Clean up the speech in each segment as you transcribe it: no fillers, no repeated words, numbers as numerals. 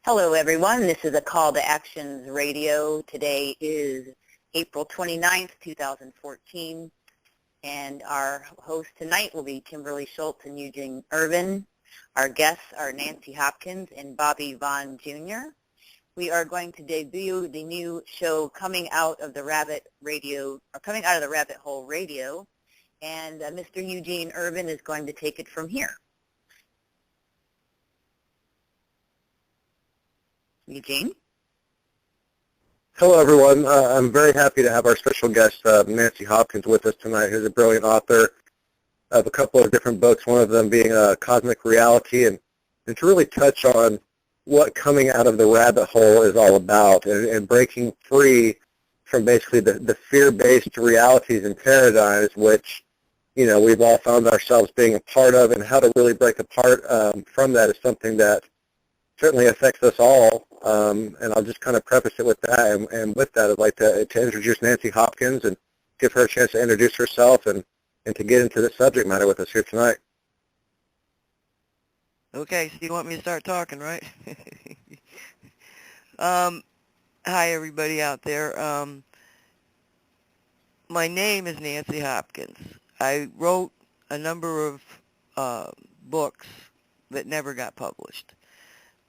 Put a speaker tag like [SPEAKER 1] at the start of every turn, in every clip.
[SPEAKER 1] Hello, everyone. This is a Call to Actions Radio. Today is April 29th, 2014, and our hosts tonight will be Kimberlee Schultz and Eugene Irvin. Our guests are Nancy Hopkins and Bobby Vaughn, Jr. We are going to debut the new show Coming Out of the Rabbit Hole Radio, and Mr. Eugene Irvin is going to take it from here. Eugene?
[SPEAKER 2] Hello, everyone. I'm very happy to have our special guest, Nancy Hopkins, with us tonight, who's a brilliant author of a couple of different books, one of them being Cosmic Reality, and to really touch on what coming out of the rabbit hole is all about and breaking free from basically the fear-based realities and paradigms which, you know, we've all found ourselves being a part of, and how to really break apart from that is something that certainly affects us all, and I'll just kind of preface it with that. And with that, I'd like to introduce Nancy Hopkins and give her a chance to introduce herself and to get into the subject matter with us here tonight.
[SPEAKER 3] Okay, so you want me to start talking, right? Hi, everybody out there. My name is Nancy Hopkins. I wrote a number of books that never got published.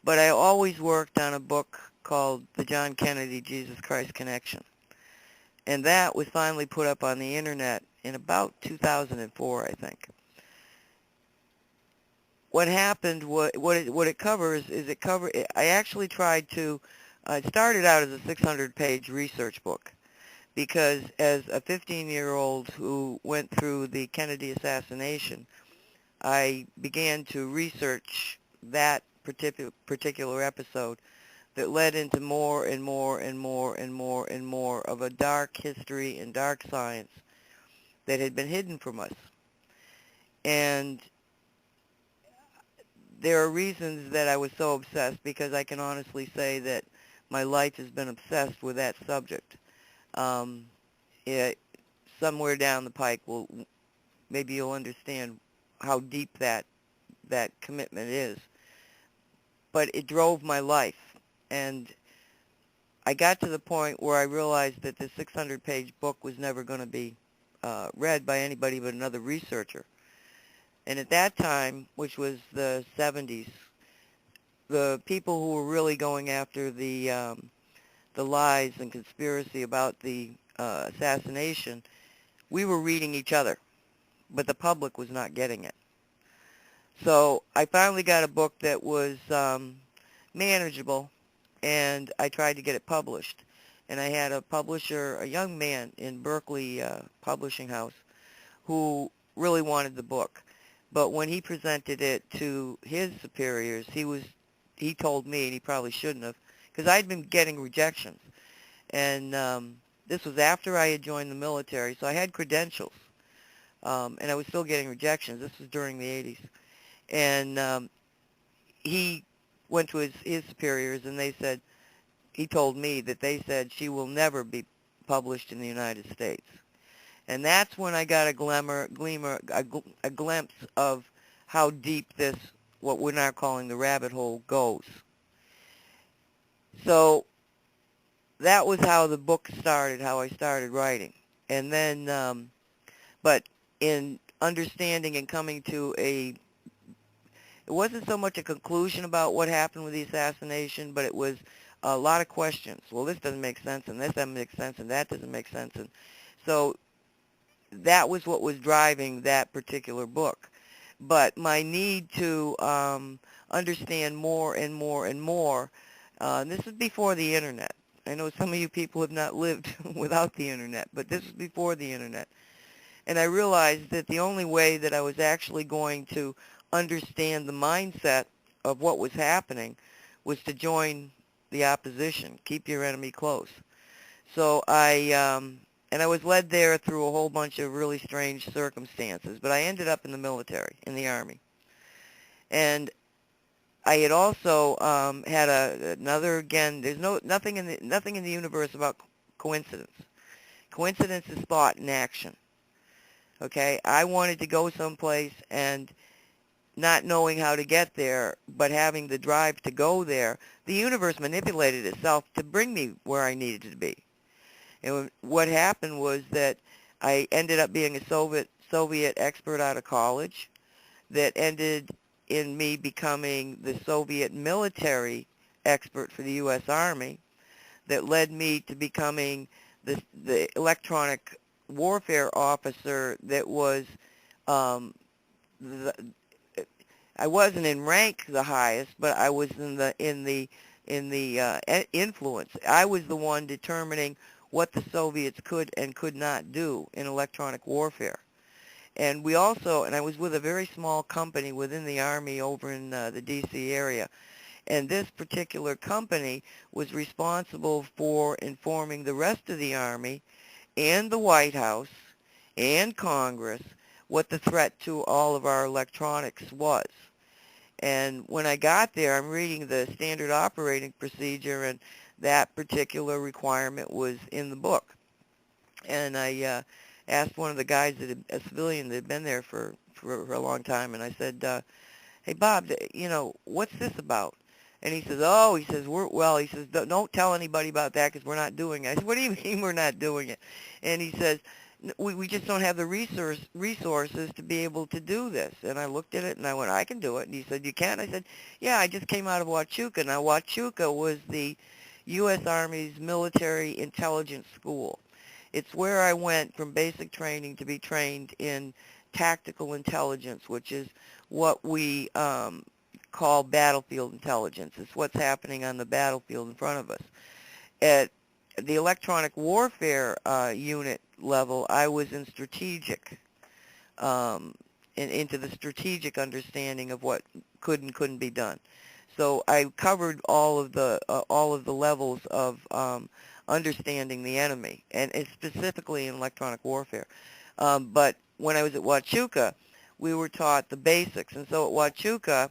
[SPEAKER 3] But I always worked on a book called The John Kennedy Jesus Christ Connection. And that was finally put up on the internet in about 2004, I think. What happened, what it covers is I actually tried to, it started out as a 600-page research book because as a 15-year-old who went through the Kennedy assassination, I began to research that particular episode that led into more and more and more and more and more of a dark history and dark science that had been hidden from us. And there are reasons that I was so obsessed, because I can honestly say that my life has been obsessed with that subject. Somewhere down the pike, maybe you'll understand how deep that commitment is. But it drove my life, and I got to the point where I realized that the 600-page book was never going to be read by anybody but another researcher. And at that time, which was the 70s, the people who were really going after the lies and conspiracy about the assassination, we were reading each other, but the public was not getting it. So I finally got a book that was manageable, and I tried to get it published. And I had a publisher, a young man in Berkeley publishing house, who really wanted the book. But when he presented it to his superiors, he told me, and he probably shouldn't have, because I'd been getting rejections. And this was after I had joined the military, so I had credentials, and I was still getting rejections. This was during the 80s. And he went to his superiors, and he told me that they said she will never be published in the United States. And that's when I got a glimpse of how deep this, what we're now calling the rabbit hole, goes. So that was how the book started, how I started writing. And then, but in understanding and coming to it wasn't so much a conclusion about what happened with the assassination, but it was a lot of questions. Well, this doesn't make sense, and this doesn't make sense, and that doesn't make sense. And so that was what was driving that particular book. But my need to understand more and more and more, and this is before the Internet. I know some of you people have not lived without the Internet, but this is before the Internet. And I realized that the only way that I was actually going to understand the mindset of what was happening was to join the opposition, keep your enemy close. So and I was led there through a whole bunch of really strange circumstances, but I ended up in the military, in the Army. And I had also had another, again, there's nothing in the universe about coincidence. Coincidence is thought in action. Okay, I wanted to go someplace, and not knowing how to get there, but having the drive to go there, the universe manipulated itself to bring me where I needed to be. And what happened was that I ended up being a Soviet expert out of college that ended in me becoming the Soviet military expert for the U.S. Army, that led me to becoming the electronic warfare officer that was, the, I wasn't in rank the highest, but I was in the influence. I was the one determining what the Soviets could and could not do in electronic warfare. And we also, and I was with a very small company within the Army over in the D.C. area, and this particular company was responsible for informing the rest of the Army and the White House and Congress what the threat to all of our electronics was. And when I got there, I'm reading the standard operating procedure, and that particular requirement was in the book. And I asked one of the guys, a civilian that had been there for a long time, and I said, hey, Bob, what's this about? And he says, he says, don't tell anybody about that because we're not doing it. I said, what do you mean we're not doing it? And he says, we just don't have the resources to be able to do this. And I looked at it and I went, I can do it. And he said, you can? I said, yeah, I just came out of Huachuca. Now, Huachuca was the U.S. Army's military intelligence school. It's where I went from basic training to be trained in tactical intelligence, which is what we call battlefield intelligence. It's what's happening on the battlefield in front of us. At the electronic warfare unit level, I was in strategic, into the strategic understanding of what could and couldn't be done. So I covered all of the levels of understanding the enemy, and specifically in electronic warfare. But when I was at Huachuca, we were taught the basics, and so at Huachuca,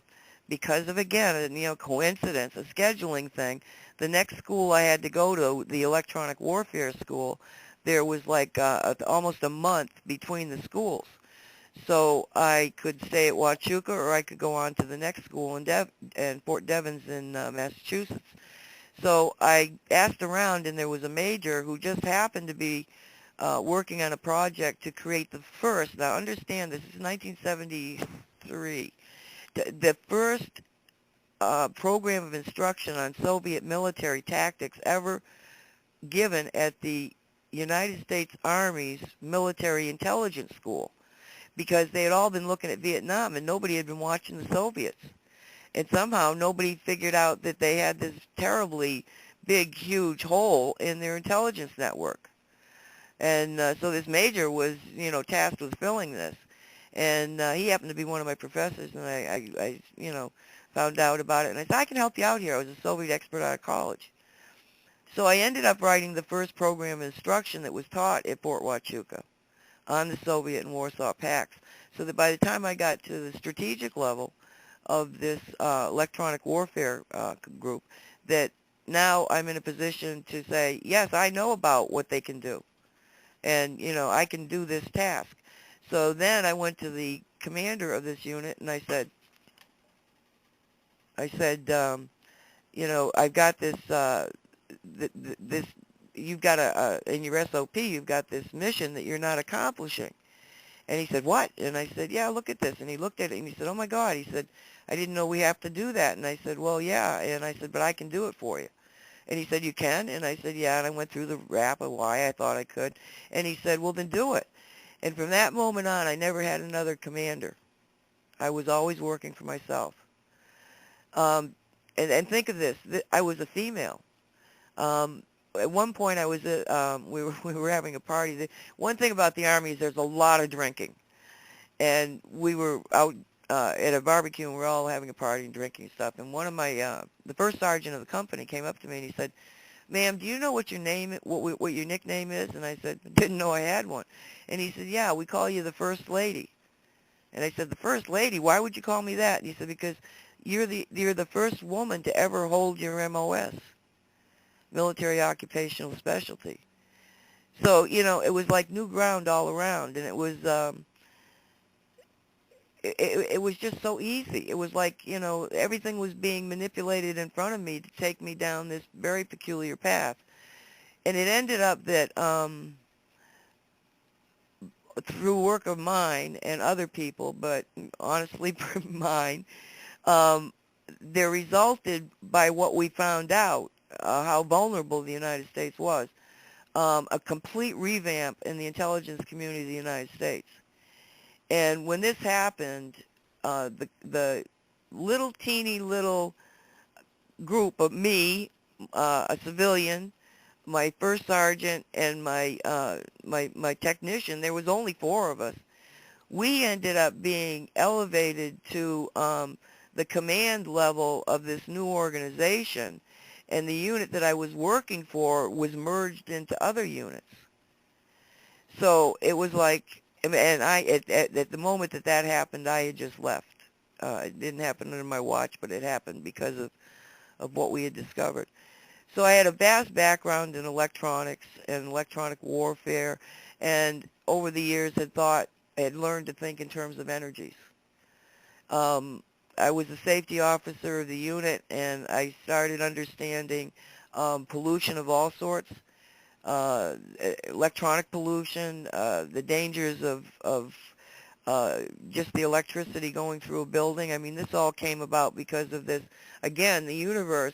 [SPEAKER 3] because of, again, coincidence, a scheduling thing, the next school I had to go to, the electronic warfare school, there was like almost a month between the schools. So I could stay at Huachuca, or I could go on to the next school in Fort Devens in Massachusetts. So I asked around, and there was a major who just happened to be working on a project to create the first, now understand this is 1973, the first program of instruction on Soviet military tactics ever given at the United States Army's military intelligence school, because they had all been looking at Vietnam and nobody had been watching the Soviets. And somehow nobody figured out that they had this terribly big, huge hole in their intelligence network. And so this major was, tasked with filling this. And he happened to be one of my professors, and I found out about it. And I said, I can help you out here. I was a Soviet expert out of college. So I ended up writing the first program of instruction that was taught at Fort Huachuca on the Soviet and Warsaw Pacts, so that by the time I got to the strategic level of this electronic warfare group, that now I'm in a position to say, yes, I know about what they can do, and, I can do this task. So then I went to the commander of this unit, and I said, I've got this, you've got in your SOP, you've got this mission that you're not accomplishing. And he said, what? And I said, yeah, look at this. And he looked at it, and he said, oh, my God. He said, I didn't know we have to do that. And I said, well, yeah. And I said, but I can do it for you. And he said, you can? And I said, yeah. And I went through the rap of why I thought I could. And he said, well, then do it. And from that moment on, I never had another commander. I was always working for myself. And think of this. I was a female. At one point, I was we were having a party. One thing about the Army is there's a lot of drinking, and we were out at a barbecue, and we were all having a party and drinking and stuff. And one of my the first sergeant of the company came up to me and he said, "Ma'am, do you know what your name, what your nickname is?" And I said, "Didn't know I had one." And he said, "Yeah, we call you the First Lady." And I said, "The First Lady? Why would you call me that?" And he said, "Because you're the first woman to ever hold your MOS, military occupational specialty." So, it was like new ground all around, and it was it was just so easy. It was like, everything was being manipulated in front of me to take me down this very peculiar path. And it ended up that through work of mine and other people, but honestly mine, um, there resulted by what we found out, how vulnerable the United States was, a complete revamp in the intelligence community of the United States. And when this happened, the little teeny little group of me, a civilian, my first sergeant, and my technician, there was only 4 of us. We ended up being elevated to the command level of this new organization, and the unit that I was working for was merged into other units. So it was like, and I at the moment that happened, I had just left. It didn't happen under my watch, but it happened because of what we had discovered. So I had a vast background in electronics and electronic warfare, and over the years had learned to think in terms of energies. I was a safety officer of the unit, and I started understanding pollution of all sorts, electronic pollution, the dangers of just the electricity going through a building. I mean, this all came about because of this, again, the universe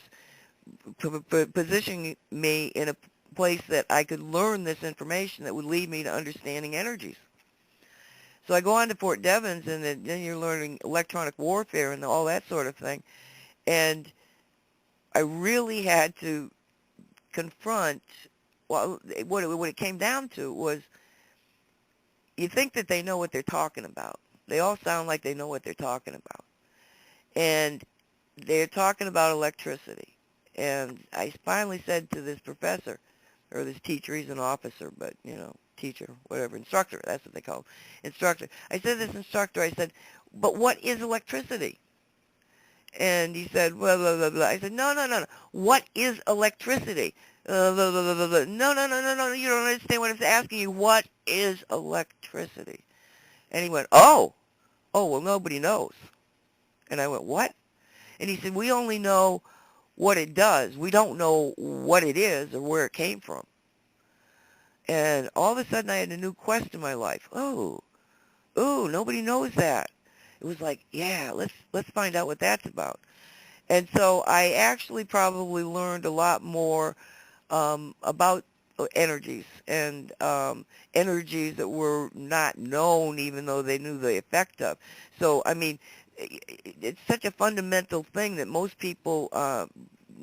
[SPEAKER 3] positioning me in a place that I could learn this information that would lead me to understanding energies. So I go on to Fort Devens, and then you're learning electronic warfare and all that sort of thing. And I really had to confront, well, what it came down to was, you think that they know what they're talking about. They all sound like they know what they're talking about. And they're talking about electricity. And I finally said to this professor, or this teacher, he's an officer, but, teacher, whatever, instructor, that's what they call him, instructor. I said to this instructor, I said, but what is electricity? And he said, blah, blah, blah, blah. I said, no. What is electricity? Blah, blah, blah, blah, blah. No, you don't understand what I'm asking you. What is electricity? And he went, oh, well, nobody knows. And I went, what? And he said, we only know what it does. We don't know what it is or where it came from. And all of a sudden I had a new quest in my life. Oh, nobody knows that. It was like, yeah, let's find out what that's about. And so I actually probably learned a lot more about energies and energies that were not known, even though they knew the effect of. So, I mean, it's such a fundamental thing that most people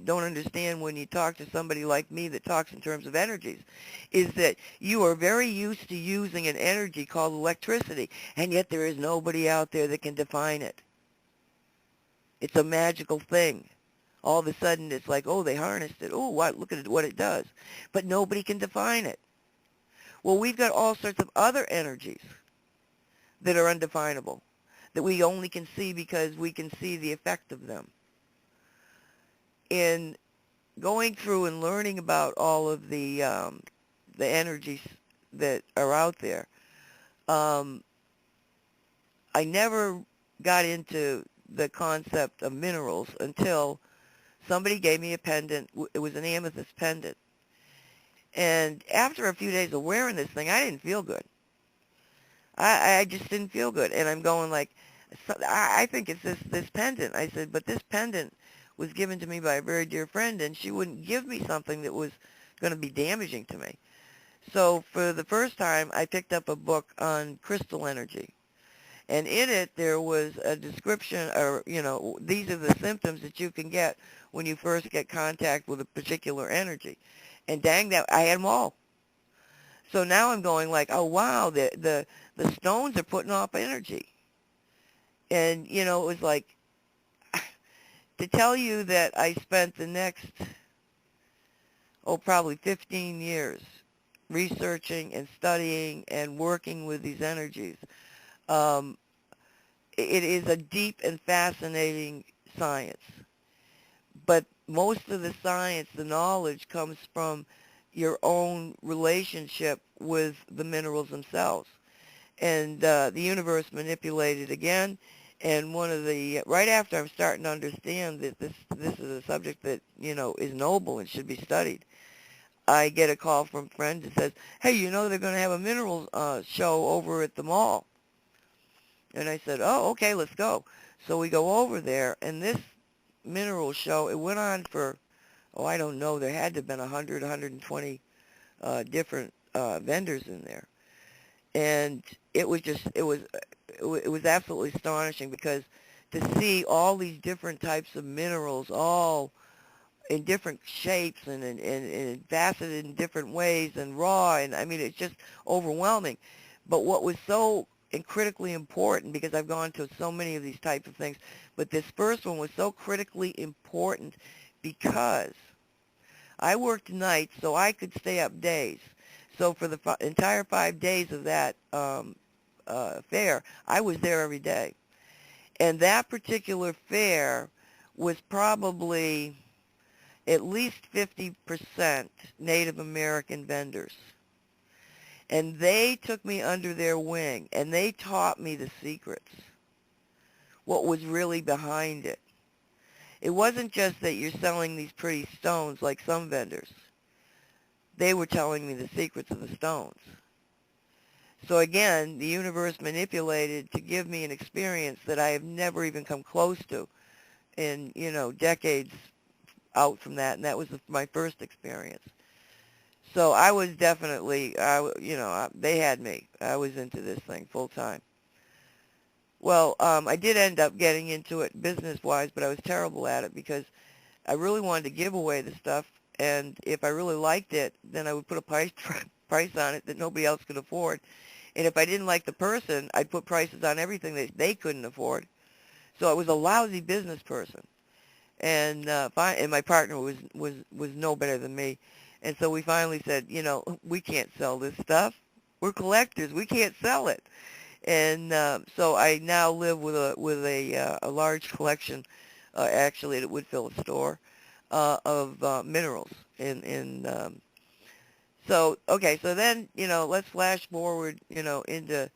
[SPEAKER 3] don't understand when you talk to somebody like me that talks in terms of energies, is that you are very used to using an energy called electricity, and yet there is nobody out there that can define it. It's a magical thing. All of a sudden it's like, oh, they harnessed it. Oh, look at what it does. But nobody can define it. Well, we've got all sorts of other energies that are undefinable, that we only can see because we can see the effect of them. In going through and learning about all of the energies that are out there, I never got into the concept of minerals until somebody gave me a pendant. It was an amethyst pendant. And after a few days of wearing this thing, I didn't feel good. I just didn't feel good. And I'm going like, I think it's this pendant. I said, but this pendant was given to me by a very dear friend, and she wouldn't give me something that was going to be damaging to me. So for the first time, I picked up a book on crystal energy. And in it, there was a description, or, these are the symptoms that you can get when you first get contact with a particular energy. And dang, that I had them all. So now I'm going like, oh, wow, the stones are putting off energy. And, it was like, to tell you that I spent the next, probably 15 years researching and studying and working with these energies. It is a deep and fascinating science. But most of the science, the knowledge, comes from your own relationship with the minerals themselves. and the universe manipulated again. And one of the right after I'm starting to understand that this is a subject that is noble and should be studied, I get a call from a friend that says, "Hey, they're going to have a minerals show over at the mall." And I said, "Oh, okay, let's go." So we go over there, and this mineral show, it went on for, I don't know, there had to have been 100, 120 different vendors in there. And it was absolutely astonishing, because to see all these different types of minerals, all in different shapes and faceted in different ways and raw, and I mean, it's just overwhelming. But what was so and critically important, because I've gone to so many of these types of things, but this first one was so critically important because I worked nights, so I could stay up days. So for the entire 5 days of that fair, I was there every day. And that particular fair was probably at least 50% Native American vendors. And they took me under their wing, and they taught me the secrets, what was really behind it. It wasn't just that you're selling these pretty stones like some vendors. They were telling me the secrets of the stones. So again, the universe manipulated to give me an experience that I have never even come close to in, decades out from that, and that was my first experience. So I was definitely, they had me. I was into this thing full time. Well, I did end up getting into it business-wise, but I was terrible at it because I really wanted to give away the stuff, and if I really liked it, then I would put a price on it that nobody else could afford. And if I didn't like the person, I'd put prices on everything that they couldn't afford. So I was a lousy business person. And my partner was no better than me. And so we finally said, we can't sell this stuff. We're collectors. We can't sell it. And so I now live with a large collection, actually, it would fill a store, of minerals. So okay, so then let's flash forward, into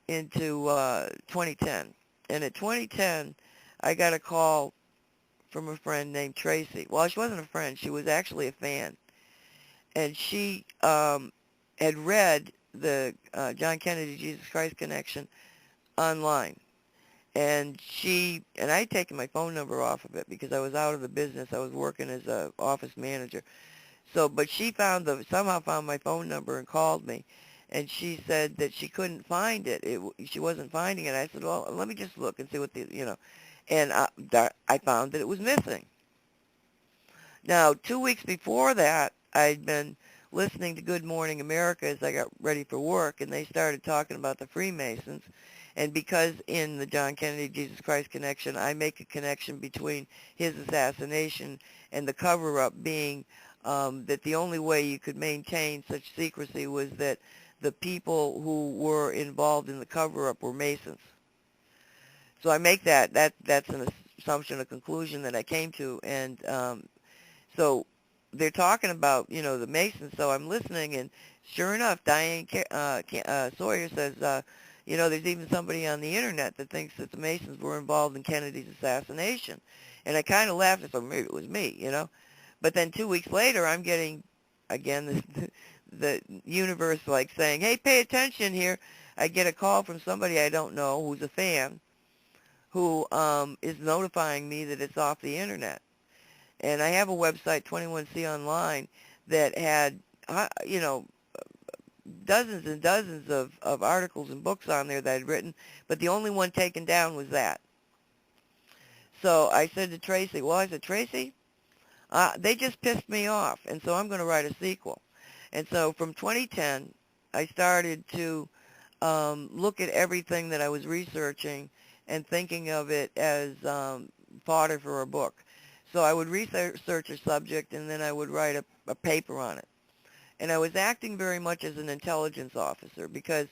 [SPEAKER 3] 2010. And at 2010, I got a call from a friend named Tracy. Well, she wasn't a friend. She was actually a fan. And she had read the John Kennedy Jesus Christ Connection online. And I had taken my phone number off of it because I was out of the business. I was working as an office manager. So, but she somehow found my phone number and called me. And she said that she couldn't find it. She wasn't finding it. I said, well, let me just look and see what and I found that it was missing. Now, 2 weeks before that, I'd been listening to Good Morning America as I got ready for work, and they started talking about the Freemasons. And because in the John Kennedy Jesus Christ Connection, I make a connection between his assassination and the cover-up being that the only way you could maintain such secrecy was that the people who were involved in the cover-up were Masons. So I make that's an assumption, a conclusion that I came to, and so they're talking about, the Masons, so I'm listening, and sure enough, Diane Sawyer says, there's even somebody on the internet that thinks that the Masons were involved in Kennedy's assassination. And I kind of laughed and said, maybe it was me, But then 2 weeks later, I'm getting, again, the universe like saying, hey, pay attention here. I get a call from somebody I don't know who's a fan who is notifying me that it's off the internet. And I have a website, 21C Online, that had, dozens and dozens of articles and books on there that I'd written, but the only one taken down was that. So I said to Tracy, Tracy, they just pissed me off, and so I'm going to write a sequel. And so from 2010, I started to look at everything that I was researching and thinking of it as fodder for a book. So I would research a subject, and then I would write a paper on it. And I was acting very much as an intelligence officer, because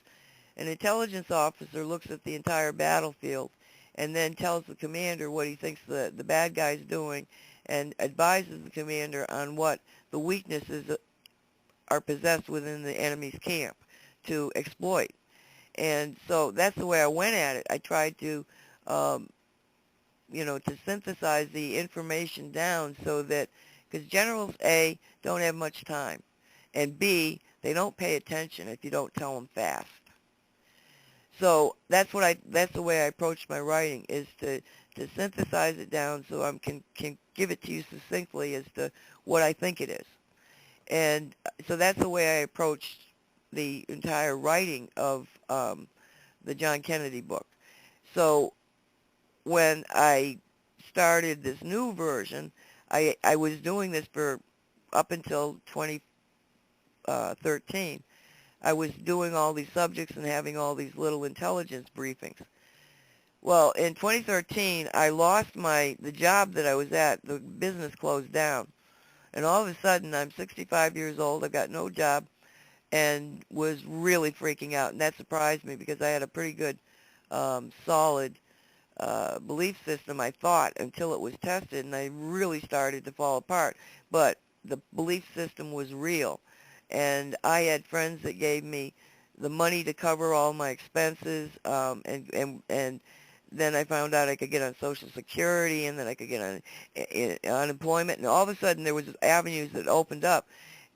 [SPEAKER 3] an intelligence officer looks at the entire battlefield and then tells the commander what he thinks the bad guy's doing and advises the commander on what the weaknesses are possessed within the enemy's camp to exploit. And so that's the way I went at it. I tried to, um, to synthesize the information down so that, because generals, A, don't have much time, and B, they don't pay attention if you don't tell them fast. So that's the way I approach my writing, is to synthesize it down so I can give it to you succinctly as to what I think it is. And so that's the way I approached the entire writing of the John Kennedy book. So when I started this new version, I was doing this for up until 2013. I was doing all these subjects and having all these little intelligence briefings. Well, in 2013, I lost the job that I was at. The business closed down. And all of a sudden, I'm 65 years old. I've got no job, and was really freaking out. And that surprised me because I had a pretty good, solid belief system, I thought, until it was tested, and I really started to fall apart. But the belief system was real. And I had friends that gave me the money to cover all my expenses, and then I found out I could get on Social Security, and then I could get on unemployment, and all of a sudden there was avenues that opened up.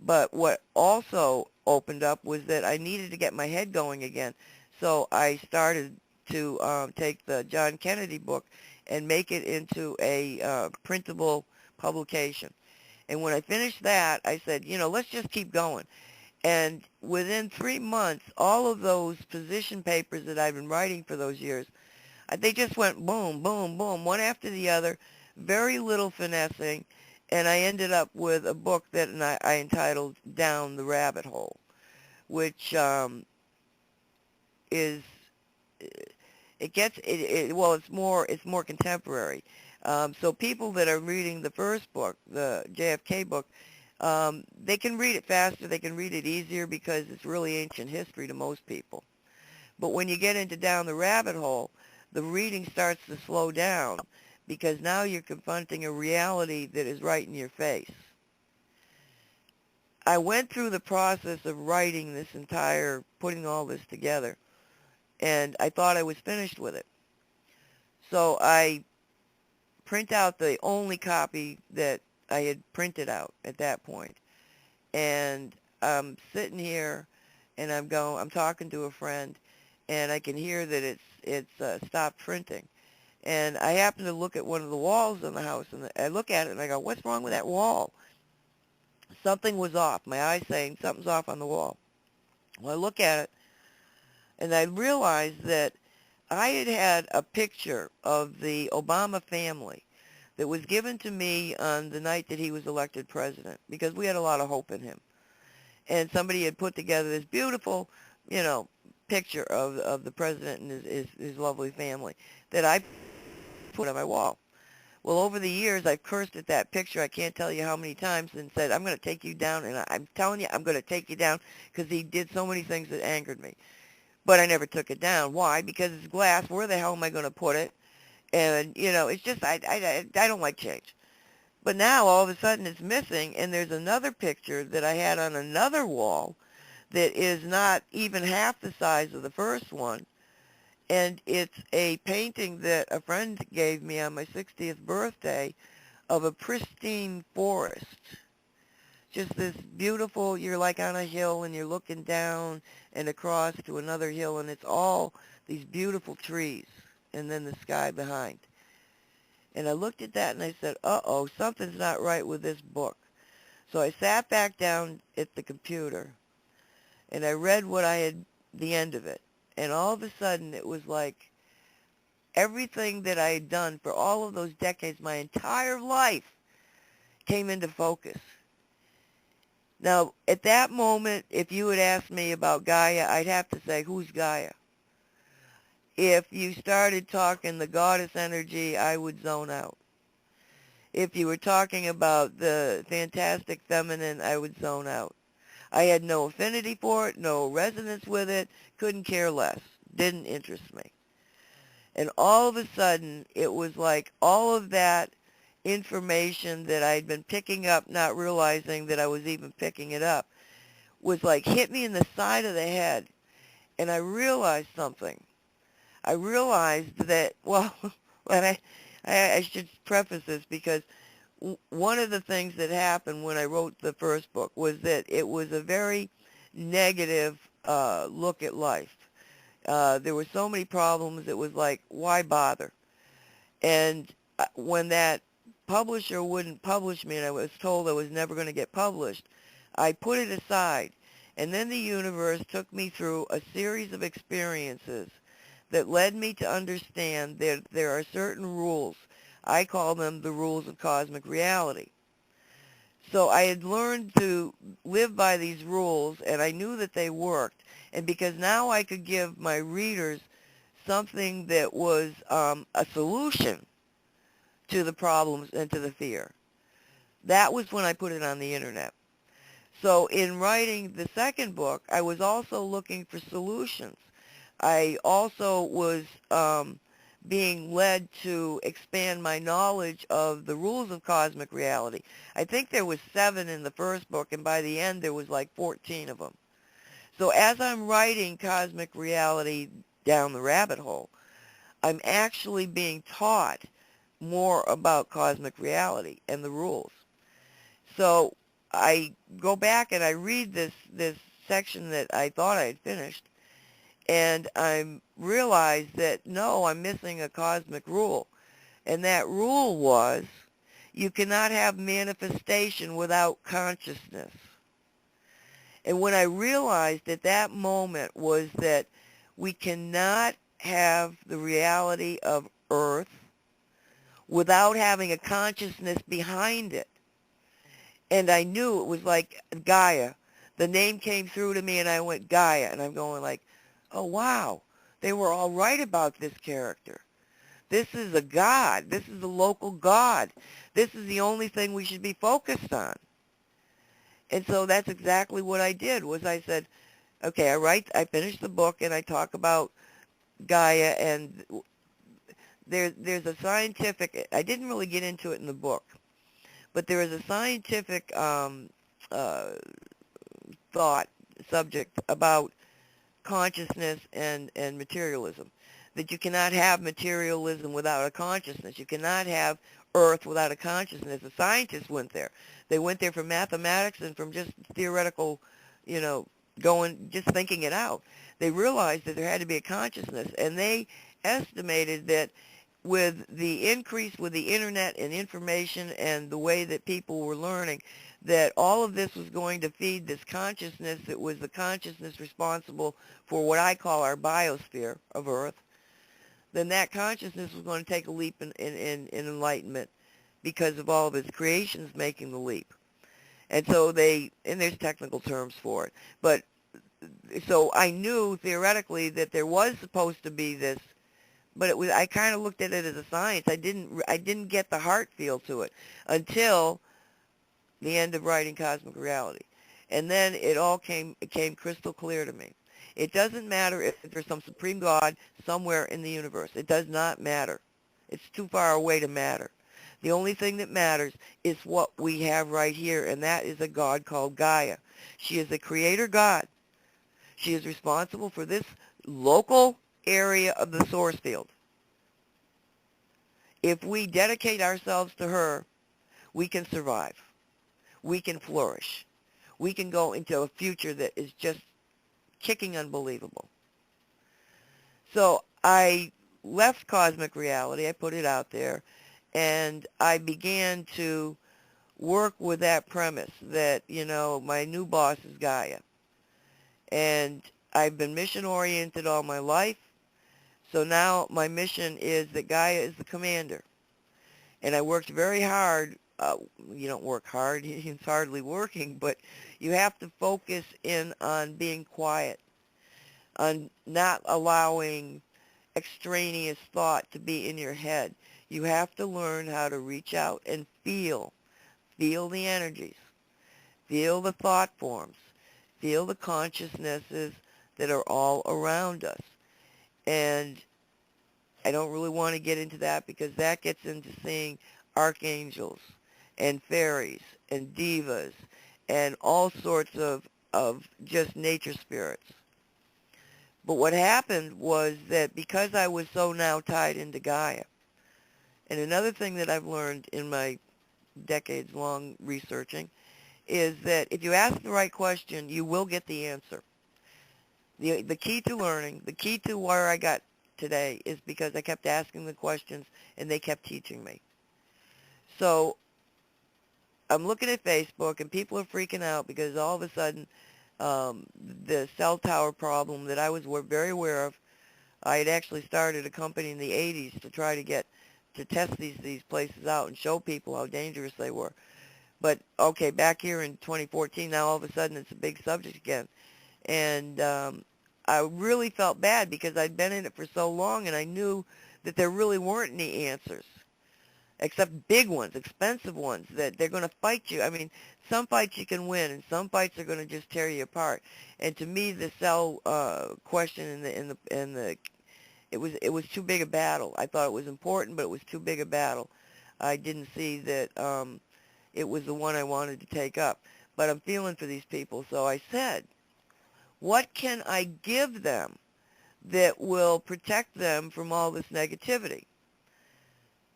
[SPEAKER 3] But what also opened up was that I needed to get my head going again. So I started to take the John Kennedy book and make it into a printable publication. And when I finished that, I said, let's just keep going. And within 3 months, all of those position papers that I've been writing for those years, they just went boom, boom, boom, one after the other, very little finessing, and I ended up with a book that I entitled Down the Rabbit Hole, which is, it's more contemporary. So people that are reading the first book, the JFK book, they can read it faster, they can read it easier because it's really ancient history to most people. But when you get into Down the Rabbit Hole, the reading starts to slow down because now you're confronting a reality that is right in your face. I went through the process of writing putting all this together, and I thought I was finished with it. So I print out the only copy that I had printed out at that point. And I'm sitting here, and I'm talking to a friend, and I can hear that it's stopped printing. And I happen to look at one of the walls in the house, and I look at it, and I go, what's wrong with that wall? Something was off. My eye's saying something's off on the wall. Well, I look at it, and I realized that I had a picture of the Obama family that was given to me on the night that he was elected president, because we had a lot of hope in him. And somebody had put together this beautiful, picture of the president and his lovely family that I put on my wall. Well, over the years, I've cursed at that picture, I can't tell you how many times, and said, I'm going to take you down, and I'm telling you, I'm going to take you down, because he did so many things that angered me. But I never took it down. Why? Because it's glass. Where the hell am I going to put it? And, it's just, I don't like change. But now, all of a sudden, it's missing, and there's another picture that I had on another wall that is not even half the size of the first one. And it's a painting that a friend gave me on my 60th birthday of a pristine forest. Just this beautiful, you're like on a hill and you're looking down and across to another hill, and it's all these beautiful trees and then the sky behind. And I looked at that and I said, uh-oh, something's not right with this book. So I sat back down at the computer and I read the end of it. And all of a sudden, it was like everything that I had done for all of those decades, my entire life, came into focus. Now, at that moment, if you had asked me about Gaia, I'd have to say, who's Gaia? If you started talking the goddess energy, I would zone out. If you were talking about the fantastic feminine, I would zone out. I had no affinity for it, no resonance with it, couldn't care less, didn't interest me. And all of a sudden, it was like all of that information that I'd been picking up, not realizing that I was even picking it up, was like hit me in the side of the head. and I realized something. I realized that, well, and I should preface this because one of the things that happened when I wrote the first book was that it was a very negative look at life. There were so many problems, it was like, why bother? And when that publisher wouldn't publish me and I was told I was never going to get published, I put it aside. And then the universe took me through a series of experiences that led me to understand that there are certain rules. I call them the rules of cosmic reality. So I had learned to live by these rules, and I knew that they worked. And because now I could give my readers something that was a solution to the problems and to the fear, that was when I put it on the internet. So in writing the second book, I was also looking for solutions. I also was being led to expand my knowledge of the rules of cosmic reality. I think there was 7 in the first book, and by the end there was like 14 of them. So as I'm writing cosmic reality down the rabbit hole, I'm actually being taught more about cosmic reality and the rules. So I go back and I read this section that I thought I had finished, and I realized that, no, I'm missing a cosmic rule. And that rule was, you cannot have manifestation without consciousness. And what I realized at that moment was that we cannot have the reality of Earth without having a consciousness behind it. And I knew it was like Gaia. The name came through to me and I went, Gaia. And I'm going like, oh, wow, they were all right about this character. This is a god. This is a local god. This is the only thing we should be focused on. And so that's exactly what I did, was I said, okay, I finished the book and I talk about Gaia, and there's a scientific, I didn't really get into it in the book, but there is a scientific subject about consciousness and materialism, that you cannot have materialism without a consciousness. You cannot have Earth without a consciousness. The scientists went there. They went there from mathematics and from just theoretical, just thinking it out. They realized that there had to be a consciousness, and they estimated that with the increase with the internet and information and the way that people were learning, that all of this was going to feed this consciousness. It was the consciousness responsible for what I call our biosphere of Earth. Then that consciousness was going to take a leap in enlightenment because of all of its creations making the leap. And so and there's technical terms for it. But so I knew theoretically that there was supposed to be this, but I kind of looked at it as a science. I didn't get the heart feel to it until the end of writing Cosmic Reality. And then it came crystal clear to me. It doesn't matter if there's some supreme God somewhere in the universe. It does not matter. It's too far away to matter. The only thing that matters is what we have right here, and that is a God called Gaia. She is a creator God. She is responsible for this local area of the source field. If we dedicate ourselves to her, we can survive. We can flourish. We can go into a future that is just kicking unbelievable. So I left Cosmic Reality, I put it out there, and I began to work with that premise that, my new boss is Gaia. And I've been mission-oriented all my life, so now my mission is that Gaia is the commander. And I worked very hard. You don't work hard, it's hardly working, but you have to focus in on being quiet, on not allowing extraneous thought to be in your head. You have to learn how to reach out and feel the energies, feel the thought forms, feel the consciousnesses that are all around us. And I don't really want to get into that because that gets into seeing archangels and fairies and divas and all sorts of just nature spirits. But what happened was that because I was so now tied into Gaia, and another thing that I've learned in my decades-long researching is that if you ask the right question, you will get the answer. The key to learning, the key to where I got today is because I kept asking the questions and they kept teaching me. So I'm looking at Facebook and people are freaking out because all of a sudden the cell tower problem that I was very aware of, I had actually started a company in the 80s to try to get to test these places out and show people how dangerous they were. But, okay, back here in 2014, now all of a sudden it's a big subject again. And I really felt bad because I'd been in it for so long and I knew that there really weren't any answers, except big ones, expensive ones, that they're going to fight you. I mean, some fights you can win and some fights are going to just tear you apart. And to me, the cell question it was too big a battle. I thought it was important, but it was too big a battle. I didn't see that it was the one I wanted to take up. But I'm feeling for these people, so I said, what can I give them that will protect them from all this negativity?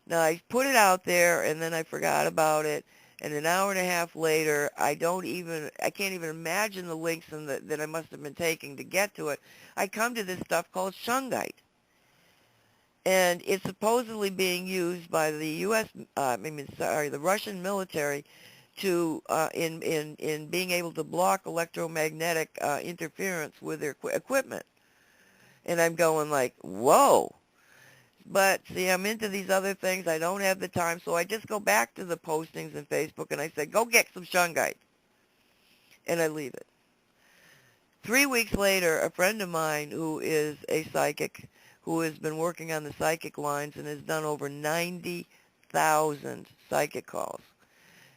[SPEAKER 3] Now, I put it out there, and then I forgot about it, and an hour and a half later, I can't even imagine the links that I must have been taking to get to it. I come to this stuff called Shungite, and it's supposedly being used by the the Russian military to in being able to block electromagnetic interference with their equipment. And I'm going like, whoa. But see, I'm into these other things. I don't have the time, so I just go back to the postings in Facebook and I say, go get some Shungite. And I leave it. 3 weeks later, a friend of mine who is a psychic, who has been working on the psychic lines and has done over 90,000 psychic calls,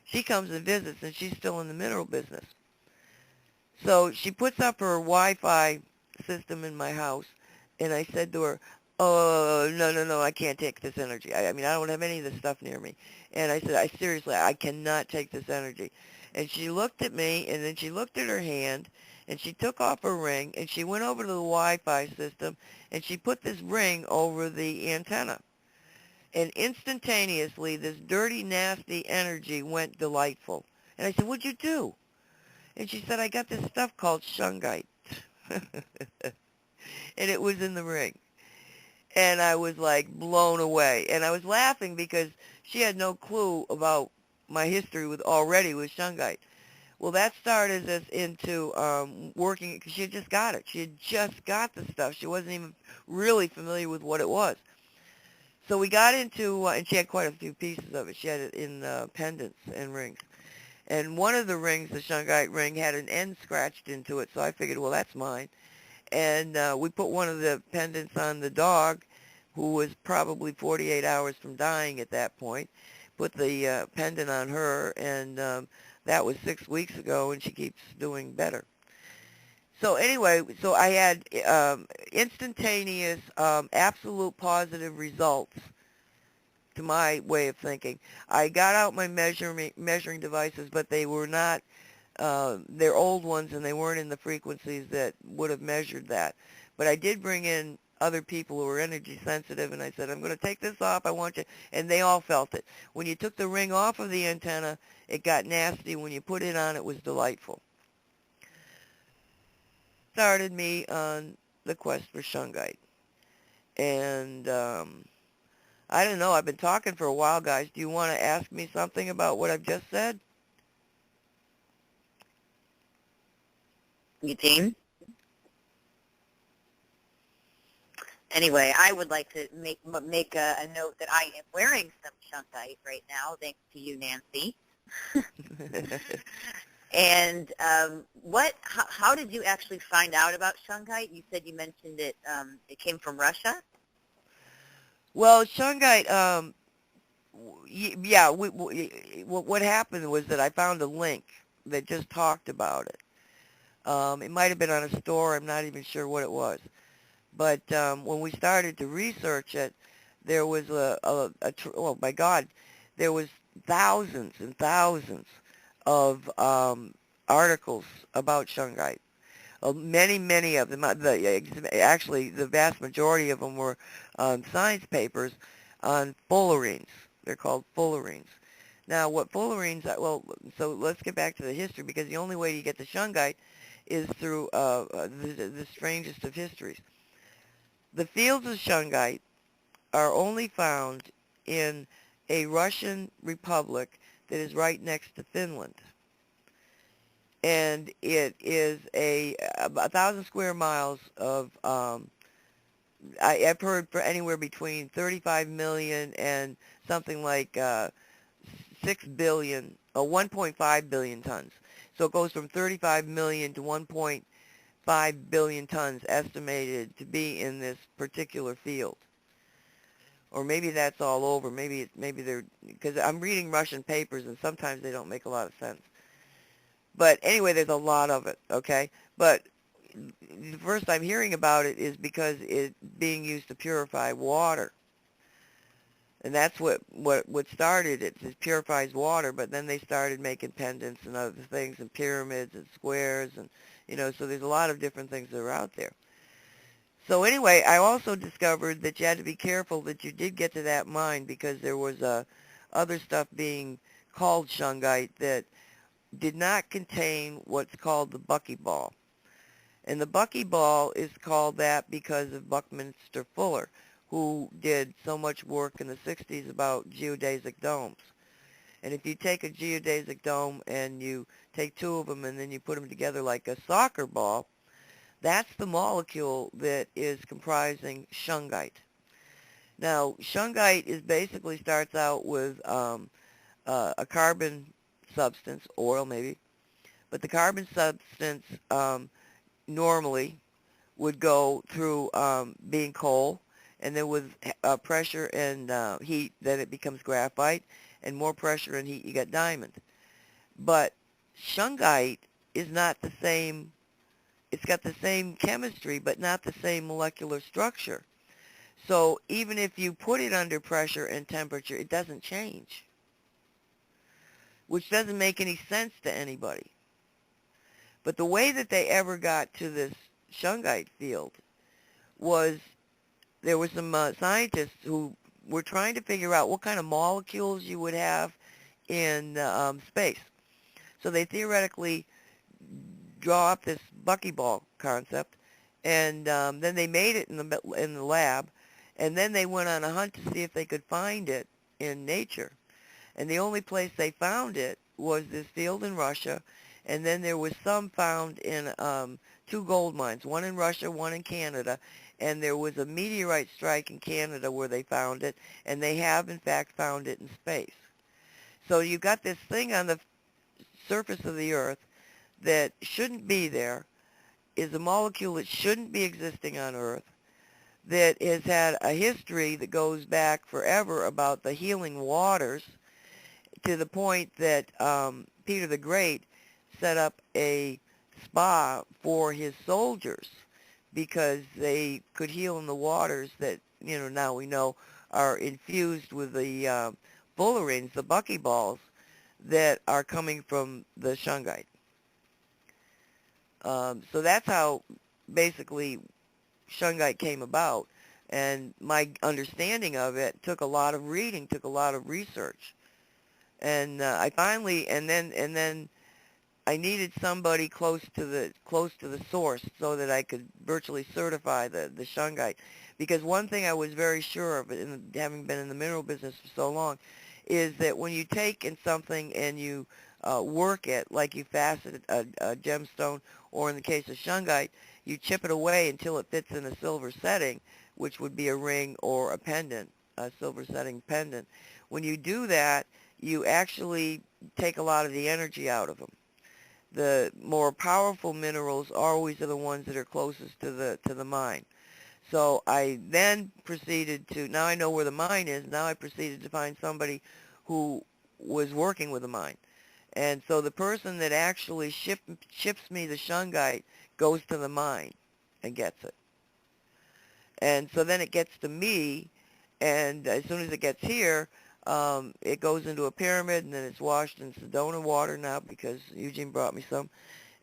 [SPEAKER 3] she comes and visits, and she's still in the mineral business. So she puts up her Wi-Fi system in my house, and I said to her, oh, no, I can't take this energy. I mean, I don't have any of this stuff near me. And I said, I cannot take this energy. And she looked at me, and then she looked at her hand, and she took off her ring, and she went over to the Wi-Fi system, and she put this ring over the antenna. And instantaneously, this dirty, nasty energy went delightful. And I said, what'd you do? And she said, I got this stuff called Shungite. And it was in the ring. And I was like blown away. And I was laughing because she had no clue about my history with Shungite. Well, that started us into working, because she had just got it. She had just got the stuff. She wasn't even really familiar with what it was. So we got into, and she had quite a few pieces of it. She had it in pendants and rings. And one of the rings, the Shungite ring, had an N scratched into it, so I figured, well, that's mine. And we put one of the pendants on the dog, who was probably 48 hours from dying at that point. Put the pendant on her, and that was 6 weeks ago, and she keeps doing better. So anyway, so I had instantaneous, absolute positive results to my way of thinking. I got out my measuring devices, but they were not, they're old ones, and they weren't in the frequencies that would have measured that. But I did bring in other people who were energy sensitive, and I said, I'm going to take this off, I want you, and they all felt it. When you took the ring off of the antenna, it got nasty. When you put it on, it was delightful. Started me on the quest for Shungite. And I don't know, I've been talking for a while, guys. Do you want to ask me something about what I've just said?
[SPEAKER 1] Eugene? Anyway, I would like to make a note that I am wearing some Shungite right now, thanks to you, Nancy. And how did you actually find out about Shungite? You said you mentioned it it came from Russia?
[SPEAKER 3] Well, Shungite, yeah, what happened was that I found a link that just talked about it. It might have been on a store, I'm not even sure what it was. But when we started to research it, there was oh my God, there was thousands and thousands of articles about Shungite. Many of them, actually the vast majority of them were science papers on fullerenes. They're called fullerenes. Now, what fullerenes, so let's get back to the history, because the only way you get the Shungite is through the strangest of histories. The fields of Shungite are only found in a Russian republic that is right next to Finland. And it is a 1,000 square miles of, I've heard for anywhere between 35 million and something like 6 billion, 1.5 billion tons. So it goes from 35 million to 1.5 billion tons estimated to be in this particular field. Or maybe that's all over. Maybe they're, because I'm reading Russian papers and sometimes they don't make a lot of sense. But anyway, there's a lot of it, okay? But the first I'm hearing about it is because it's being used to purify water. And that's what started it. It purifies water, but then they started making pendants and other things and pyramids and squares and, so there's a lot of different things that are out there. So anyway, I also discovered that you had to be careful that you did get to that mine, because there was other stuff being called Shungite that did not contain what's called the buckyball. And the buckyball is called that because of Buckminster Fuller, who did so much work in the 60s about geodesic domes. And if you take a geodesic dome and you take two of them and then you put them together like a soccer ball, that's the molecule that is comprising Shungite. Now, Shungite is basically starts out with a carbon substance, oil maybe, but the carbon substance normally would go through being coal, and then with pressure and heat, then it becomes graphite, and more pressure and heat, you get diamond. But Shungite is not the same. It's got the same chemistry, but not the same molecular structure. So even if you put it under pressure and temperature, it doesn't change, which doesn't make any sense to anybody. But the way that they ever got to this Shungite field was there were some scientists who were trying to figure out what kind of molecules you would have in space. So they theoretically draw up this buckyball concept, and then they made it in the lab, and then they went on a hunt to see if they could find it in nature. And the only place they found it was this field in Russia, and then there was some found in 2 gold mines, one in Russia, one in Canada, and there was a meteorite strike in Canada where they found it, and they have in fact found it in space. So you've got this thing on the surface of the Earth that shouldn't be there, is a molecule that shouldn't be existing on Earth, that has had a history that goes back forever about the healing waters, to the point that Peter the Great set up a spa for his soldiers because they could heal in the waters that, now we know are infused with the fullerenes, the buckyballs, that are coming from the Shungite. So that's how basically Shungite came about. And my understanding of it took a lot of reading, took a lot of research. And I finally, and then I needed somebody close to the source so that I could virtually certify the Shungite. Because one thing I was very sure of, having been in the mineral business for so long, is that when you take in something and you work it, like you facet a gemstone, or in the case of Shungite, you chip it away until it fits in a silver setting, which would be a ring or a pendant, a silver setting pendant. When you do that, you actually take a lot of the energy out of them. The more powerful minerals always are the ones that are closest to the mine. So I then proceeded to, now I know where the mine is, now I proceeded to find somebody who was working with the mine. And so the person that actually ships me the Shungite goes to the mine and gets it. And so then it gets to me, and as soon as it gets here, it goes into a pyramid, and then it's washed in Sedona water now because Eugene brought me some.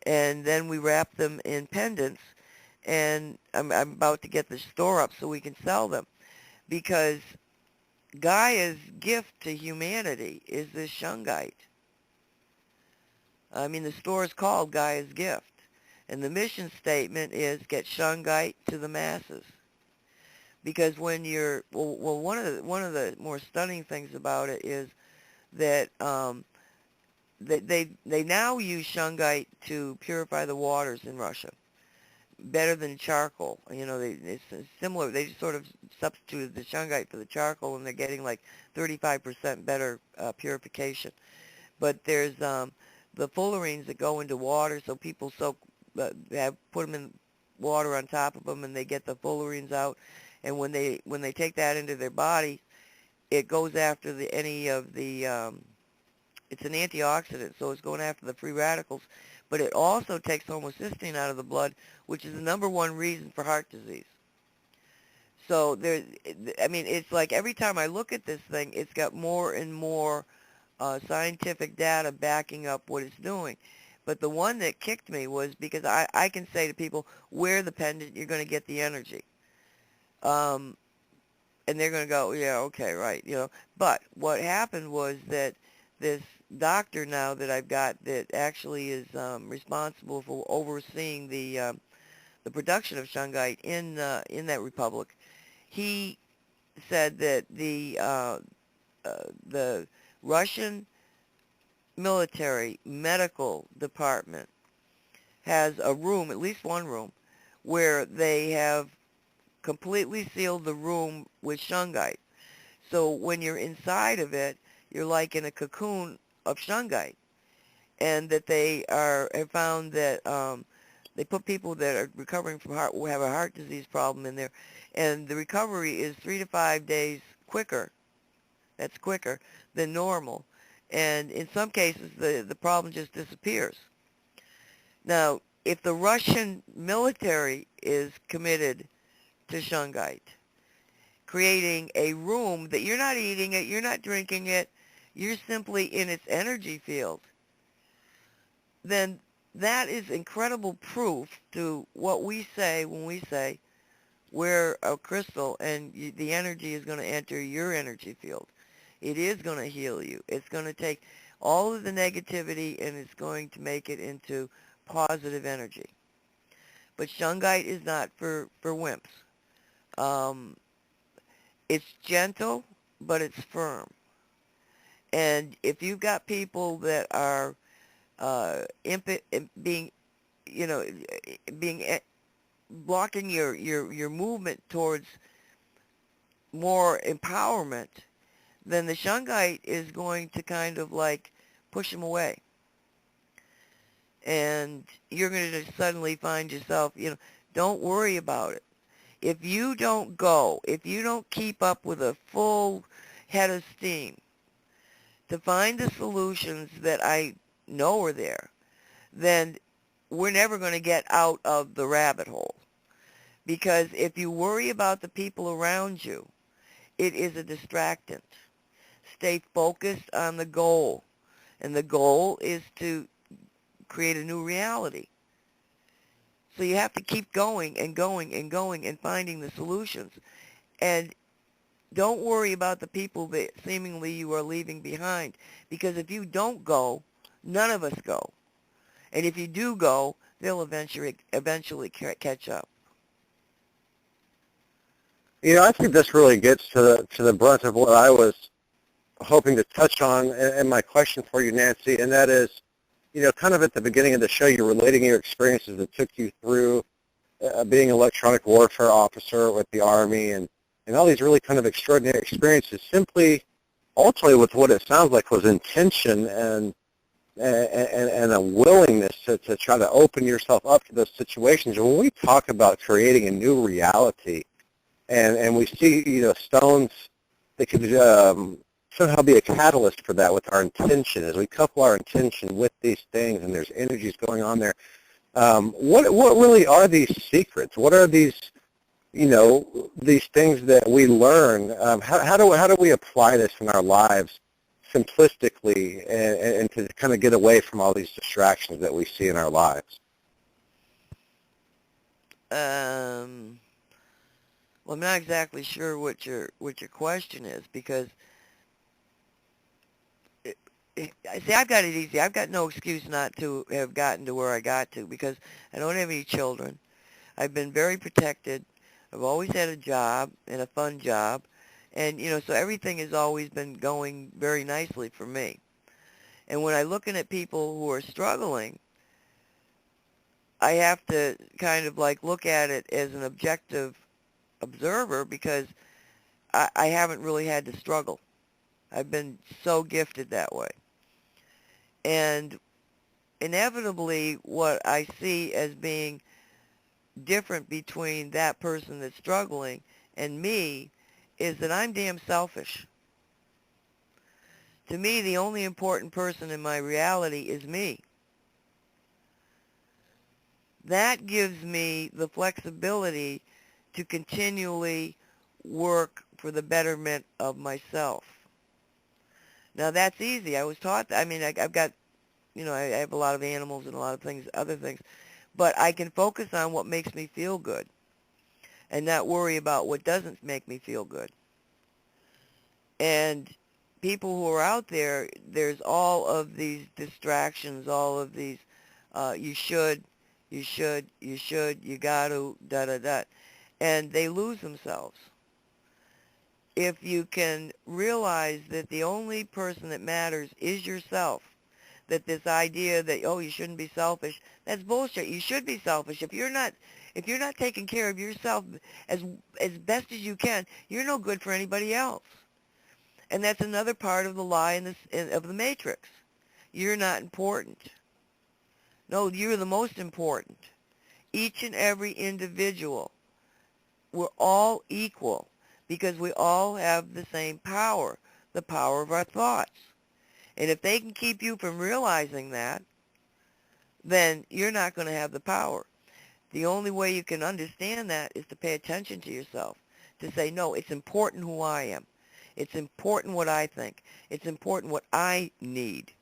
[SPEAKER 3] and then we wrap them in pendants, and I'm about to get the store up so we can sell them, because Gaia's gift to humanity is this Shungite. I mean, the store is called Gaia's Gift, and the mission statement is get Shungite to the masses. Because when you're, well, one of the more stunning things about it is that they now use Shungite to purify the waters in Russia, better than charcoal. You know, it's similar. They just sort of substituted the Shungite for the charcoal, and they're getting like 35% better purification. But there's the fullerenes that go into water, so people put them in water on top of them, and they get the fullerenes out. And when they take that into their body, it goes after it's an antioxidant, so it's going after the free radicals. But it also takes homocysteine out of the blood, which is the number one reason for heart disease. So it's like every time I look at this thing, it's got more and more scientific data backing up what it's doing. But the one that kicked me was because I can say to people, wear the pendant, you're going to get the energy. And they're going to go, yeah, okay, right, you know. But what happened was that this doctor now that I've got that actually is responsible for overseeing the production of Shungite in that republic, he said that the Russian military medical department has a room, at least one room, where they have completely sealed the room with Shungite. So when you're inside of it, you're like in a cocoon of Shungite. And that they have found that they put people that are recovering from have a heart disease problem in there, and the recovery is 3 to 5 days quicker. That's quicker than normal. And in some cases, the problem just disappears. Now, if the Russian military is committed to Shungite, creating a room that you're not eating it, you're not drinking it, you're simply in its energy field, then that is incredible proof to what we say when we say we're a crystal and the energy is going to enter your energy field. It is going to heal you. It's going to take all of the negativity and it's going to make it into positive energy. But Shungite is not for wimps. It's gentle, but it's firm. And if you've got people that are blocking your movement towards more empowerment, then the Shungite is going to kind of like push them away. And you're going to just suddenly find yourself, don't worry about it. If you don't go, if you don't keep up with a full head of steam to find the solutions that I know are there, then we're never going to get out of the rabbit hole. Because if you worry about the people around you, it is a distractant. Stay focused on the goal. And the goal is to create a new reality. So you have to keep going and going and going and finding the solutions. And don't worry about the people that seemingly you are leaving behind. Because if you don't go, none of us go. And if you do go, they'll eventually catch up.
[SPEAKER 2] I think this really gets to the brunt of what I was hoping to touch on in my question for you, Nancy, and that is, kind of at the beginning of the show, you're relating your experiences that took you through being an electronic warfare officer with the Army and all these really kind of extraordinary experiences, simply ultimately with what it sounds like was intention and a willingness to try to open yourself up to those situations. And when we talk about creating a new reality, and we see, stones that could somehow be a catalyst for that with our intention, as we couple our intention with these things and there's energies going on there. What really are these secrets? What are these, these things that we learn? How do we apply this in our lives simplistically and to kind of get away from all these distractions that we see in our lives?
[SPEAKER 3] Well, I'm not exactly sure what your question is, because see, I've got it easy. I've got no excuse not to have gotten to where I got to, because I don't have any children. I've been very protected. I've always had a job, and a fun job, and so everything has always been going very nicely for me. And when I'm looking at people who are struggling, I have to kind of like look at it as an objective observer, because I haven't really had to struggle. I've been so gifted that way. And inevitably, what I see as being different between that person that's struggling and me is that I'm damn selfish. To me, the only important person in my reality is me. That gives me the flexibility to continually work for the betterment of myself. Now, that's easy. I was taught that. I mean, I've got, I have a lot of animals and a lot of things, other things, but I can focus on what makes me feel good and not worry about what doesn't make me feel good. And people who are out there, there's all of these distractions, all of these, you should, you got to, da-da-da, and they lose themselves. If you can realize that the only person that matters is yourself, that this idea that, oh, you shouldn't be selfish, that's bullshit. You should be selfish. If you're not taking care of yourself as best as you can, you're no good for anybody else. And that's another part of the lie of the matrix. You're not important. No, you're the most important. Each and every individual, we're all equal, because we all have the same power, the power of our thoughts. And if they can keep you from realizing that, then you're not going to have the power. The only way you can understand that is to pay attention to yourself, to say, no, it's important who I am. It's important what I think. It's important what I need.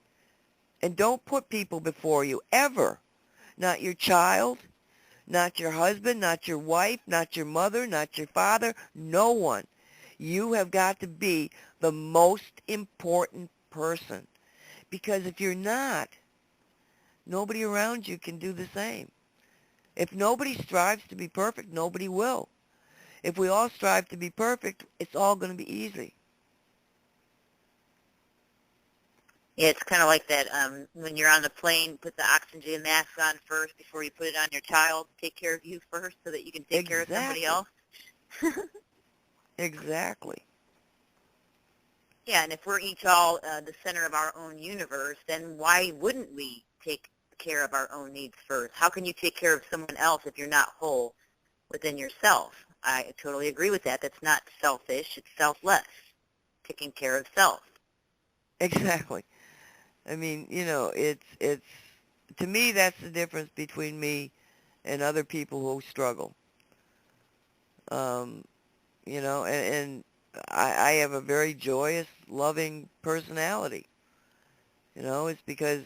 [SPEAKER 3] And don't put people before you, ever. Not your child, not your husband, not your wife, not your mother, not your father, no one. You have got to be the most important person. Because if you're not, nobody around you can do the same. If nobody strives to be perfect, nobody will. If we all strive to be perfect, it's all going to be easy.
[SPEAKER 1] Yeah, it's kind of like that when you're on the plane, put the oxygen mask on first before you put it on your child. Take care of you first so that you can take care of somebody else.
[SPEAKER 3] Exactly.
[SPEAKER 1] Yeah, and if we're each all the center of our own universe, then why wouldn't we take care of our own needs first? How can you take care of someone else if you're not whole within yourself? I totally agree with that. That's not selfish. It's selfless, taking care of self.
[SPEAKER 3] Exactly. I mean, it's to me, that's the difference between me and other people who struggle. And I have a very joyous, loving personality. It's because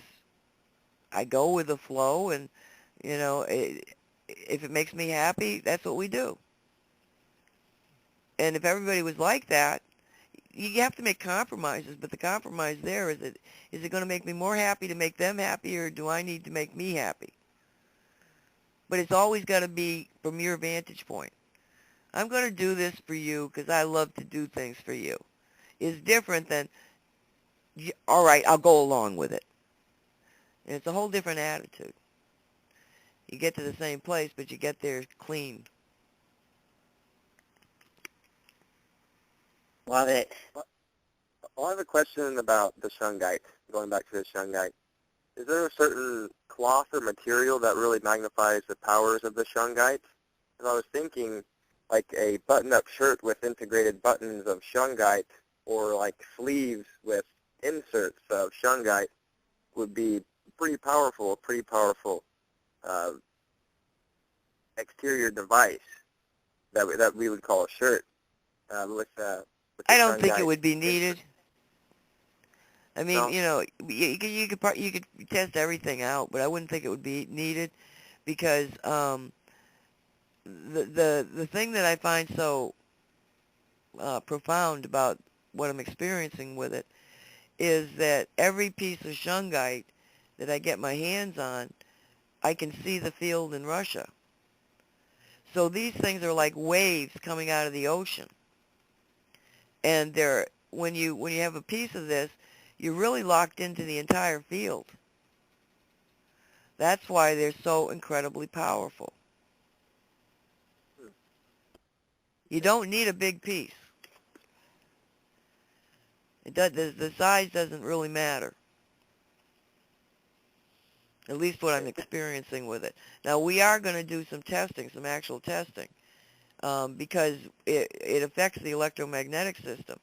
[SPEAKER 3] I go with the flow, and, if it makes me happy, that's what we do. And if everybody was like that, you have to make compromises, but the compromise there is it going to make me more happy to make them happy, or do I need to make me happy? But it's always got to be from your vantage point. I'm going to do this for you because I love to do things for you. Is different than, all right, I'll go along with it. And it's a whole different attitude. You get to the same place, but you get there clean.
[SPEAKER 1] Love it.
[SPEAKER 2] Well, I have a question about the Shungite, going back to the Shungite. Is there a certain cloth or material that really magnifies the powers of the Shungite? Because I was thinking, like a button-up shirt with integrated buttons of Shungite, or like sleeves with inserts of Shungite would be pretty powerful exterior device that we would call a shirt with
[SPEAKER 3] I don't think it would be needed. I mean, you could test everything out, but I wouldn't think it would be needed because the thing that I find so profound about what I'm experiencing with it is that every piece of Shungite that I get my hands on, I can see the field in Russia. So these things are like waves coming out of the ocean. And when you have a piece of this, you're really locked into the entire field. That's why they're so incredibly powerful. You don't need a big piece. The size doesn't really matter. At least what I'm experiencing with it. Now, we are going to do some testing, some actual testing, because it affects the electromagnetic system.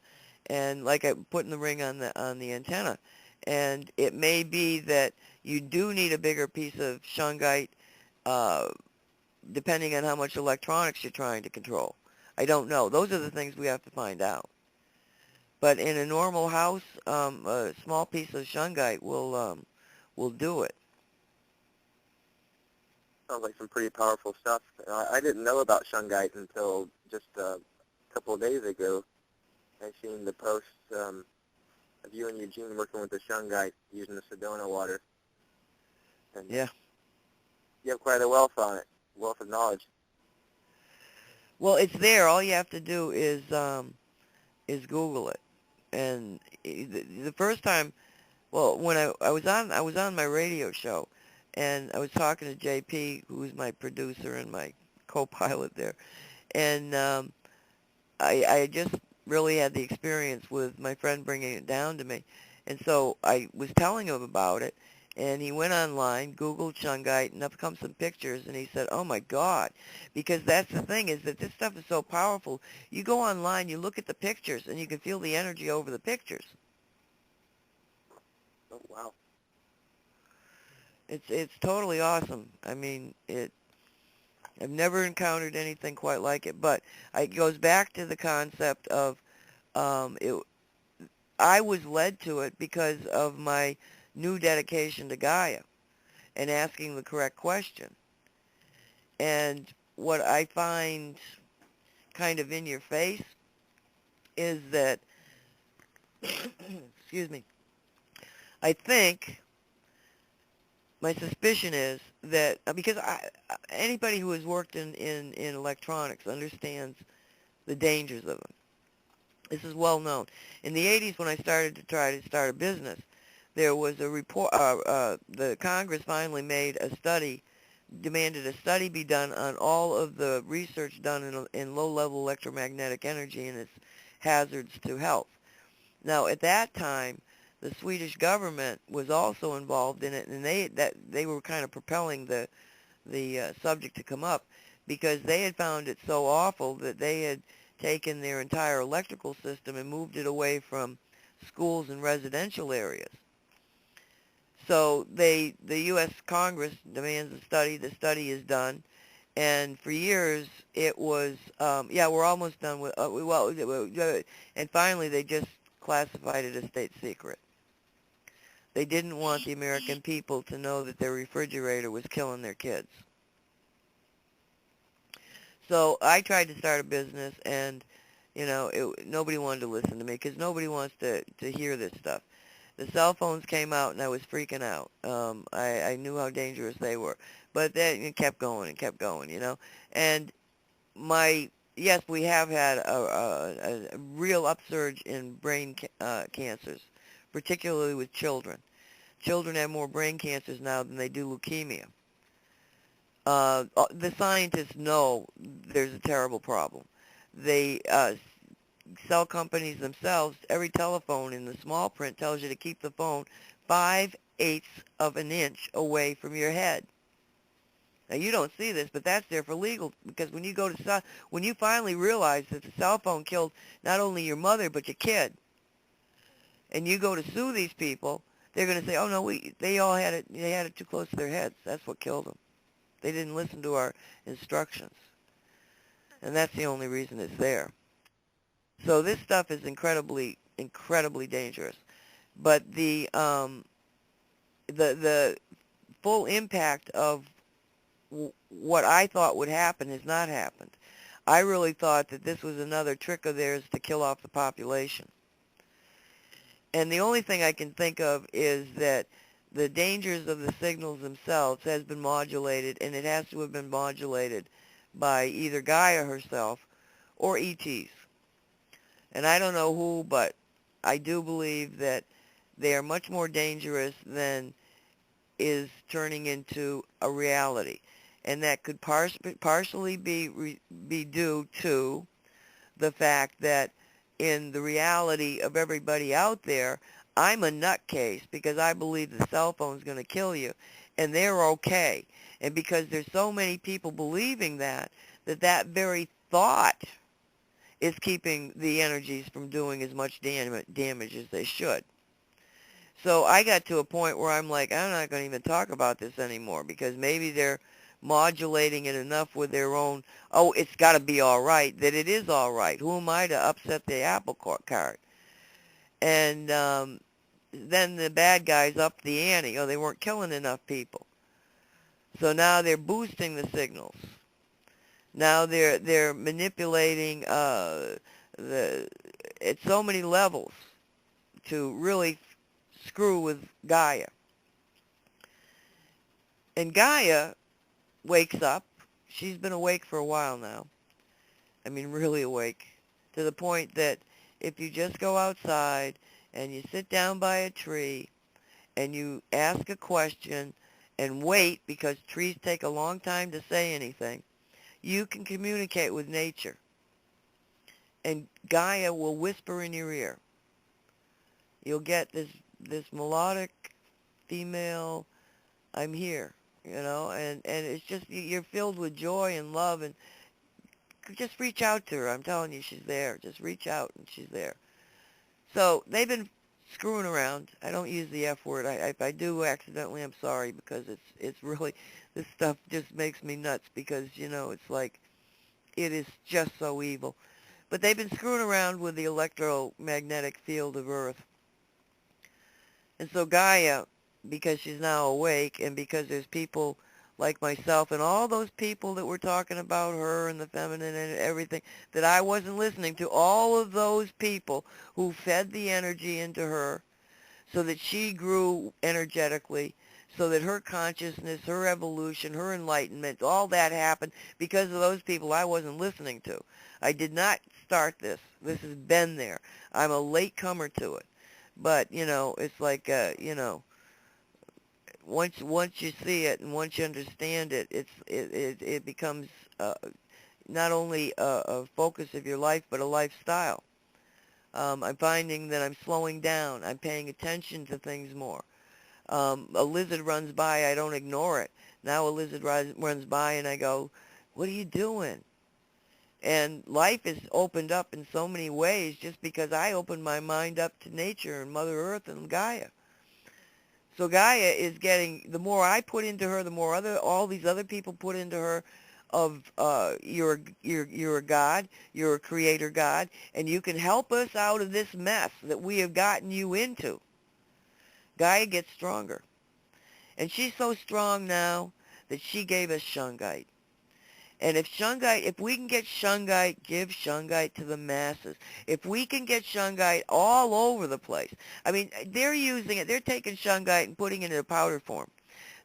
[SPEAKER 3] And like I put in the ring on the antenna, and it may be that you do need a bigger piece of Shungite, depending on how much electronics you're trying to control. I don't know. Those are the things we have to find out. But in a normal house, a small piece of Shungite will do it.
[SPEAKER 2] Sounds like some pretty powerful stuff. I didn't know about Shungite until just a couple of days ago. I seen the post of you and Eugene working with the Shungite using the Sedona water. And
[SPEAKER 3] Yeah.
[SPEAKER 2] You have quite a wealth of knowledge.
[SPEAKER 3] Well, it's there. All you have to do is Google it. And the first time, well, when I was on my radio show, and I was talking to JP, who's my producer and my co-pilot there, and I just really had the experience with my friend bringing it down to me, and so I was telling him about it, and he went online, Googled Shungite, and up come some pictures, and he said, oh my God, because that's the thing, is that this stuff is so powerful. You go online, you look at the pictures, and you can feel the energy over the pictures.
[SPEAKER 2] Oh, wow.
[SPEAKER 3] It's totally awesome. I mean, I've never encountered anything quite like it, but it goes back to the concept of I was led to it because of my new dedication to Gaia and asking the correct question. And what I find kind of in your face is that, excuse me, I think my suspicion is that, because anybody who has worked in electronics understands the dangers of them. This is well known. In the 80s, when I started to try to start a business, there was a report, the Congress finally made a study, demanded a study be done on all of the research done in low-level electromagnetic energy and its hazards to health. Now, at that time, the Swedish government was also involved in it, and they were kind of propelling the subject to come up because they had found it so awful that they had taken their entire electrical system and moved it away from schools and residential areas. So the U.S. Congress demands a study. The study is done, and for years it was, we're almost done with, and finally they just classified it as state secret. They didn't want the American people to know that their refrigerator was killing their kids. So I tried to start a business, and, nobody wanted to listen to me because nobody wants to hear this stuff. The cell phones came out, and I was freaking out. I knew how dangerous they were. But then it kept going and kept going, And yes, we have had a real upsurge in brain cancers, particularly with children. Children have more brain cancers now than they do leukemia. The scientists know there's a terrible problem. They cell companies themselves, every telephone in the small print tells you to keep the phone 5/8 of an inch away from your head. Now, you don't see this, but that's there for legal, because when you finally realize that the cell phone killed not only your mother but your kid, and you go to sue these people, they're going to say, oh no, they had it too close to their heads. That's what killed them. They didn't listen to our instructions. And that's the only reason it's there. So this stuff is incredibly, incredibly dangerous. But the full impact of what I thought would happen has not happened. I really thought that this was another trick of theirs to kill off the population. And the only thing I can think of is that the dangers of the signals themselves has been modulated, and it has to have been modulated by either Gaia herself or ETs. And I don't know who, but I do believe that they are much more dangerous than is turning into a reality. And that could partially be due to the fact that in the reality of everybody out there, I'm a nutcase because I believe the cell phone's going to kill you, and they're okay. And because there's so many people believing that very thought is keeping the energies from doing as much damage as they should. So I got to a point where I'm like, I'm not going to even talk about this anymore because maybe they're modulating it enough with their own, oh, it's got to be all right, that it is all right. Who am I to upset the apple cart? And then the bad guys upped the ante. Oh, they weren't killing enough people. So now they're boosting the signals. Now they're manipulating at so many levels to really screw with Gaia. And Gaia wakes up. She's been awake for a while now. I mean, really awake, to the point that if you just go outside and you sit down by a tree and you ask a question and wait, because trees take a long time to say anything, you can communicate with nature. And Gaia will whisper in your ear. You'll get this melodic female, I'm here, and it's just, you're filled with joy and love, and just reach out to her. I'm telling you, she's there. Just reach out, and she's there. So they've been screwing around. I don't use the F word. If I do accidentally, I'm sorry, because it's really, this stuff just makes me nuts, because, it's like, it is just so evil. But they've been screwing around with the electromagnetic field of Earth. And so Gaia, because she's now awake, and because there's people like myself and all those people that were talking about her and the feminine and everything, that I wasn't listening to, all of those people who fed the energy into her so that she grew energetically, so that her consciousness, her evolution, her enlightenment, all that happened because of those people I wasn't listening to. I did not start this. This has been there. I'm a late comer to it. But, it's like, once you see it and once you understand it, it becomes not only a focus of your life, but a lifestyle. I'm finding that I'm slowing down. I'm paying attention to things more. A lizard runs by, I don't ignore it. Now a lizard runs by and I go, what are you doing? And life is opened up in so many ways just because I opened my mind up to nature and Mother Earth and Gaia. So Gaia is getting, the more I put into her, the more all these other people put into her of you're a God, you're a creator God, and you can help us out of this mess that we have gotten you into. Gaia gets stronger. And she's so strong now that she gave us Shungite. And if we can get Shungite, give Shungite to the masses. If we can get Shungite all over the place. I mean, they're using it. They're taking Shungite and putting it in a powder form.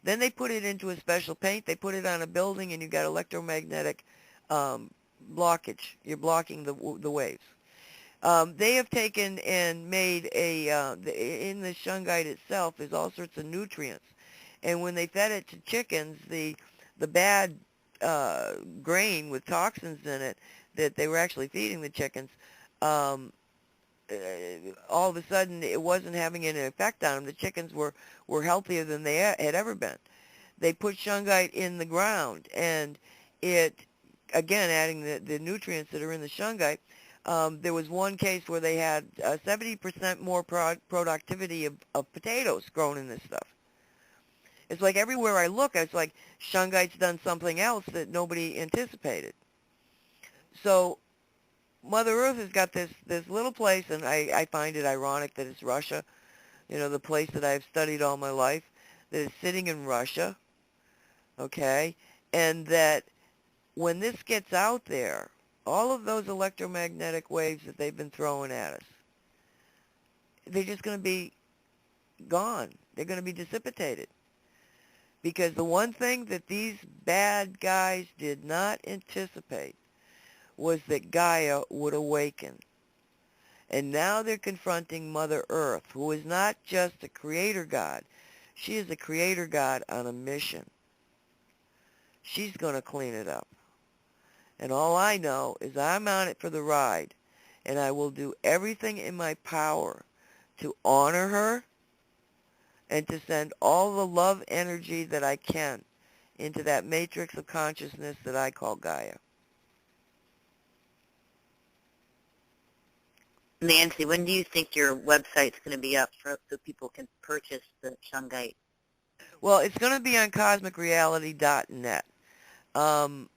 [SPEAKER 3] Then they put it into a special paint. They put it on a building, and you got electromagnetic blockage. You're blocking the waves. They have taken and made in the Shungite itself, there's all sorts of nutrients. And when they fed it to chickens, the bad grain with toxins in it that they were actually feeding the chickens, all of a sudden it wasn't having any effect on them. The chickens were healthier than they had ever been. They put Shungite in the ground, and it, again, adding the nutrients that are in the Shungite, there was one case where they had 70% more productivity of potatoes grown in this stuff. It's like everywhere I look, it's like Shungite's done something else that nobody anticipated. So Mother Earth has got this little place, and I find it ironic that it's Russia, the place that I've studied all my life, that is sitting in Russia, okay, and that when this gets out there, all of those electromagnetic waves that they've been throwing at us, they're just going to be gone. They're going to be dissipated. Because the one thing that these bad guys did not anticipate was that Gaia would awaken. And now they're confronting Mother Earth, who is not just a creator god. She is a creator god on a mission. She's going to clean it up. And all I know is I'm on it for the ride, and I will do everything in my power to honor her and to send all the love energy that I can into that matrix of consciousness that I call Gaia.
[SPEAKER 1] Nancy, when do you think your website's going to be up so people can purchase the Shungite?
[SPEAKER 3] Well, it's going to be on cosmicreality.net. I'm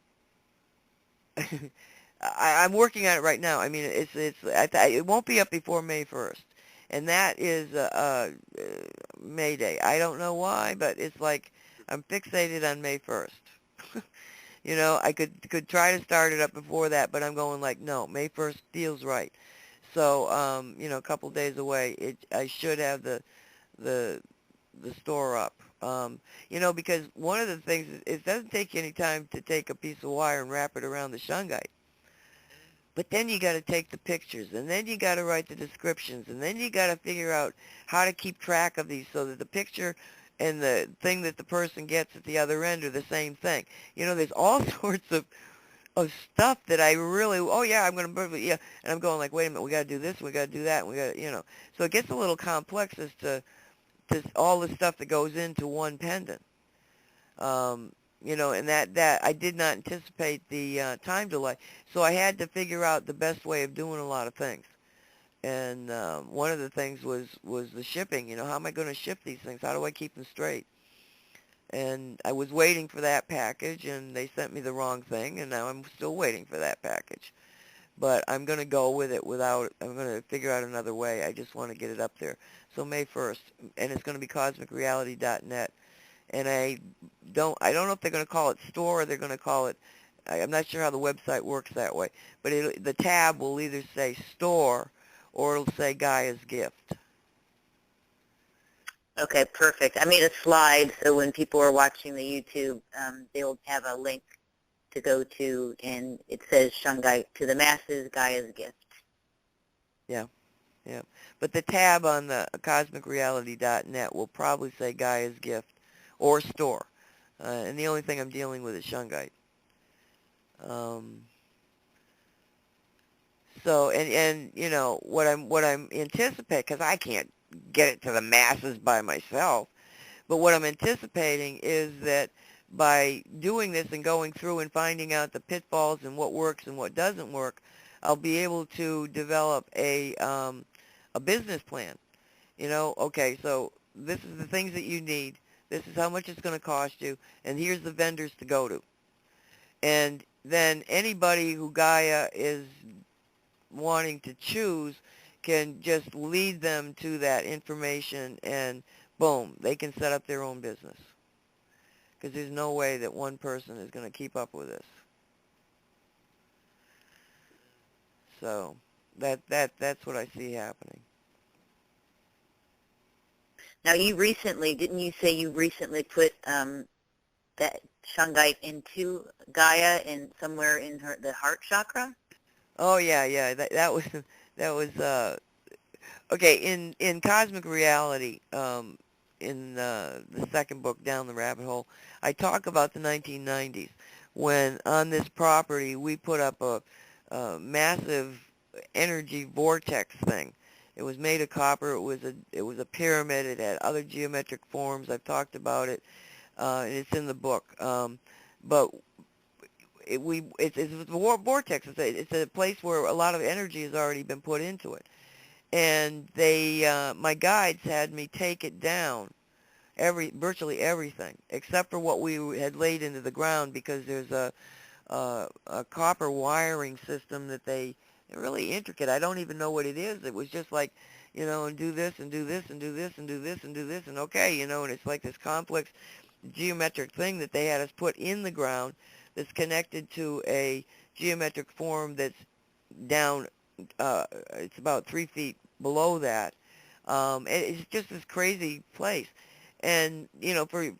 [SPEAKER 3] working on it right now. I mean, it won't be up before May 1st, and that is May Day. I don't know why, but it's like I'm fixated on May 1st. I could try to start it up before that, but I'm going like, no, May 1st feels right. So, a couple days away, I should have the store up. Because one of the things is it doesn't take any time to take a piece of wire and wrap it around the Shungite. But then you got to take the pictures, and then you got to write the descriptions, and then you got to figure out how to keep track of these so that the picture and the thing that the person gets at the other end are the same thing. There's all sorts of stuff that I really, I'm going to, and I'm going like, wait a minute, we got to do this, we got to do that, and we got to, So it gets a little complex as to all the stuff that goes into one pendant. And that I did not anticipate the time delay. So I had to figure out the best way of doing a lot of things. And one of the things was the shipping. How am I going to ship these things? How do I keep them straight? And I was waiting for that package, and they sent me the wrong thing, and now I'm still waiting for that package. But I'm going to go with it I'm going to figure out another way. I just want to get it up there. So May 1st, and it's going to be cosmicreality.net. And I don't know if they're going to call it store or they're going to call it, I'm not sure how the website works that way, but the tab will either say store or it'll say Gaia's Gift.
[SPEAKER 1] Okay, perfect. I made a slide so when people are watching the YouTube, they'll have a link to go to, and it says Shungite to the masses, Gaia's Gift.
[SPEAKER 3] Yeah. But the tab on the cosmicreality.net will probably say Gaia's Gift or store. And the only thing I'm dealing with is Shungite. So, what I'm anticipating, because I can't get it to the masses by myself, but what I'm anticipating is that by doing this and going through and finding out the pitfalls and what works and what doesn't work, I'll be able to develop a business plan. Okay, so this is the things that you need. This is how much it's going to cost you, and here's the vendors to go to. And then anybody who Gaia is wanting to choose can just lead them to that information, and boom, they can set up their own business. Because there's no way that one person is going to keep up with this. So that's what I see happening.
[SPEAKER 1] Now, didn't you say you recently put that Shungite into Gaia and somewhere in the heart chakra?
[SPEAKER 3] Oh yeah. That was okay. In Cosmic Reality, in the second book, Down the Rabbit Hole, I talk about the 1990s when on this property we put up a massive energy vortex thing. It was made of copper. It was a pyramid. It had other geometric forms. I've talked about it, and it's in the book. But it's a vortex. It's a place where a lot of energy has already been put into it. And my guides had me take it down, virtually everything, except for what we had laid into the ground, because there's a copper wiring system that they're really intricate. I don't even know what it is. It was just like, and do this and do this and do this and do this and do this, and okay, and it's like this complex geometric thing that they had us put in the ground that's connected to a geometric form that's down, it's about 3 feet below that. It's just this crazy place. And,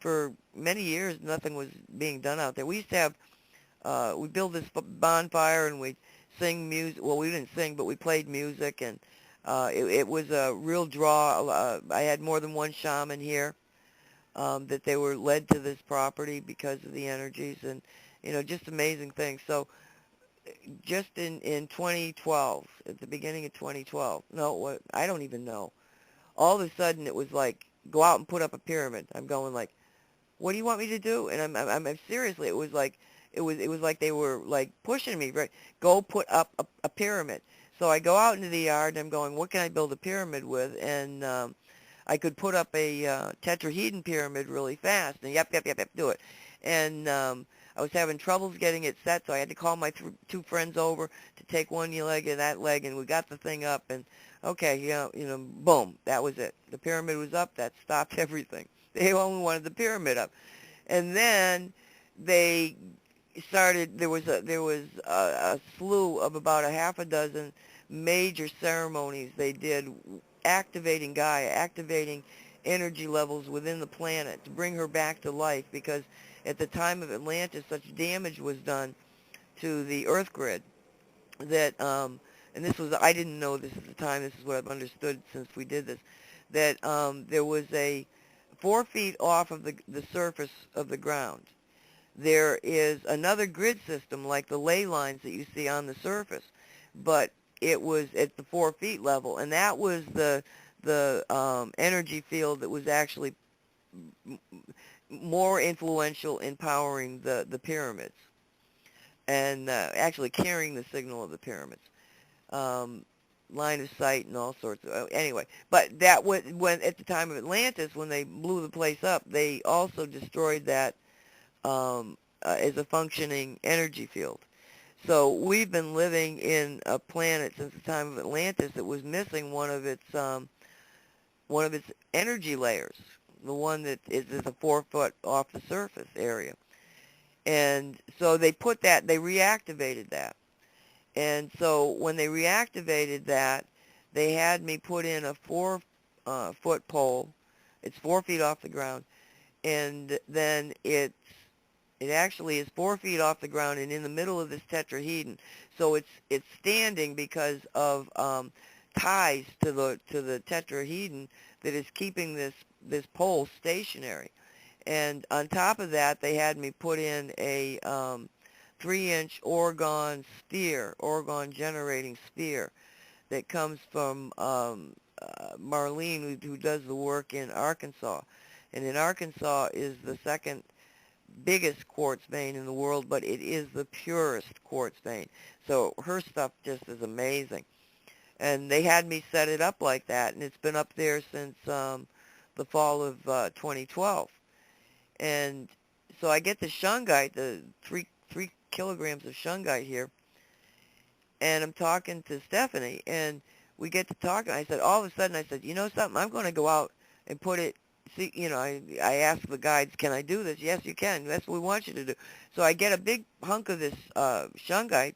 [SPEAKER 3] for many years, nothing was being done out there. We used to have, we built this bonfire and we'd sing music. Well, we didn't sing, but we played music, and it was a real draw. I had more than one shaman here, that they were led to this property because of the energies, and, just amazing things. So just in 2012, at the beginning of 2012, no, what, I don't even know. All of a sudden, it was like, go out and put up a pyramid. I'm going like, what do you want me to do? And I'm seriously, it was like they were like pushing me, right? Go put up a pyramid. So I go out into the yard and I'm going, what can I build a pyramid with? And I could put up a tetrahedron pyramid really fast. And yep, do it. And I was having troubles getting it set, so I had to call my two friends over to take one leg and that leg, and we got the thing up. And okay, boom, that was it. The pyramid was up. That stopped everything. They only wanted the pyramid up. And then they started, there was a slew of about a half a dozen major ceremonies they did activating Gaia, activating energy levels within the planet to bring her back to life, because at the time of Atlantis, such damage was done to the Earth grid that, and this was, I didn't know this at the time, this is what I've understood since we did this, that there was 4 feet off of the surface of the ground, there is another grid system like the ley lines that you see on the surface, but it was at the 4 feet level, and that was the energy field that was actually more influential in powering the pyramids and actually carrying the signal of the pyramids, line of sight and all sorts of, anyway. But that was when, at the time of Atlantis, when they blew the place up, they also destroyed that as a functioning energy field. So we've been living in a planet since the time of Atlantis that was missing one of its energy layers, the one that is a 4 foot off the surface area. And so they reactivated that. And so when they reactivated that, they had me put in a 4 foot pole. It's 4 feet off the ground. And then it actually is 4 feet off the ground and in the middle of this tetrahedron. So it's standing because of ties to the tetrahedron that is keeping this pole stationary. And on top of that, they had me put in a 3-inch orgone generating sphere that comes from Marlene, who does the work in Arkansas. And in Arkansas is the second biggest quartz vein in the world, but it is the purest quartz vein. So her stuff just is amazing. And they had me set it up like that, and it's been up there since the fall of 2012. And so I get the Shungite, the 3 kilograms of Shungite here, and I'm talking to Stephanie, and we get to talking. I said, all of a sudden, I said, you know something, I'm going to go out and put it, see, I asked the guides, can I do this? Yes, you can. That's what we want you to do. So I get a big hunk of this Shungite,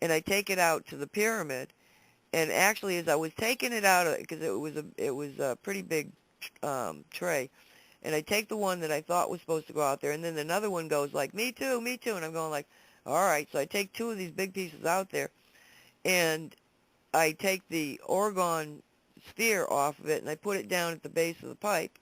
[SPEAKER 3] and I take it out to the pyramid. And actually, as I was taking it out, because it was a pretty big tray, and I take the one that I thought was supposed to go out there, and then another one goes like, me too, and I'm going like, all right. So I take 2 of these big pieces out there, and I take the orgone sphere off of it, and I put it down at the base of the pipe,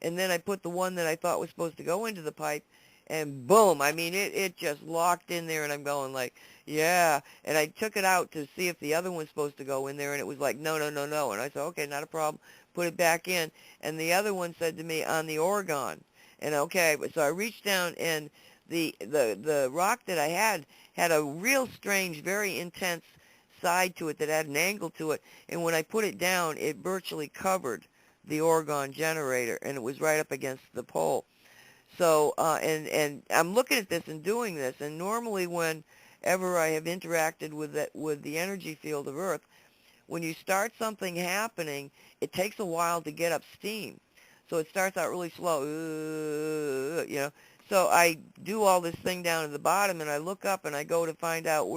[SPEAKER 3] and then I put the one that I thought was supposed to go into the pipe, and boom, I mean, it just locked in there, and I'm going like, yeah. And I took it out to see if the other one's supposed to go in there, and it was like, no. And I said, okay, not a problem. Put it back in. And the other one said to me, on the orgone. And okay, so I reached down, and the rock that I had a real strange, very intense side to it that had an angle to it. And when I put it down, it virtually covered the orgone generator, and it was right up against the pole. So, and I'm looking at this and doing this, and normally whenever I have interacted with the energy field of Earth, when you start something happening, it takes a while to get up steam. So it starts out really slow, you know. So I do all this thing down at the bottom, and I look up and I go to find out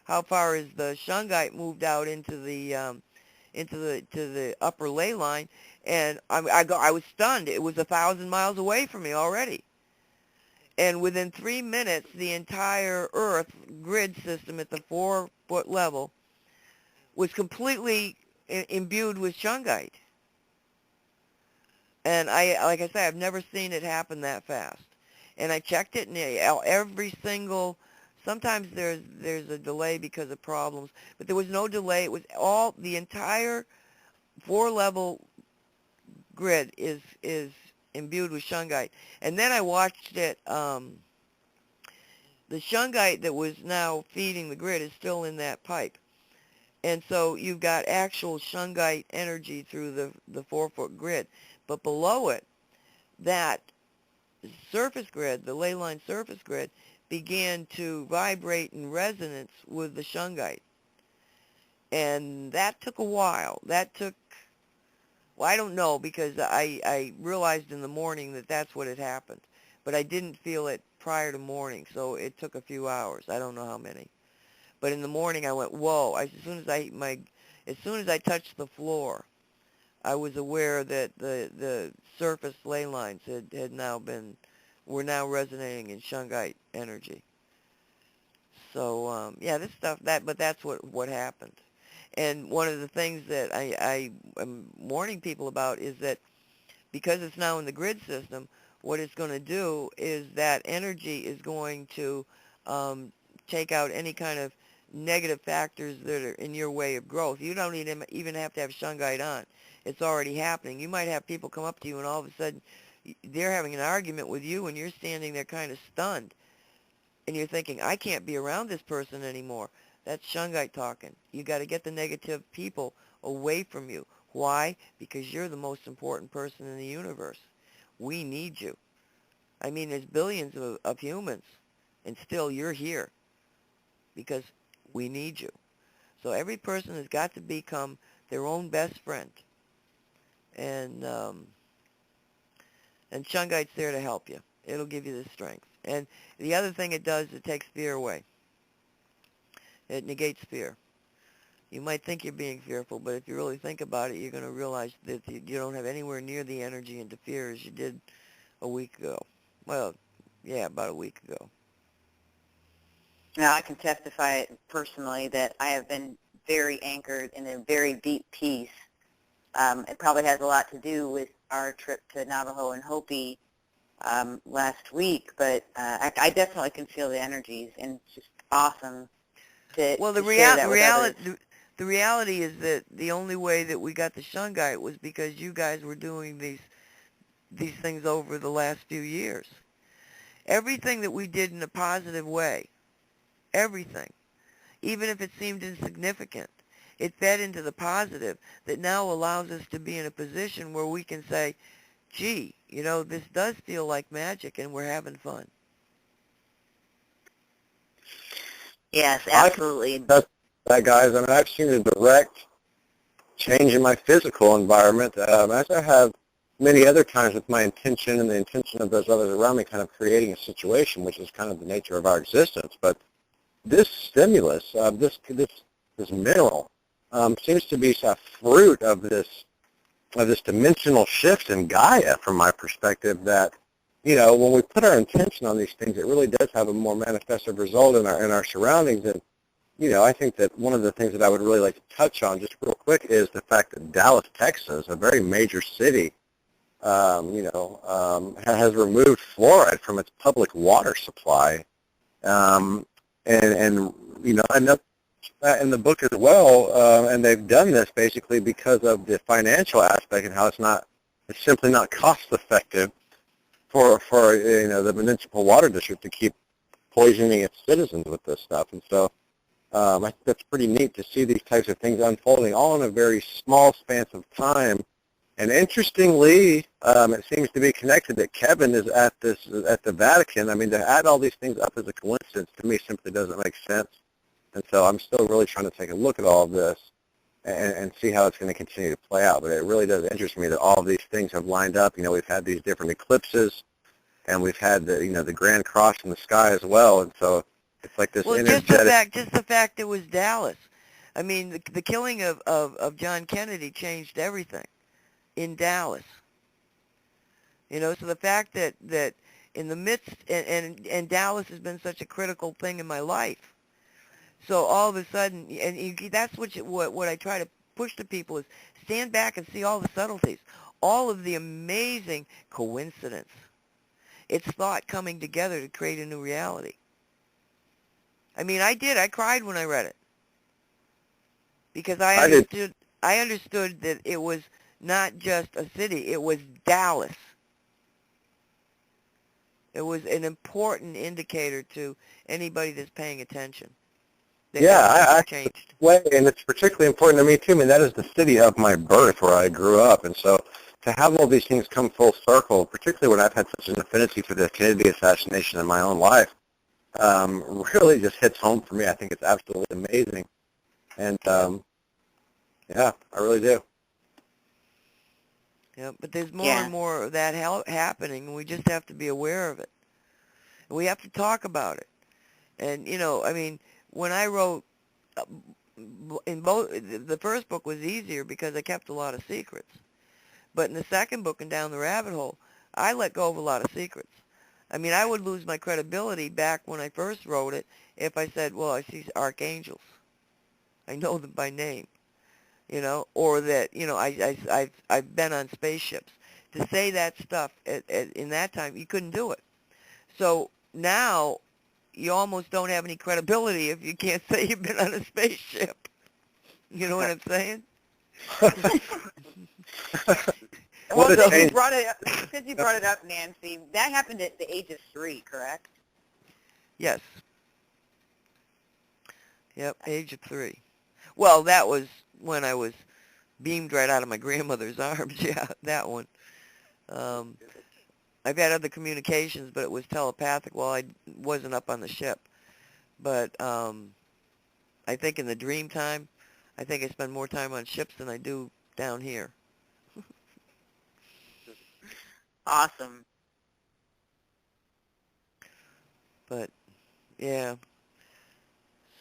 [SPEAKER 3] how far is the Shungite moved out into the to the upper ley line, and I was stunned. It was 1,000 miles away from me already. And within 3 minutes, the entire Earth grid system at the 4-foot level was completely imbued with Shungite. And like I say, I've never seen it happen that fast. And I checked it, and every single, sometimes there's a delay because of problems, but there was no delay. It was the entire 4-level grid is imbued with Shungite. And then I watched it, the Shungite that was now feeding the grid is still in that pipe. And so you've got actual Shungite energy through the 4-foot grid. But below it, that surface grid, the ley line surface grid, began to vibrate in resonance with the Shungite. And that took a while. That took, well, I don't know, because I realized in the morning that that's what had happened. But I didn't feel it prior to morning, so it took a few hours. I don't know how many. But in the morning I went, whoa. As soon as I touched the floor, I was aware that the surface ley lines were now resonating in Shungite energy. So yeah, this stuff but that's what happened. And one of the things that I am warning people about is that because it's now in the grid system, what it's going to do is that energy is going to take out any kind of negative factors that are in your way of growth. You don't even have to have Shungite on. It's already happening. You might have people come up to you and all of a sudden they're having an argument with you and you're standing there kind of stunned. And you're thinking, I can't be around this person anymore. That's Shungite talking. You got to get the negative people away from you. Why? Because you're the most important person in the universe. We need you. I mean, there's billions of humans, and still you're here because we need you. So every person has got to become their own best friend. And Shungite's there to help you. It'll give you the strength. And the other thing it does, it takes fear away. It negates fear. You might think you're being fearful, but if you really think about it, you're going to realize that you don't have anywhere near the energy into fear as you did a week ago. Well, yeah, about a week ago.
[SPEAKER 1] Now, I can testify personally that I have been very anchored in a very deep peace. It probably has a lot to do with our trip to Navajo and Hopi last week, but I definitely can feel the energies, and it's just awesome to share that with others.
[SPEAKER 3] The reality is that the only way that we got the Shungite was because you guys were doing these things over the last few years. Everything that we did in a positive way, everything, even if it seemed insignificant, it fed into the positive that now allows us to be in a position where we can say, gee, you know, this does feel like magic and we're having fun.
[SPEAKER 1] Yes, absolutely.
[SPEAKER 2] That's that, guys. I mean, I've seen a direct change in my physical environment, as I have many other times with my intention and the intention of those others around me kind of creating a situation, which is kind of the nature of our existence. But this stimulus, this mineral, seems to be a fruit of this dimensional shift in Gaia, from my perspective, that, you know, when we put our intention on these things, it really does have a more manifestive result in our surroundings. And, you know, I think that one of the things that I would really like to touch on just real quick is the fact that Dallas, Texas, a very major city, has removed fluoride from its public water supply. And you know, and that's in the book as well, and they've done this basically because of the financial aspect and how it's simply not cost effective for you know, the municipal water district to keep poisoning its citizens with this stuff. And so I think that's pretty neat to see these types of things unfolding all in a very small span of time. And interestingly, it seems to be connected that Kevin is at the Vatican. I mean, to add all these things up as a coincidence to me simply doesn't make sense. And so I'm still really trying to take a look at all of this. and see how it's going to continue to play out. But it really does interest me that all of these things have lined up. We've had these different eclipses, and we've had the Grand Cross in the sky as well, and so it's like this energetic.
[SPEAKER 3] Just the fact it was Dallas. I mean, the killing of John Kennedy changed everything in Dallas. So the fact that in the midst, and Dallas has been such a critical thing in my life. So all of a sudden, that's what I try to push to people is stand back and see all the subtleties, all of the amazing coincidence. It's thought coming together to create a new reality. I mean, I cried when I read it because I understood that it was not just a city, it was Dallas. It was an important indicator to anybody that's paying attention.
[SPEAKER 2] Yeah, I changed. And it's particularly important to me too. I mean, that is the city of my birth, where I grew up, and so to have all these things come full circle, particularly when I've had such an affinity for the Kennedy assassination in my own life, really just hits home for me. I think it's absolutely amazing, and yeah, I really do.
[SPEAKER 3] Yeah, but there's more and more of that happening, and we just have to be aware of it. And we have to talk about it. And, I mean, when I wrote, in both, the first book was easier because I kept a lot of secrets. But in the second book, in Down the Rabbit Hole, I let go of a lot of secrets. I mean, I would lose my credibility back when I first wrote it if I said, well, I see archangels. I know them by name. Or that, I've been on spaceships. To say that stuff in that time, you couldn't do it. So now you almost don't have any credibility if you can't say you've been on a spaceship. You know what I'm saying?
[SPEAKER 1] Well, since you brought it up, Nancy, that happened at the age of 3, correct?
[SPEAKER 3] Yes. Yep, age of 3. Well, that was when I was beamed right out of my grandmother's arms. Yeah, that one. I've had other communications, but it was telepathic while I wasn't up on the ship. But I think in the dream time, I think I spend more time on ships than I do down here.
[SPEAKER 1] Awesome.
[SPEAKER 3] But, yeah.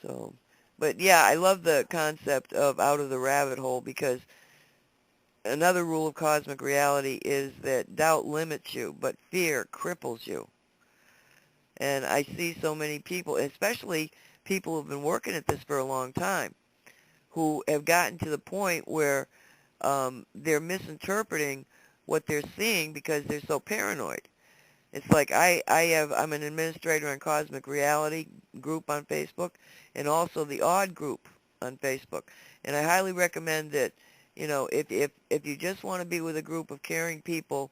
[SPEAKER 3] So, but yeah, I love the concept of out of the rabbit hole because another rule of cosmic reality is that doubt limits you, but fear cripples you. And I see so many people, especially people who've been working at this for a long time, who have gotten to the point where they're misinterpreting what they're seeing because they're so paranoid. It's like I'm an administrator on Cosmic Reality group on Facebook and also the Odd group on Facebook. And I highly recommend that, if you just want to be with a group of caring people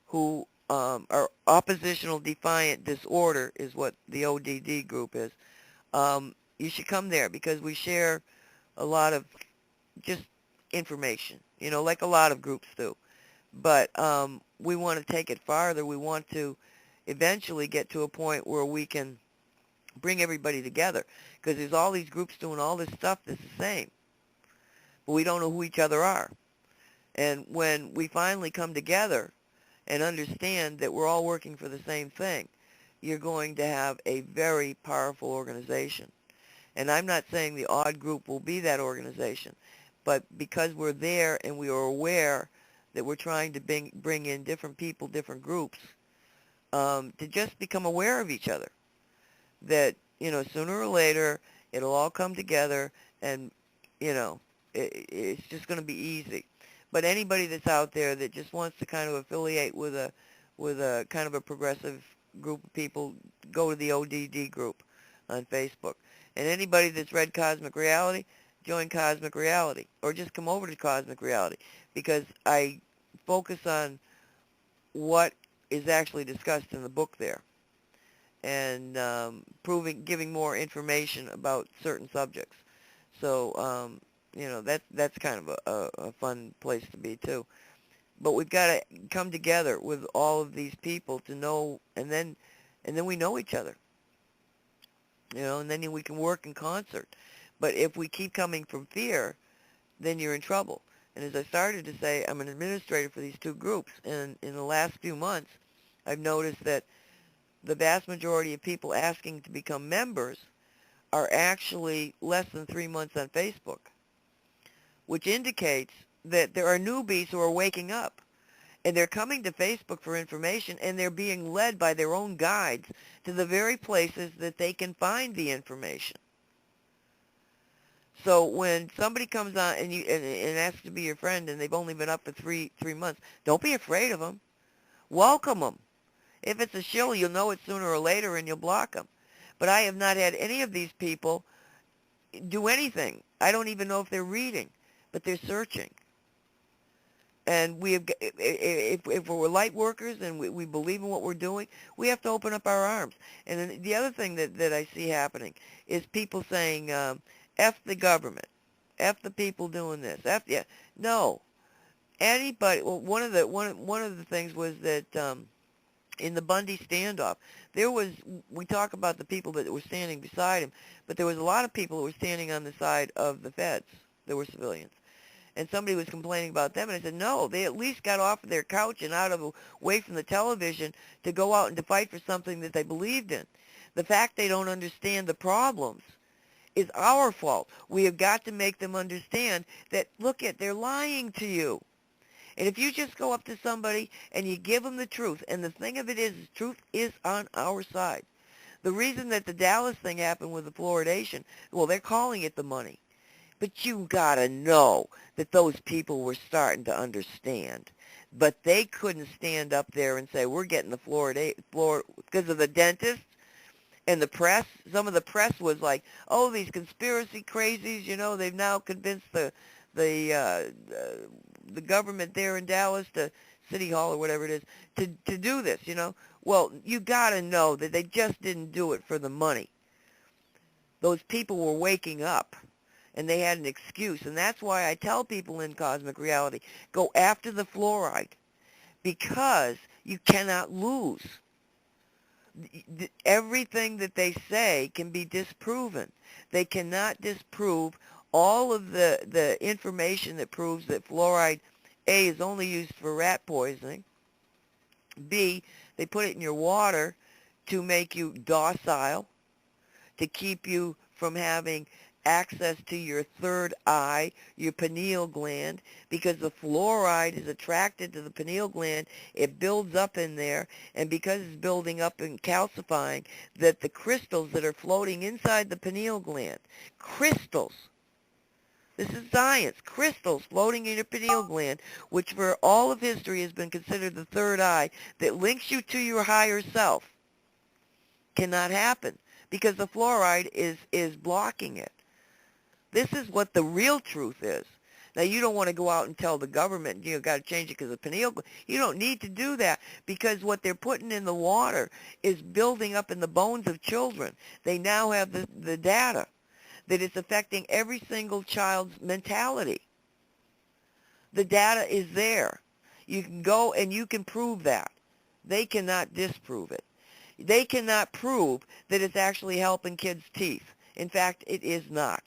[SPEAKER 3] who are oppositional defiant disorder is what the ODD group is, you should come there because we share a lot of just information, like a lot of groups do. But we want to take it farther. We want to eventually get to a point where we can bring everybody together because there's all these groups doing all this stuff that's the same, but we don't know who each other are. And when we finally come together and understand that we're all working for the same thing, you're going to have a very powerful organization. And I'm not saying the Odd group will be that organization, but because we're there and we are aware that we're trying to bring in different people, different groups, to just become aware of each other. That, sooner or later, it'll all come together and, it's just going to be easy. But anybody that's out there that just wants to kind of affiliate with a kind of a progressive group of people, go to the ODD group on Facebook. And anybody that's read Cosmic Reality, join Cosmic Reality, or just come over to Cosmic Reality, because I focus on what is actually discussed in the book there, and giving more information about certain subjects. So, that's kind of a fun place to be too. But we've got to come together with all of these people to know, and then we know each other. And then we can work in concert. But if we keep coming from fear, then you're in trouble. And as I started to say, I'm an administrator for these two groups, and in the last few months, I've noticed that the vast majority of people asking to become members are actually less than 3 months on Facebook, which indicates that there are newbies who are waking up, and they're coming to Facebook for information, and they're being led by their own guides to the very places that they can find the information. So when somebody comes on and asks to be your friend, and they've only been up for three months, don't be afraid of them. Welcome them. If it's a shill, you'll know it sooner or later, and you'll block them. But I have not had any of these people do anything. I don't even know if they're reading, but they're searching. And we have, if we're light workers and we believe in what we're doing, we have to open up our arms. And then the other thing that I see happening is people saying, F the government, F the people doing this, F, yeah. No. Anybody, well, one of the things was that in the Bundy standoff, we talk about the people that were standing beside him, but there was a lot of people that were standing on the side of the feds. There were civilians. And somebody was complaining about them, and I said, no, they at least got off of their couch and away from the television to go out and to fight for something that they believed in. The fact they don't understand the problems is our fault. We have got to make them understand that, look, they're lying to you. And if you just go up to somebody and you give them the truth, and the thing of it is truth is on our side. The reason that the Dallas thing happened with the fluoridation, well, they're calling it the money. But you got to know that those people were starting to understand. But they couldn't stand up there and say, we're getting the fluoridate because of the dentists and the press. Some of the press was like, oh, these conspiracy crazies, they've now convinced the government there in Dallas, to City Hall or whatever it is, to do this, Well, you got to know that they just didn't do it for the money. Those people were waking up, and they had an excuse. And that's why I tell people in Cosmic Reality, go after the fluoride, because you cannot lose. Everything that they say can be disproven. They cannot disprove all of the information that proves that fluoride, A, is only used for rat poisoning, B, they put it in your water to make you docile, to keep you from having access to your third eye, your pineal gland, because the fluoride is attracted to the pineal gland. It builds up in there, and because it's building up and calcifying, that the crystals that are floating inside the pineal gland, crystals, this is science, crystals floating in your pineal gland, which for all of history has been considered the third eye that links you to your higher self, cannot happen because the fluoride is blocking it. This is what the real truth is. Now, you don't want to go out and tell the government, got to change it because of pineal gland. You don't need to do that, because what they're putting in the water is building up in the bones of children. They now have the data that it's affecting every single child's mentality. The data is there. You can go and you can prove that. They cannot disprove it. They cannot prove that it's actually helping kids' teeth. In fact, it is not.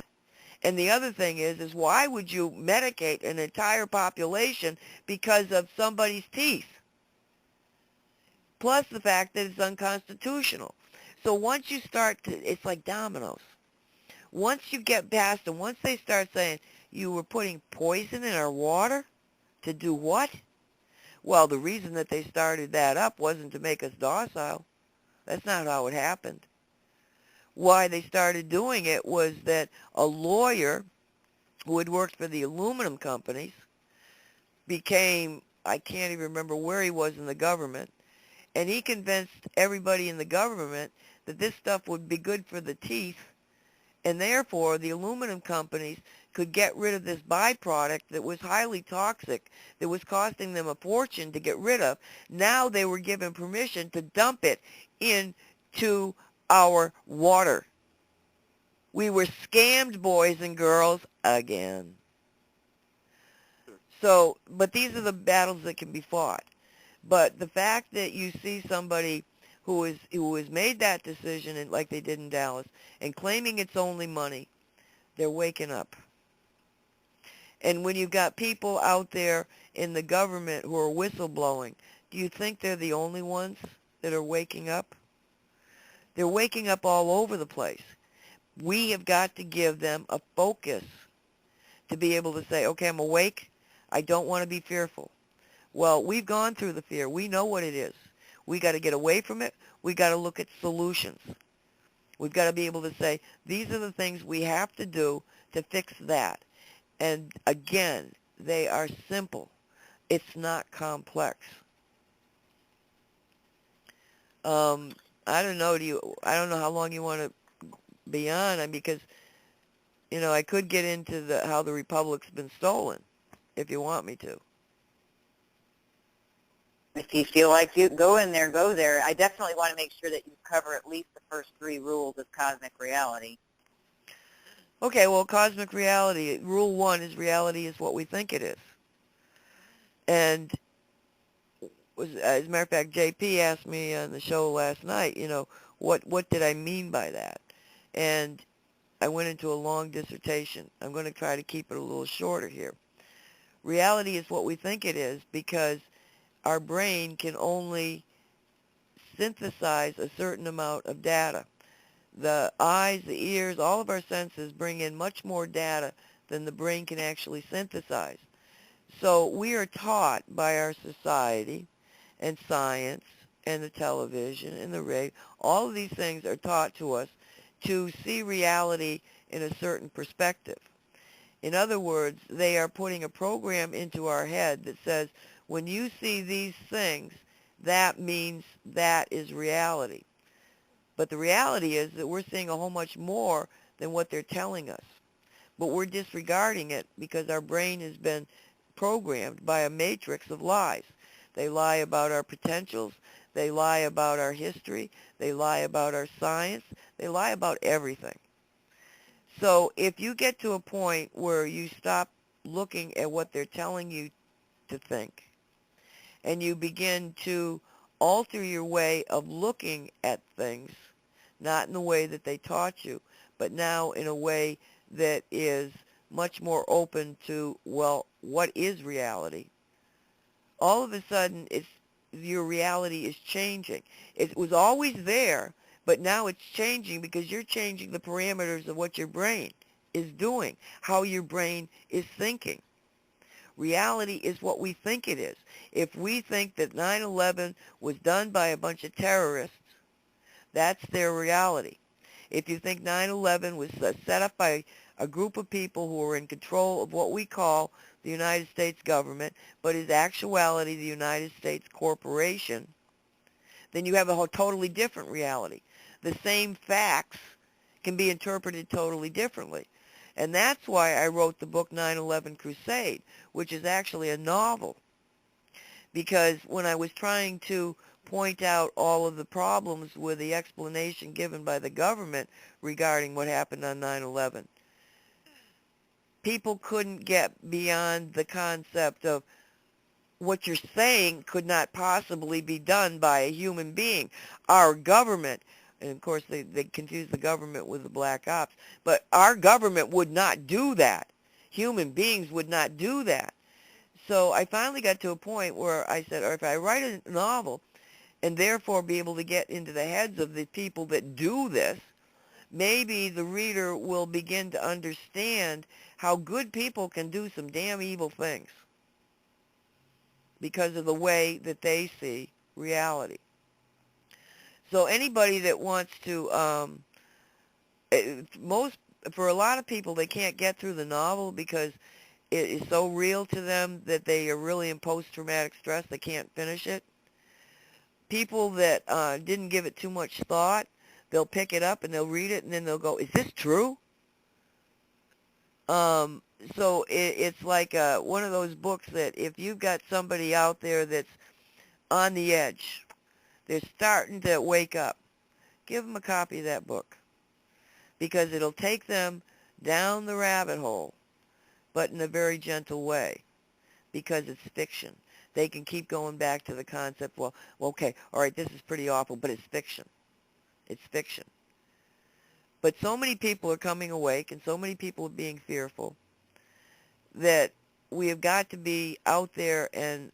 [SPEAKER 3] And the other thing is why would you medicate an entire population because of somebody's teeth? Plus the fact that it's unconstitutional. So once you start to, it's like dominoes. Once you get past them, once they start saying, you were putting poison in our water to do what? Well, the reason that they started that up wasn't to make us docile. That's not how it happened. Why they started doing it was that a lawyer who had worked for the aluminum companies became, I can't even remember where he was in the government, and he convinced everybody in the government that this stuff would be good for the teeth, and therefore the aluminum companies could get rid of this byproduct that was highly toxic, that was costing them a fortune to get rid of. Now they were given permission to dump it into our water. We were scammed, boys and girls, again. So, but these are the battles that can be fought. But the fact that you see somebody who has made that decision, and like they did in Dallas, and claiming it's only money, they're waking up. And when you've got people out there in the government who are whistleblowing, do you think they're the only ones that are waking up? They're waking up all over the place. We have got to give them a focus to be able to say, okay, I'm awake. I don't want to be fearful. Well, we've gone through the fear. We know what it is. We got to get away from it. We got to look at solutions. We've got to be able to say, these are the things we have to do to fix that. And again, they are simple. It's not complex. I don't know. I don't know how long you want to be on, because I could get into how the republic's been stolen, if you want me to.
[SPEAKER 1] If you feel like you go in there, go there. I definitely want to make sure that you cover at least the first 3 rules of cosmic reality.
[SPEAKER 3] Okay, well, cosmic reality, rule 1 is reality is what we think it is. And as a matter of fact, JP asked me on the show last night, what did I mean by that? And I went into a long dissertation. I'm going to try to keep it a little shorter here. Reality is what we think it is because our brain can only synthesize a certain amount of data. The eyes, the ears, all of our senses bring in much more data than the brain can actually synthesize. So we are taught by our society and science and the television and the radio, all of these things are taught to us to see reality in a certain perspective. In other words, they are putting a program into our head that says, when you see these things, that means that is reality. But the reality is that we're seeing a whole much more than what they're telling us. But we're disregarding it because our brain has been programmed by a matrix of lies. They lie about our potentials. They lie about our history. They lie about our science. They lie about everything. So if you get to a point where you stop looking at what they're telling you to think and you begin to alter your way of looking at things, not in the way that they taught you, but now in a way that is much more open to, well, what is reality? All of a sudden, your reality is changing. It was always there, but now it's changing because you're changing the parameters of what your brain is doing, how your brain is thinking. Reality is what we think it is. If we think that 9/11 was done by a bunch of terrorists, that's their reality. If you think 9/11 was set up by a group of people who are in control of what we call the United States government, but is actuality the United States corporation, then you have a totally different reality. The same facts can be interpreted totally differently. And that's why I wrote the book 9/11 Crusade, which is actually a novel. Because when I was trying to point out all of the problems with the explanation given by the government regarding what happened on 9/11, people couldn't get beyond the concept of what you're saying could not possibly be done by a human being. Our government, and of course they confuse the government with the black ops, but our government would not do that. Human beings would not do that. So I finally got to a point where I said, or if I write a novel and therefore be able to get into the heads of the people that do this, maybe the reader will begin to understand how good people can do some damn evil things because of the way that they see reality. So anybody that wants to, for a lot of people, they can't get through the novel because it is so real to them that they are really in post-traumatic stress. They can't finish it. People that didn't give it too much thought, they'll pick it up and they'll read it and then they'll go, is this true? So it's like one of those books that if you've got somebody out there that's on the edge, they're starting to wake up, give them a copy of that book because it'll take them down the rabbit hole, but in a very gentle way because it's fiction. They can keep going back to the concept, well, okay, all right, this is pretty awful, but it's fiction. It's fiction. But so many people are coming awake and so many people are being fearful that we have got to be out there and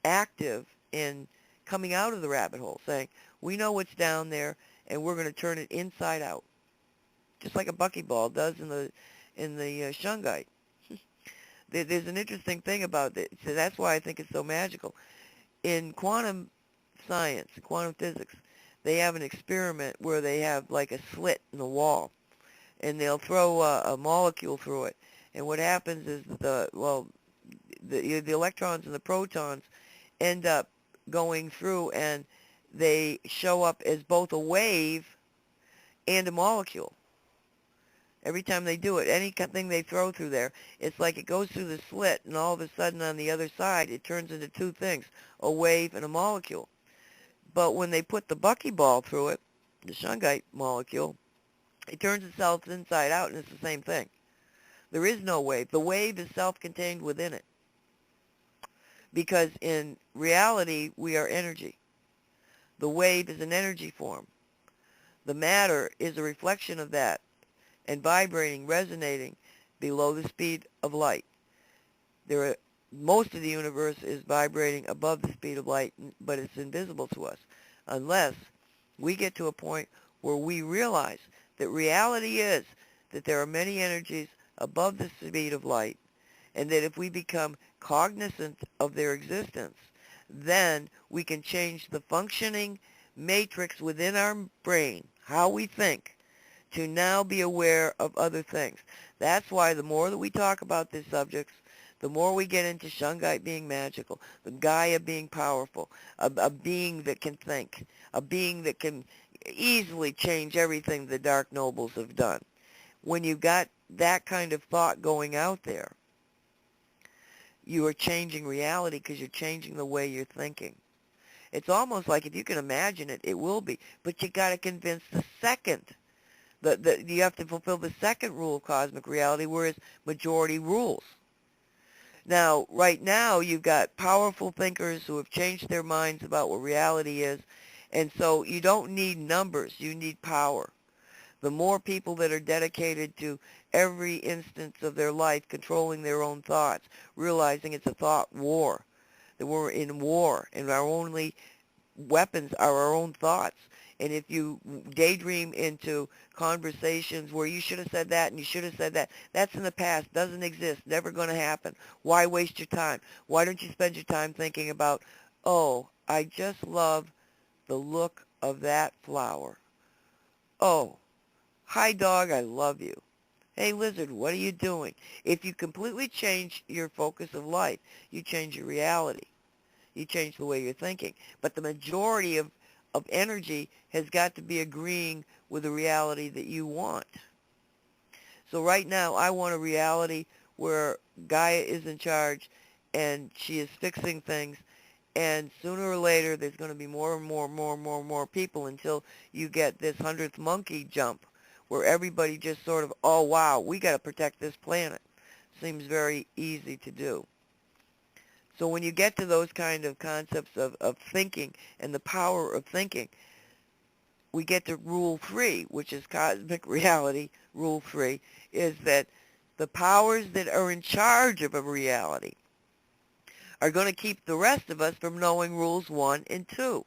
[SPEAKER 3] active in coming out of the rabbit hole, saying, we know what's down there, and we're going to turn it inside out, just like a buckyball does in the Shungite. There's an interesting thing about it. So that's why I think it's so magical. In quantum science, quantum physics, they have an experiment where they have like a slit in the wall, and they'll throw a molecule through it. And what happens is the electrons and the protons end up going through, and they show up as both a wave and a molecule. Every time they do it, anything they throw through there, it's like it goes through the slit, and all of a sudden on the other side, it turns into two things, a wave and a molecule. But when they put the buckyball through it, the Shungite molecule, it turns itself inside out, and it's the same thing. There is no wave. The wave is self-contained within it. Because in reality, we are energy. The wave is an energy form. The matter is a reflection of that, and vibrating, resonating below the speed of light. Most of the universe is vibrating above the speed of light, but it's invisible to us, unless we get to a point where we realize that reality is that there are many energies above the speed of light, and that if we become cognizant of their existence, then we can change the functioning matrix within our brain, how we think, to now be aware of other things. That's why the more that we talk about these subjects, the more we get into Shungite being magical, the Gaia being powerful, a being that can think, a being that can easily change everything the Dark Nobles have done. When you've got that kind of thought going out there, you are changing reality because you're changing the way you're thinking. It's almost like if you can imagine it, it will be. But you got to convince the second. You have to fulfill the second rule of cosmic reality, whereas majority rules. Now, right now, you've got powerful thinkers who have changed their minds about what reality is, and so you don't need numbers, you need power. The more people that are dedicated to every instance of their life controlling their own thoughts, realizing it's a thought war, that we're in war, and our only weapons are our own thoughts. And if you daydream into conversations where you should have said that and you should have said that, that's in the past, doesn't exist, never going to happen. Why waste your time? Why don't you spend your time thinking about, oh, I just love the look of that flower. Oh, hi dog, I love you. Hey lizard, what are you doing? If you completely change your focus of life, you change your reality. You change the way you're thinking. But the majority of energy has got to be agreeing with the reality that you want. So right now, I want a reality where Gaia is in charge and she is fixing things, and sooner or later there's going to be more and more people until you get this 100th monkey jump where everybody just sort of, oh wow, we got to protect this planet. Seems very easy to do. So when you get to those kind of concepts of thinking and the power of thinking, we get to Rule 3, which is cosmic reality. Rule 3 is that the powers that are in charge of a reality are going to keep the rest of us from knowing Rules 1 and 2.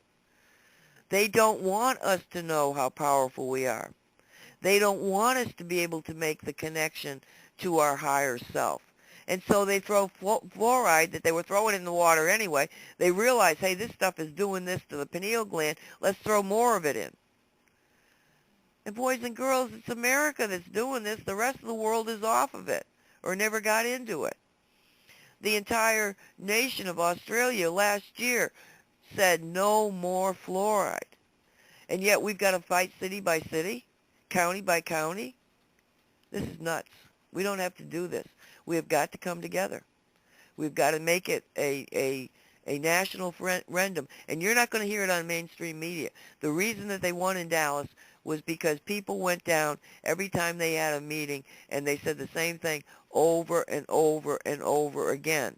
[SPEAKER 3] They don't want us to know how powerful we are. They don't want us to be able to make the connection to our higher self. And so they throw fluoride that they were throwing in the water anyway. They realize, hey, this stuff is doing this to the pineal gland. Let's throw more of it in. And boys and girls, it's America that's doing this. The rest of the world is off of it or never got into it. The entire nation of Australia last year said no more fluoride. And yet we've got to fight city by city, county by county. This is nuts. We don't have to do this. We have got to come together. We've got to make it a national referendum. And you're not going to hear it on mainstream media. The reason that they won in Dallas was because people went down every time they had a meeting and they said the same thing over and over and over again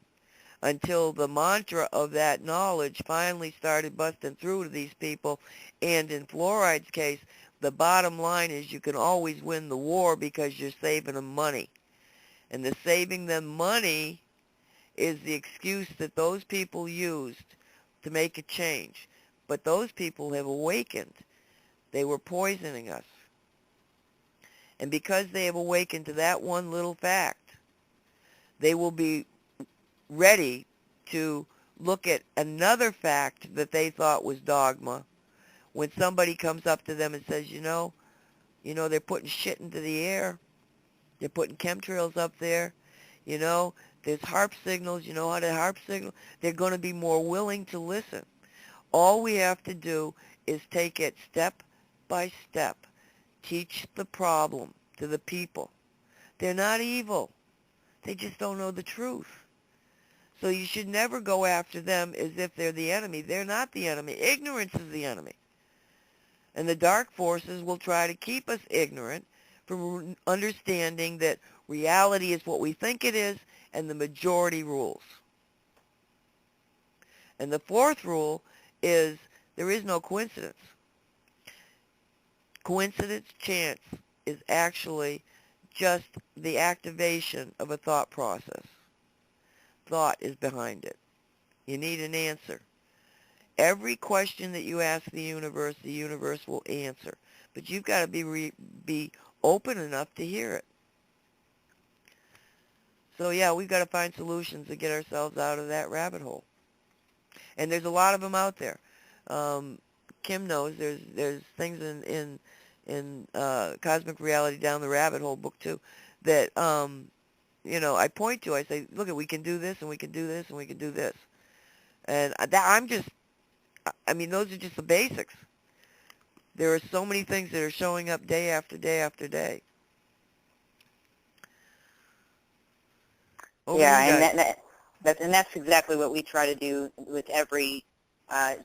[SPEAKER 3] until the mantra of that knowledge finally started busting through to these people. And in fluoride's case, the bottom line is you can always win the war because you're saving them money. And the saving them money is the excuse that those people used to make a change. But those people have awakened. They were poisoning us. And because they have awakened to that one little fact, they will be ready to look at another fact that they thought was dogma when somebody comes up to them and says, they're putting shit into the air. They're putting chemtrails up there. There's HARP signals. You know how to HARP signal? They're going to be more willing to listen. All we have to do is take it step by step. Teach the problem to the people. They're not evil. They just don't know the truth. So you should never go after them as if they're the enemy. They're not the enemy. Ignorance is the enemy. And the dark forces will try to keep us ignorant from understanding that reality is what we think it is, and the majority rules. And the fourth rule is there is no coincidence. Coincidence, chance, is actually just the activation of a thought process. Thought is behind it. You need an answer. Every question that you ask the universe will answer. But you've got to be open enough to hear it. So yeah, we've got to find solutions to get ourselves out of that rabbit hole. And there's a lot of them out there. Kim knows there's things in Cosmic Reality Down the Rabbit Hole book too that I point to. I say, look, we can do this, and we can do this, and we can do this. And those are just the basics. There are so many things that are showing up day after day after day.
[SPEAKER 1] And that's exactly what we try to do with every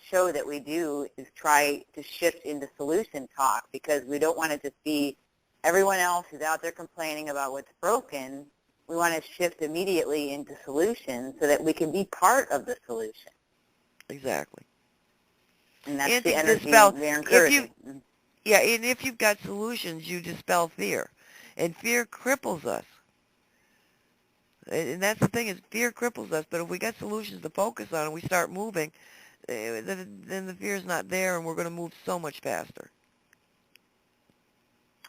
[SPEAKER 1] show that we do, is try to shift into solution talk, because we don't want to just be everyone else who's out there complaining about what's broken. We want to shift immediately into solutions so that we can be part of the solution.
[SPEAKER 3] Exactly.
[SPEAKER 1] And that's the energy we're encouraging.
[SPEAKER 3] And if you've got solutions, you dispel fear. And fear cripples us. And that's the thing, is fear cripples us. But if we got solutions to focus on and we start moving, then the fear's not there, and we're going to move so much faster.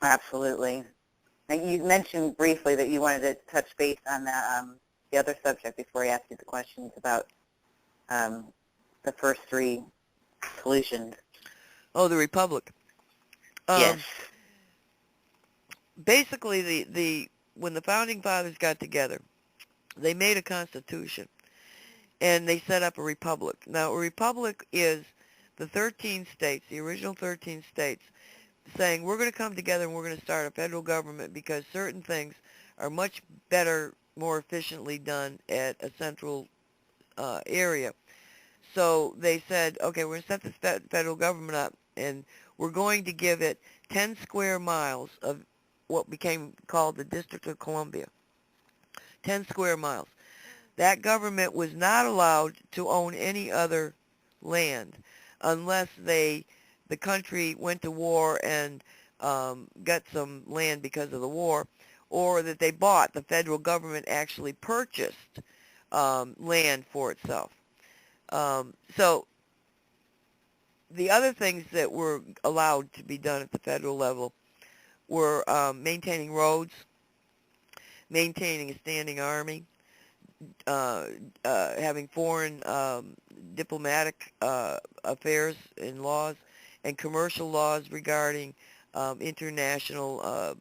[SPEAKER 1] Absolutely. Now, you mentioned briefly that you wanted to touch base on the other subject before I asked you the questions about the first three solutions.
[SPEAKER 3] Oh, the Republic.
[SPEAKER 1] Yes.
[SPEAKER 3] Basically, when the Founding Fathers got together, they made a constitution, and they set up a republic. Now, a republic is the 13 states, the original 13 states, saying, we're going to come together and we're going to start a federal government because certain things are much better, more efficiently done at a central area. So they said, okay, we're going to set this federal government up, and we're going to give it 10 square miles of what became called the District of Columbia. 10 square miles. That government was not allowed to own any other land unless the country went to war and got some land because of the war, or that they bought. The federal government actually purchased land for itself. So the other things that were allowed to be done at the federal level were maintaining roads, maintaining a standing army, having foreign diplomatic affairs and laws, and commercial laws regarding international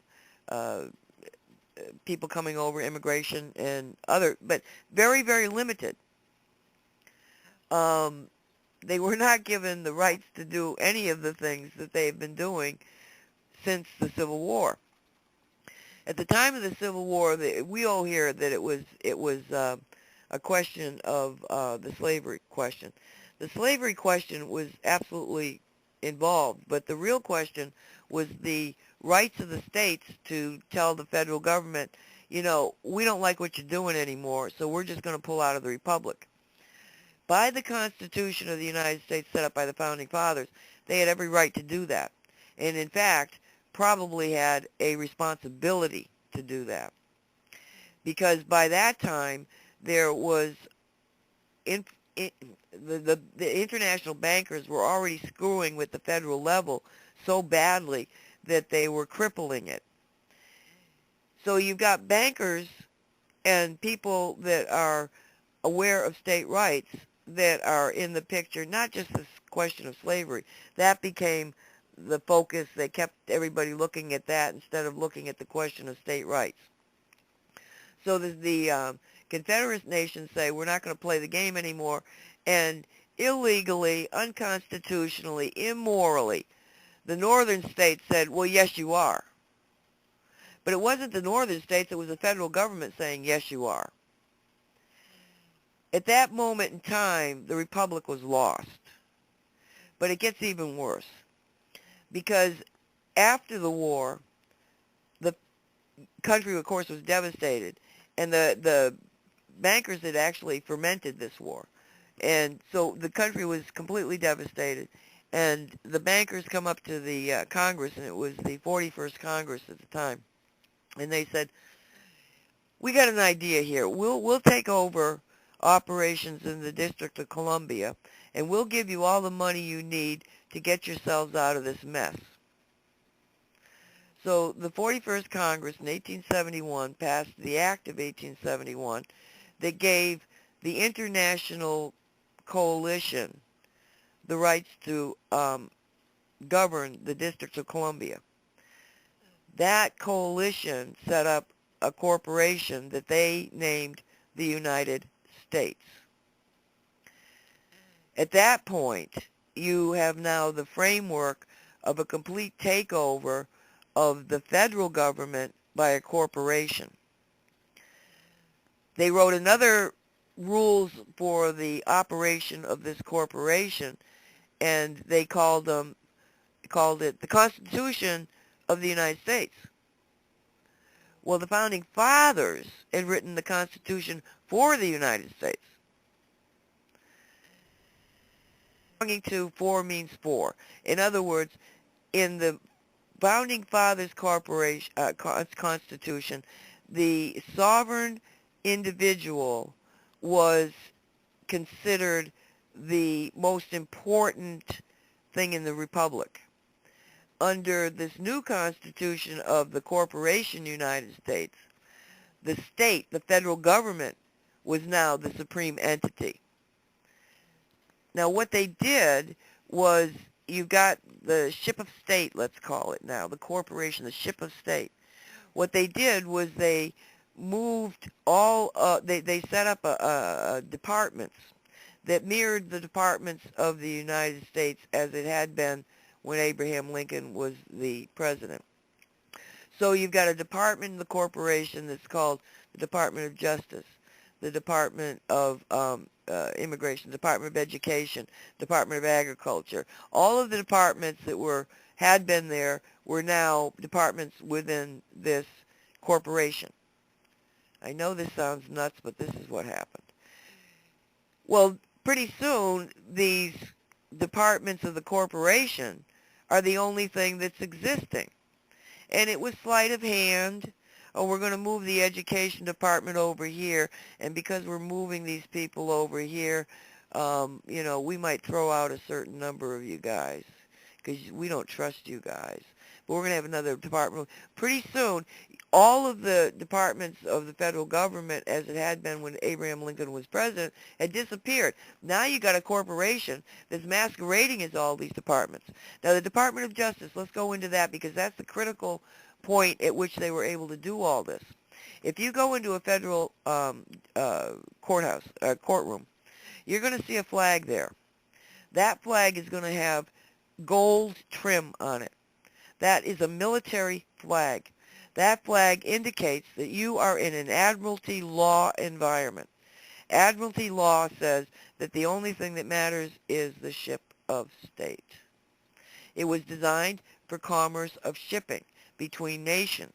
[SPEAKER 3] people coming over, immigration, and other, but very, very limited. They were not given the rights to do any of the things that they've been doing since the Civil War. At the time of the Civil War, we all hear that it was a question of the slavery question. The slavery question was absolutely involved, but the real question was the rights of the states to tell the federal government, we don't like what you're doing anymore, so we're just going to pull out of the Republic. By the Constitution of the United States set up by the Founding Fathers, they had every right to do that. And in fact, probably had a responsibility to do that. because by that time there was the international bankers were already screwing with the federal level so badly that they were crippling it. So you've got bankers and people that are aware of state rights that are in the picture, not just this question of slavery. That became the focus. They kept everybody looking at that instead of looking at the question of state rights. So the Confederate nations say, we're not going to play the game anymore, and illegally, unconstitutionally, immorally, the northern states said, well, yes, you are. But it wasn't the northern states, it was the federal government saying, yes, you are. At that moment in time, the republic was lost. But it gets even worse, because after the war, the country, of course, was devastated, and the bankers had actually fermented this war. And so the country was completely devastated, and the bankers come up to the Congress, and it was the 41st Congress at the time, and they said, we got an idea here. We'll take over operations in the District of Columbia, and we'll give you all the money you need to get yourselves out of this mess. So the 41st Congress in 1871 passed the Act of 1871 that gave the international coalition the rights to govern the District of Columbia. That coalition set up a corporation that they named the United States. At that point, you have now the framework of a complete takeover of the federal government by a corporation. They wrote another rules for the operation of this corporation, and they called it the Constitution of the United States. Well, the Founding Fathers had written the Constitution for the United States. Belonging to, for means for. In other words, in the Founding Fathers Corporation Constitution, the sovereign individual was considered the most important thing in the republic. Under this new Constitution of the Corporation United States, the state, the federal government, was now the supreme entity. Now what they did was, you've got the ship of state, let's call it now, the corporation, the ship of state. What they did was they moved all, they set up departments that mirrored the departments of the United States as it had been when Abraham Lincoln was the president. So you've got a department in the corporation that's called the Department of Justice, the Department of Immigration, Department of Education, Department of Agriculture. All of the departments that had been there were now departments within this corporation. I know this sounds nuts, but this is what happened. Well, pretty soon, these departments of the corporation are the only thing that's existing. And it was sleight of hand. Oh, we're going to move the education department over here, and because we're moving these people over here, we might throw out a certain number of you guys because we don't trust you guys. But we're going to have another department. Pretty soon, all of the departments of the federal government, as it had been when Abraham Lincoln was president, had disappeared. Now you got a corporation that's masquerading as all these departments. Now the Department of Justice, let's go into that because that's the critical point at which they were able to do all this. If you go into a federal courtroom, you're going to see a flag there. That flag is going to have gold trim on it. That is a military flag. That flag indicates that you are in an admiralty law environment. Admiralty law says that the only thing that matters is the ship of state. It was designed for commerce of shipping between nations.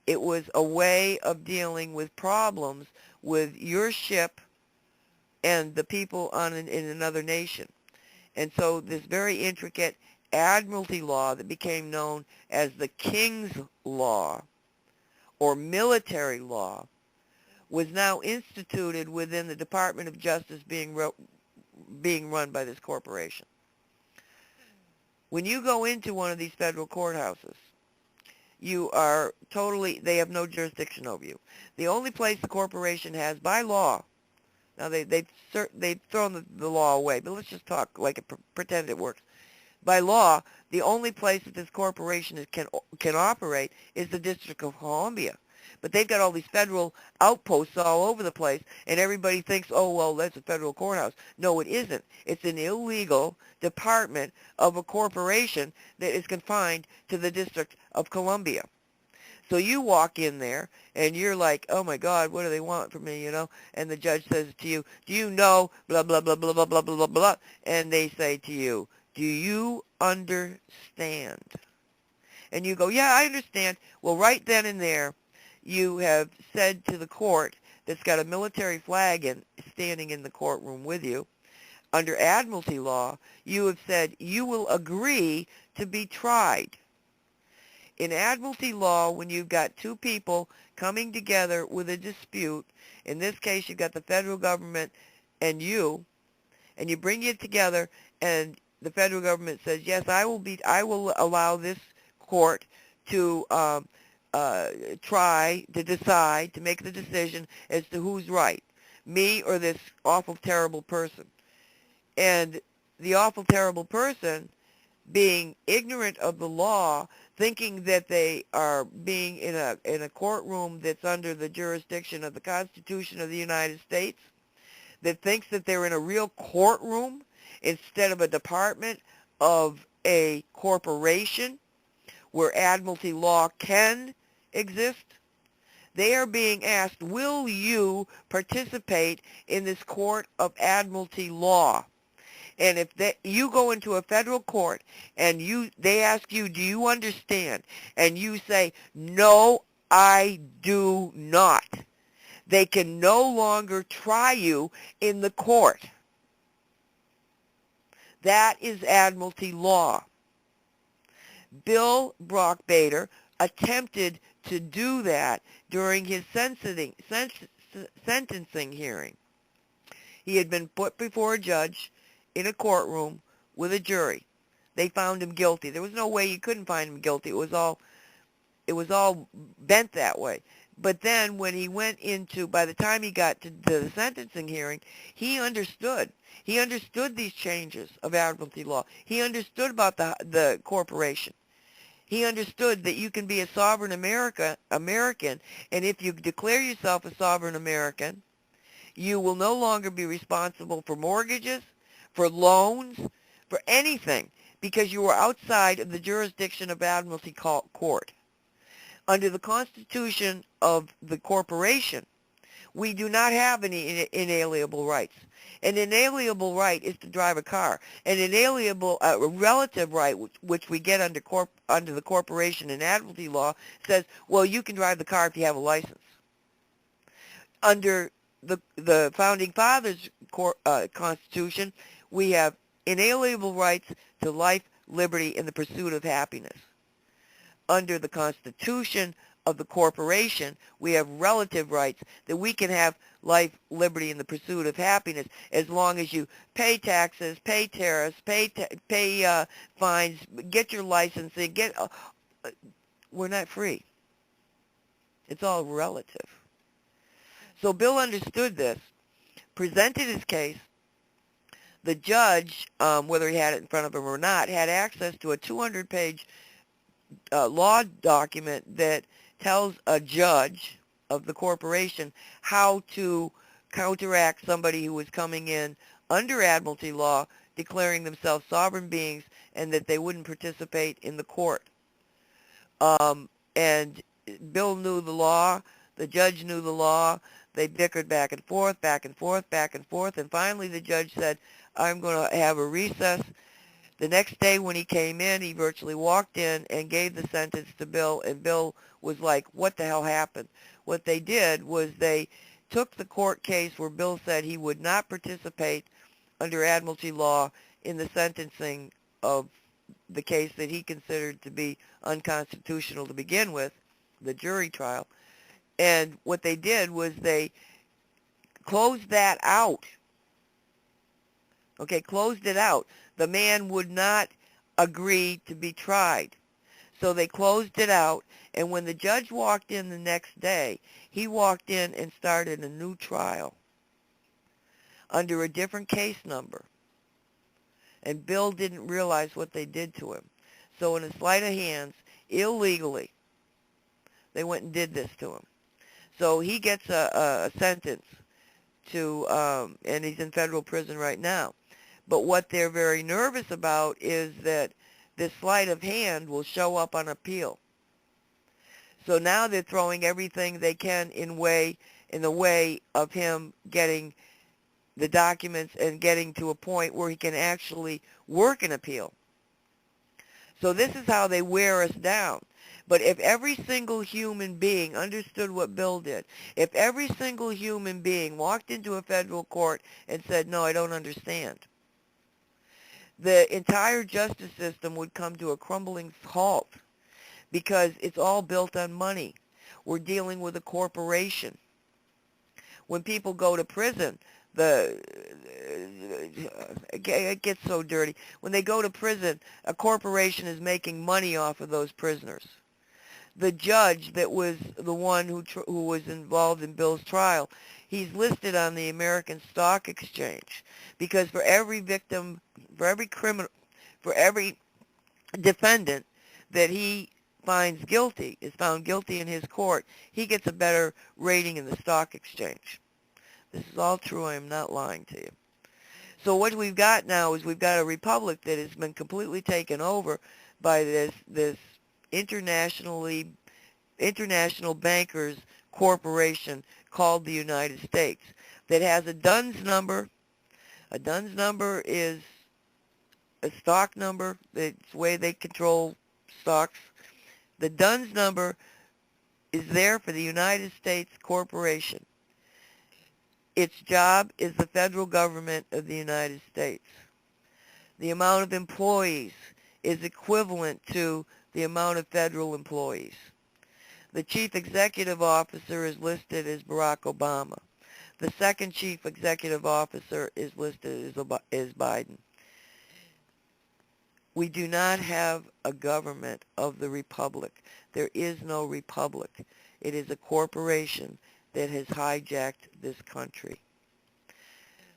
[SPEAKER 3] It was a way of dealing with problems with your ship and the people in another nation. And so this very intricate admiralty law that became known as the King's Law or military law was now instituted within the Department of Justice being run by this corporation. When you go into one of these federal courthouses, you are they have no jurisdiction over you. The only place the corporation has, by law, now they've thrown the law away, but let's just talk like pretend it works. By law, the only place that this corporation can operate is the District of Columbia. But they've got all these federal outposts all over the place, and everybody thinks, oh, well, that's a federal courthouse. No, it isn't. It's an illegal department of a corporation that is confined to the District of Columbia. So you walk in there, and you're like, oh, my God, what do they want from me, And the judge says to you, do you know, blah, blah, blah, blah, blah, blah, blah, blah, blah, and they say to you, do you understand? And you go, yeah, I understand. Well, right then and there, you have said to the court that's got a military flag standing in the courtroom with you, under admiralty law, you have said you will agree to be tried. In admiralty law, when you've got two people coming together with a dispute, in this case you've got the federal government and you bring it together, and the federal government says, yes, I will allow this court to try to decide, to make the decision as to who's right, me or this awful, terrible person. And the awful, terrible person, being ignorant of the law, thinking that they are being in a courtroom that's under the jurisdiction of the Constitution of the United States, that thinks that they're in a real courtroom instead of a department of a corporation where admiralty law can exist, they are being asked, will you participate in this court of admiralty law? And if you go into a federal court and they ask you, do you understand? And you say, no, I do not. They can no longer try you in the court. That is admiralty law. Bill Brockbader attempted to do that during his sentencing hearing. He had been put before a judge in a courtroom with a jury. They found him guilty. There was no way you couldn't find him guilty. It was all bent that way. But then when he went by the time he got to the sentencing hearing, he understood. He understood these changes of admiralty law. He understood about the corporation. He understood that you can be a sovereign American, and if you declare yourself a sovereign American, you will no longer be responsible for mortgages, for loans, for anything, because you are outside of the jurisdiction of admiralty court. Under the Constitution of the corporation, we do not have any inalienable rights. An inalienable right is to drive a car. An inalienable relative right, which we get under the corporation and admiralty law, says, well, you can drive the car if you have a license. Under the Founding Fathers' Constitution, we have inalienable rights to life, liberty, and the pursuit of happiness. Under the Constitution of the corporation, we have relative rights that we can have life, liberty, and the pursuit of happiness as long as you pay taxes, pay tariffs, pay fines, get your licensing, we're not free. It's all relative. So Bill understood this, presented his case. The judge, whether he had it in front of him or not, had access to a 200-page law document that tells a judge of the corporation how to counteract somebody who was coming in under admiralty law, declaring themselves sovereign beings, and that they wouldn't participate in the court. And Bill knew the law, the judge knew the law, they bickered back and forth, back and forth, back and forth, and finally the judge said, I'm going to have a recess. The next day when he came in, he virtually walked in and gave the sentence to Bill, and Bill was like, what the hell happened? What they did was they took the court case where Bill said he would not participate under admiralty law in the sentencing of the case that he considered to be unconstitutional to begin with, the jury trial, And what they did was they closed that out. Okay, closed it out. The man would not agree to be tried. So they closed it out, and when the judge walked in the next day, he walked in and started a new trial under a different case number. And Bill didn't realize what they did to him. So in a sleight of hands, illegally, they went and did this to him. So he gets a sentence to, and he's in federal prison right now. But what they're very nervous about is that this sleight of hand will show up on appeal. So now they're throwing everything they can in the way of him getting the documents and getting to a point where he can actually work an appeal. So this is how they wear us down. But if every single human being understood what Bill did, if every single human being walked into a federal court and said, no, I don't understand, the entire justice system would come to a crumbling halt because it's all built on money. We're dealing with a corporation. When people go to prison, it gets so dirty. When they go to prison, a corporation is making money off of those prisoners. The judge that was the one who was involved in Bill's trial, he's listed on the American Stock Exchange because for every victim, for every criminal, for every defendant that he finds guilty, is found guilty in his court, he gets a better rating in the stock exchange. This is all true. I am not lying to you. So what we've got now is we've got a republic that has been completely taken over by this international bankers corporation called the United States that has a DUNS number. A DUNS number is a stock number. It's the way they control stocks. The DUNS number is there for the United States corporation. Its job is the federal government of the United States. The amount of employees is equivalent to the amount of federal employees. The chief executive officer is listed as Barack Obama. The second chief executive officer is listed as Biden. We do not have a government of the republic. There is no republic. It is a corporation that has hijacked this country.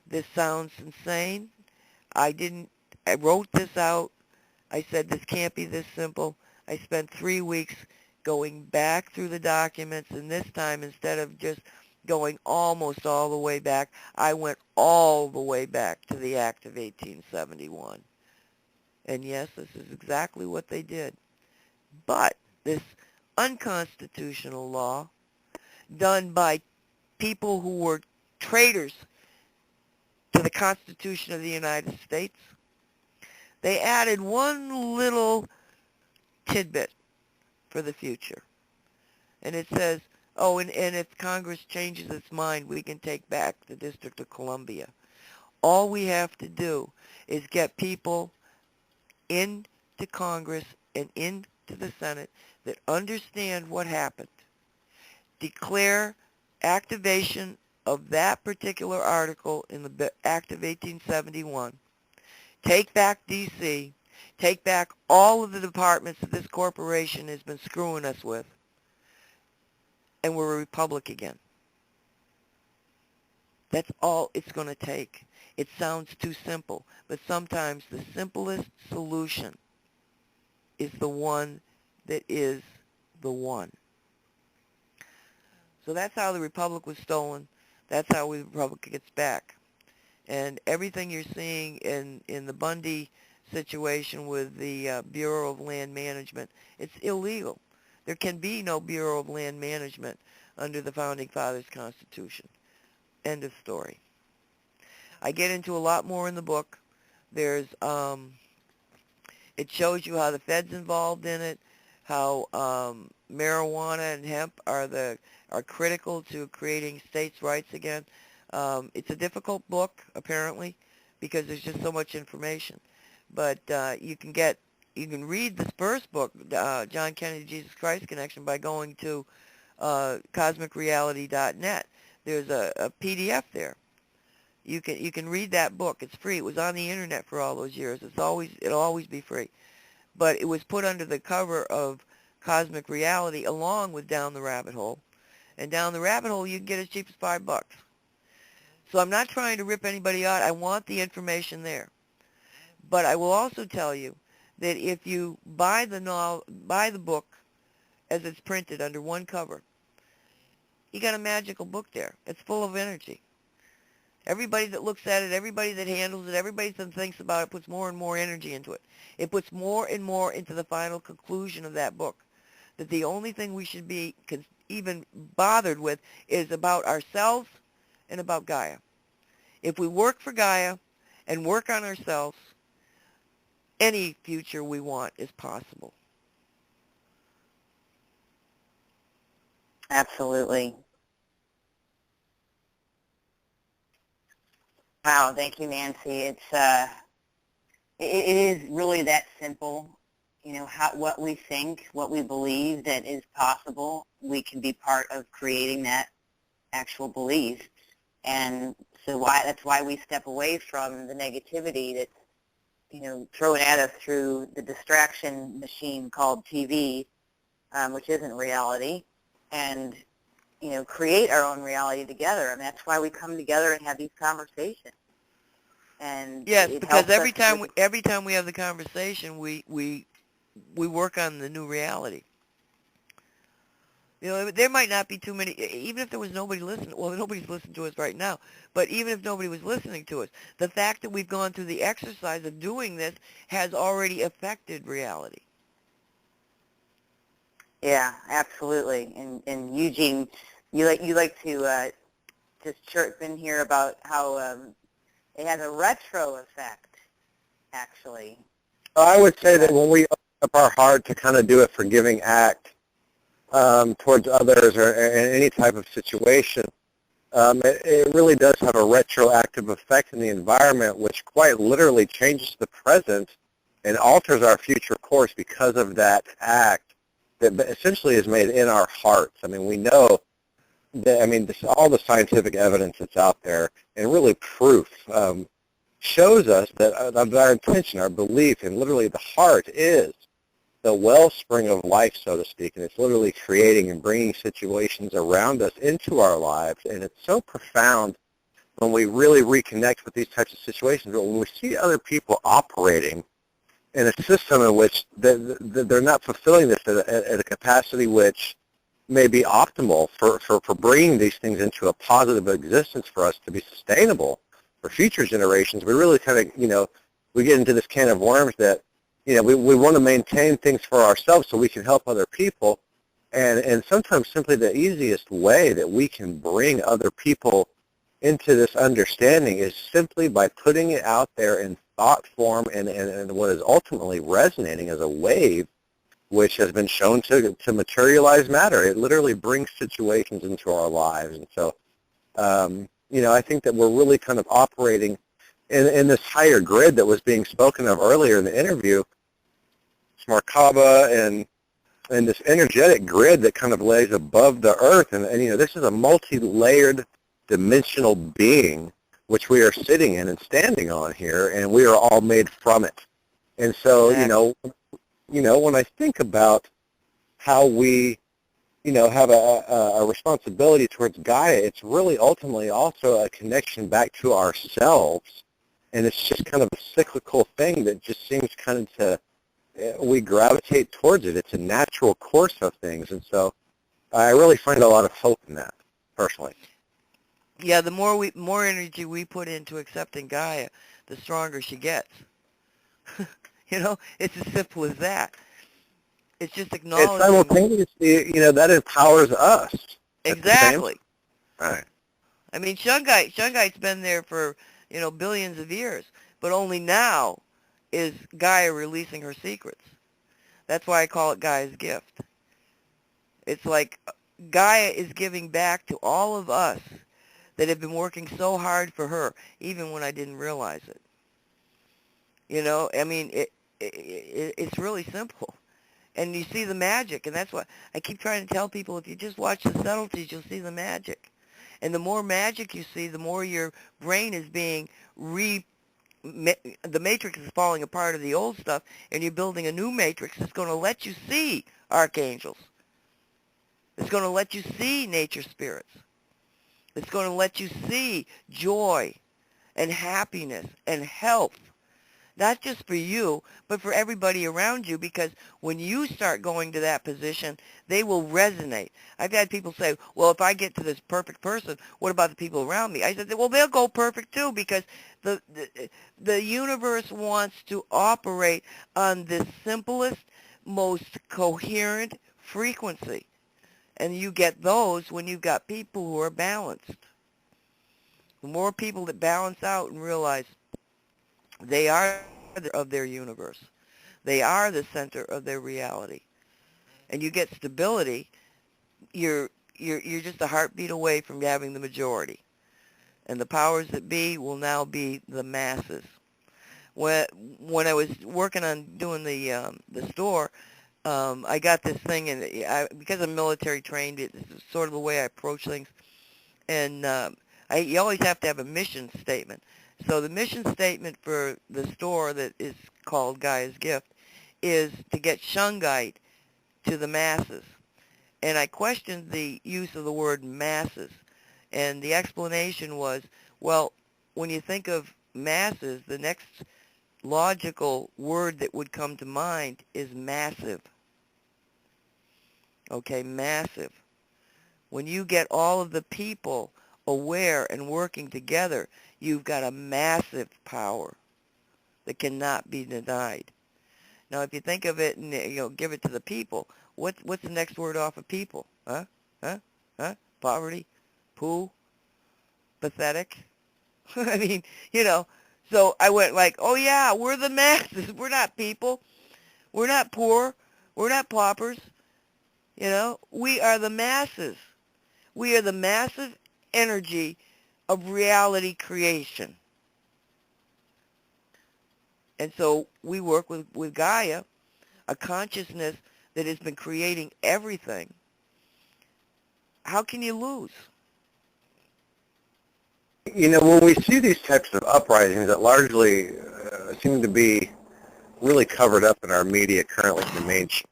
[SPEAKER 3] This sounds insane. I wrote this out. I said this can't be this simple. I spent 3 weeks going back through the documents, and this time instead of just going almost all the way back, I went all the way back to the Act of 1871. And yes, this is exactly what they did. But this unconstitutional law done by people who were traitors to the Constitution of the United States, they added one little tidbit for the future. And it says, oh, and if Congress changes its mind, we can take back the District of Columbia. All we have to do is get people into Congress and into the Senate that understand what happened, declare activation of that particular article in the Act of 1871, take back D.C., take back all of the departments that this corporation has been screwing us with, and we're a republic again. That's all it's going to take. It sounds too simple, but sometimes the simplest solution is the one that is the one. So that's how the republic was stolen. That's how the republic gets back. And everything you're seeing in the Bundy situation with the Bureau of Land Management, it's illegal. There can be no Bureau of Land Management under the Founding Fathers' Constitution. End of story. I get into a lot more in the book. There's, it shows you how the Fed's involved in it, how marijuana and hemp are critical to creating states' rights again. It's a difficult book, apparently, because there's just so much information. But you can read this first book, John Kennedy, Jesus Christ Connection, by going to cosmicreality.net. There's a PDF there. You can read that book. It's free. It was on the internet for all those years. It'll always be free. But it was put under the cover of Cosmic Reality along with Down the Rabbit Hole. And Down the Rabbit Hole you can get as cheap as $5. So I'm not trying to rip anybody out. I want the information there. But I will also tell you that if you buy the book as it's printed under one cover, you got a magical book there. It's full of energy. Everybody that looks at it, everybody that handles it, everybody that thinks about it puts more and more energy into it. It puts more and more into the final conclusion of that book, that the only thing we should be even bothered with is about ourselves and about Gaia. If we work for Gaia and work on ourselves, any future we want is possible.
[SPEAKER 1] Absolutely. Wow, thank you, Nancy. It is really that simple. You know, what we think, what we believe that is possible, we can be part of creating that actual belief. And so that's why we step away from the negativity that's, you know, thrown at us through the distraction machine called TV, which isn't reality, and, you know, create our own reality together. I mean, that's why we come together and have these conversations. And
[SPEAKER 3] yes, because every time we have the conversation, we work on the new reality. You know, there might not be too many, even if there was nobody listening. Well, nobody's listening to us right now. But even if nobody was listening to us, the fact that we've gone through the exercise of doing this has already affected reality.
[SPEAKER 1] Yeah, absolutely. And Eugene, you like to just chirp in here about how it has a retro effect, actually.
[SPEAKER 2] I would say that when we open up our heart to kind of do a forgiving act towards others or in any type of situation, it really does have a retroactive effect in the environment, which quite literally changes the present and alters our future course because of that act that essentially is made in our hearts. I mean, we know that, I mean, all the scientific evidence that's out there and really proof shows us that our intention, our belief, and literally the heart is the wellspring of life, so to speak, and it's literally creating and bringing situations around us into our lives. And it's so profound when we really reconnect with these types of situations. But when we see other people operating in a system in which they're not fulfilling this at a capacity which may be optimal for bringing these things into a positive existence for us to be sustainable for future generations, we really kind of, you know, we get into this can of worms that, you know, we want to maintain things for ourselves so we can help other people. And sometimes simply the easiest way that we can bring other people into this understanding is simply by putting it out there in thought form and what is ultimately resonating as a wave, which has been shown to materialize matter. It literally brings situations into our lives. And so, you know, I think that we're really kind of operating in this higher grid that was being spoken of earlier in the interview, Smarkaba and this energetic grid that kind of lays above the earth. And you know, this is a multi-layered dimensional being which we are sitting in and standing on here, and we are all made from it. And so, you know, when I think about how we, you know, have a responsibility towards Gaia, it's really ultimately also a connection back to ourselves. And it's just kind of a cyclical thing that just seems kind of we gravitate towards it. It's a natural course of things. And so I really find a lot of hope in that, personally.
[SPEAKER 3] Yeah, the more energy we put into accepting Gaia, the stronger she gets. You know, it's as simple as that. It's just acknowledging.
[SPEAKER 2] It's simultaneously, you know, that empowers us.
[SPEAKER 3] Exactly.
[SPEAKER 2] Right.
[SPEAKER 3] I mean, Shungite's been there for, you know, billions of years, but only now is Gaia releasing her secrets. That's why I call it Gaia's gift. It's like Gaia is giving back to all of us that have been working so hard for her, even when I didn't realize it. You know, I mean, it's really simple. And you see the magic, and that's what I keep trying to tell people. If you just watch the subtleties, you'll see the magic. And the more magic you see, the more your brain is being the matrix is falling apart of the old stuff, and you're building a new matrix that's going to let you see archangels. It's going to let you see nature spirits. It's going to let you see joy and happiness and health, not just for you, but for everybody around you, because when you start going to that position, they will resonate. I've had people say, well, if I get to this perfect person, what about the people around me? I said, well, they'll go perfect too, because the universe wants to operate on the simplest, most coherent frequency. And you get those when you've got people who are balanced. The more people that balance out and realize they are of their universe, they are the center of their reality, and you get stability, you're just a heartbeat away from having the majority. And the powers that be will now be the masses. When I was working on doing the store, I got this thing, and because I'm military trained, it's sort of the way I approach things. And you always have to have a mission statement. So the mission statement for the store that is called Gaia's Gift is to get Shungite to the masses. And I questioned the use of the word masses. And the explanation was, well, when you think of masses, the next logical word that would come to mind is massive. Okay, massive. When you get all of the people aware and working together, you've got a massive power that cannot be denied. Now, if you think of it and give it to the people, what's the next word off of people? Huh? Poverty, poo, pathetic. I mean, So I went like, oh yeah, we're the masses. We're not people. We're not poor. We're not paupers. We are the masses. We are the massive energy of reality creation. And so we work with Gaia, a consciousness that has been creating everything. How can you lose?
[SPEAKER 2] When we see these types of uprisings that largely seem to be really covered up in our media currently, the mainstream,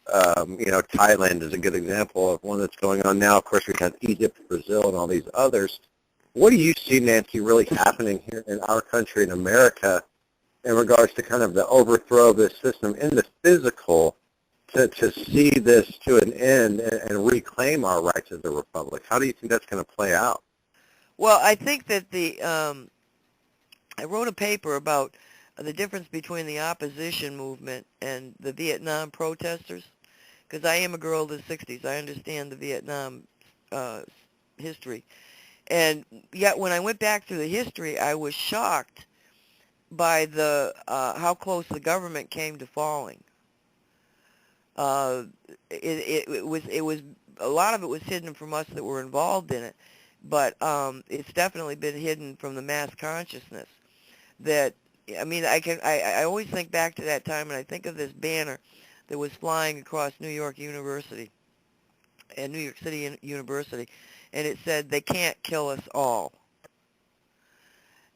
[SPEAKER 2] Thailand is a good example of one that's going on now. Of course, we've had Egypt, Brazil, and all these others. What do you see, Nancy, really happening here in our country, in America, in regards to kind of the overthrow of this system in the physical to see this to an end and reclaim our rights as a republic? How do you think that's going to play out?
[SPEAKER 3] Well, I think that I wrote a paper about the difference between the opposition movement and the Vietnam protesters, because I am a girl of the 60s. I understand the Vietnam history. And yet when I went back through the history, I was shocked by how close the government came to falling. It was a lot of it was hidden from us that were involved in it, but it's definitely been hidden from the mass consciousness. I always think back to that time, and I think of this banner that was flying across New York University and New York City University, and it said, "They can't kill us all."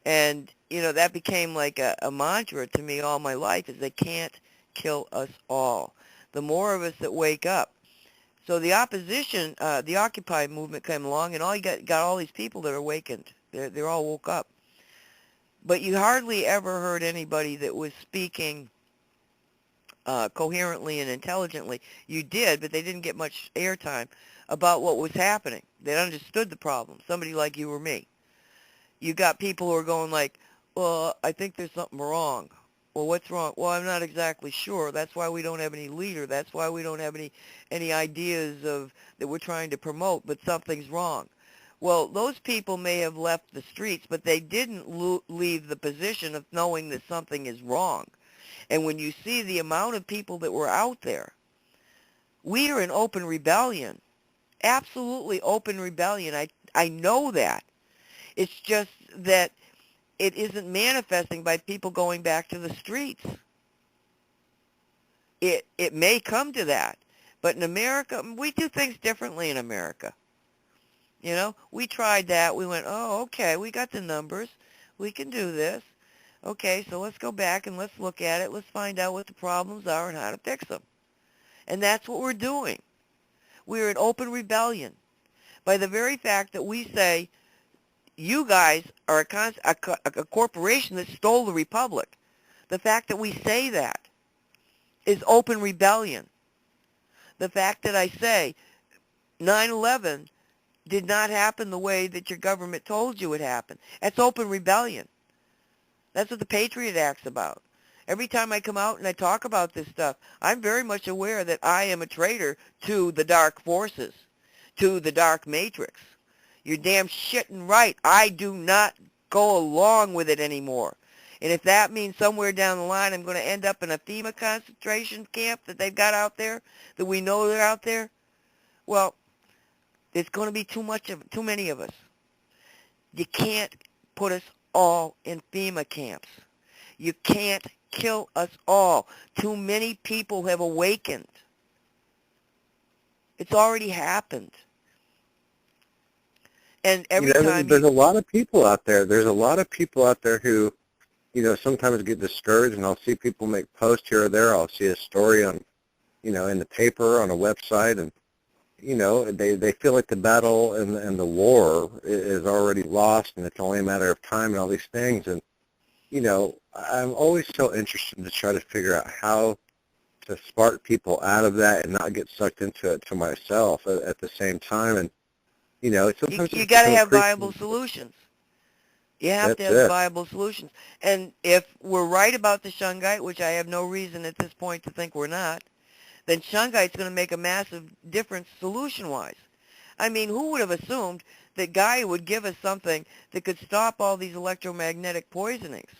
[SPEAKER 3] And that became like a mantra to me all my life, is they can't kill us all. The more of us that wake up. So the opposition, the Occupy movement came along, and you got all these people that are awakened. They're all woke up. But you hardly ever heard anybody that was speaking coherently and intelligently. You did, but they didn't get much airtime about what was happening. They understood the problem, somebody like you or me. You got people who are going like, well, I think there's something wrong. Well, what's wrong? Well, I'm not exactly sure. That's why we don't have any leader. That's why we don't have any ideas that we're trying to promote, but something's wrong. Well, those people may have left the streets, but they didn't leave the position of knowing that something is wrong. And when you see the amount of people that were out there, we are in open rebellion, absolutely open rebellion. I know that. It's just that it isn't manifesting by people going back to the streets. it may come to that. But in America, we do things differently in America. You know, we tried that. We went, oh, okay, we got the numbers. We can do this. Okay, so let's go back and let's look at it. Let's find out what the problems are and how to fix them. And that's what we're doing. We're in open rebellion. By the very fact that we say, you guys are a corporation that stole the republic, the fact that we say that is open rebellion. The fact that I say 9/11 did not happen the way that your government told you it happened, that's open rebellion. That's what the Patriot Act's about. Every time I come out and I talk about this stuff, I'm very much aware that I am a traitor to the dark forces, to the dark matrix. You're damn shitting right. I do not go along with it anymore. And if that means somewhere down the line I'm going to end up in a FEMA concentration camp that they've got out there, that we know they're out there, well, there's going to be too many of us. You can't put us all in FEMA camps. You can't kill us all. Too many people have awakened. It's already happened. And every time
[SPEAKER 2] there's a lot of people out there. There's a lot of people out there who, sometimes get discouraged, and I'll see people make posts here or there. I'll see a story on, in the paper, on a website, and, they feel like the battle and the war is already lost, and it's only a matter of time and all these things. And, I'm always so interested to try to figure out how to spark people out of that and not get sucked into it to myself at the same time. And, sometimes
[SPEAKER 3] you got to have viable solutions. You have to have viable solutions. And if we're right about the Shungite, which I have no reason at this point to think we're not, then Shungite's going to make a massive difference solution-wise. I mean, who would have assumed that Gaia would give us something that could stop all these electromagnetic poisonings,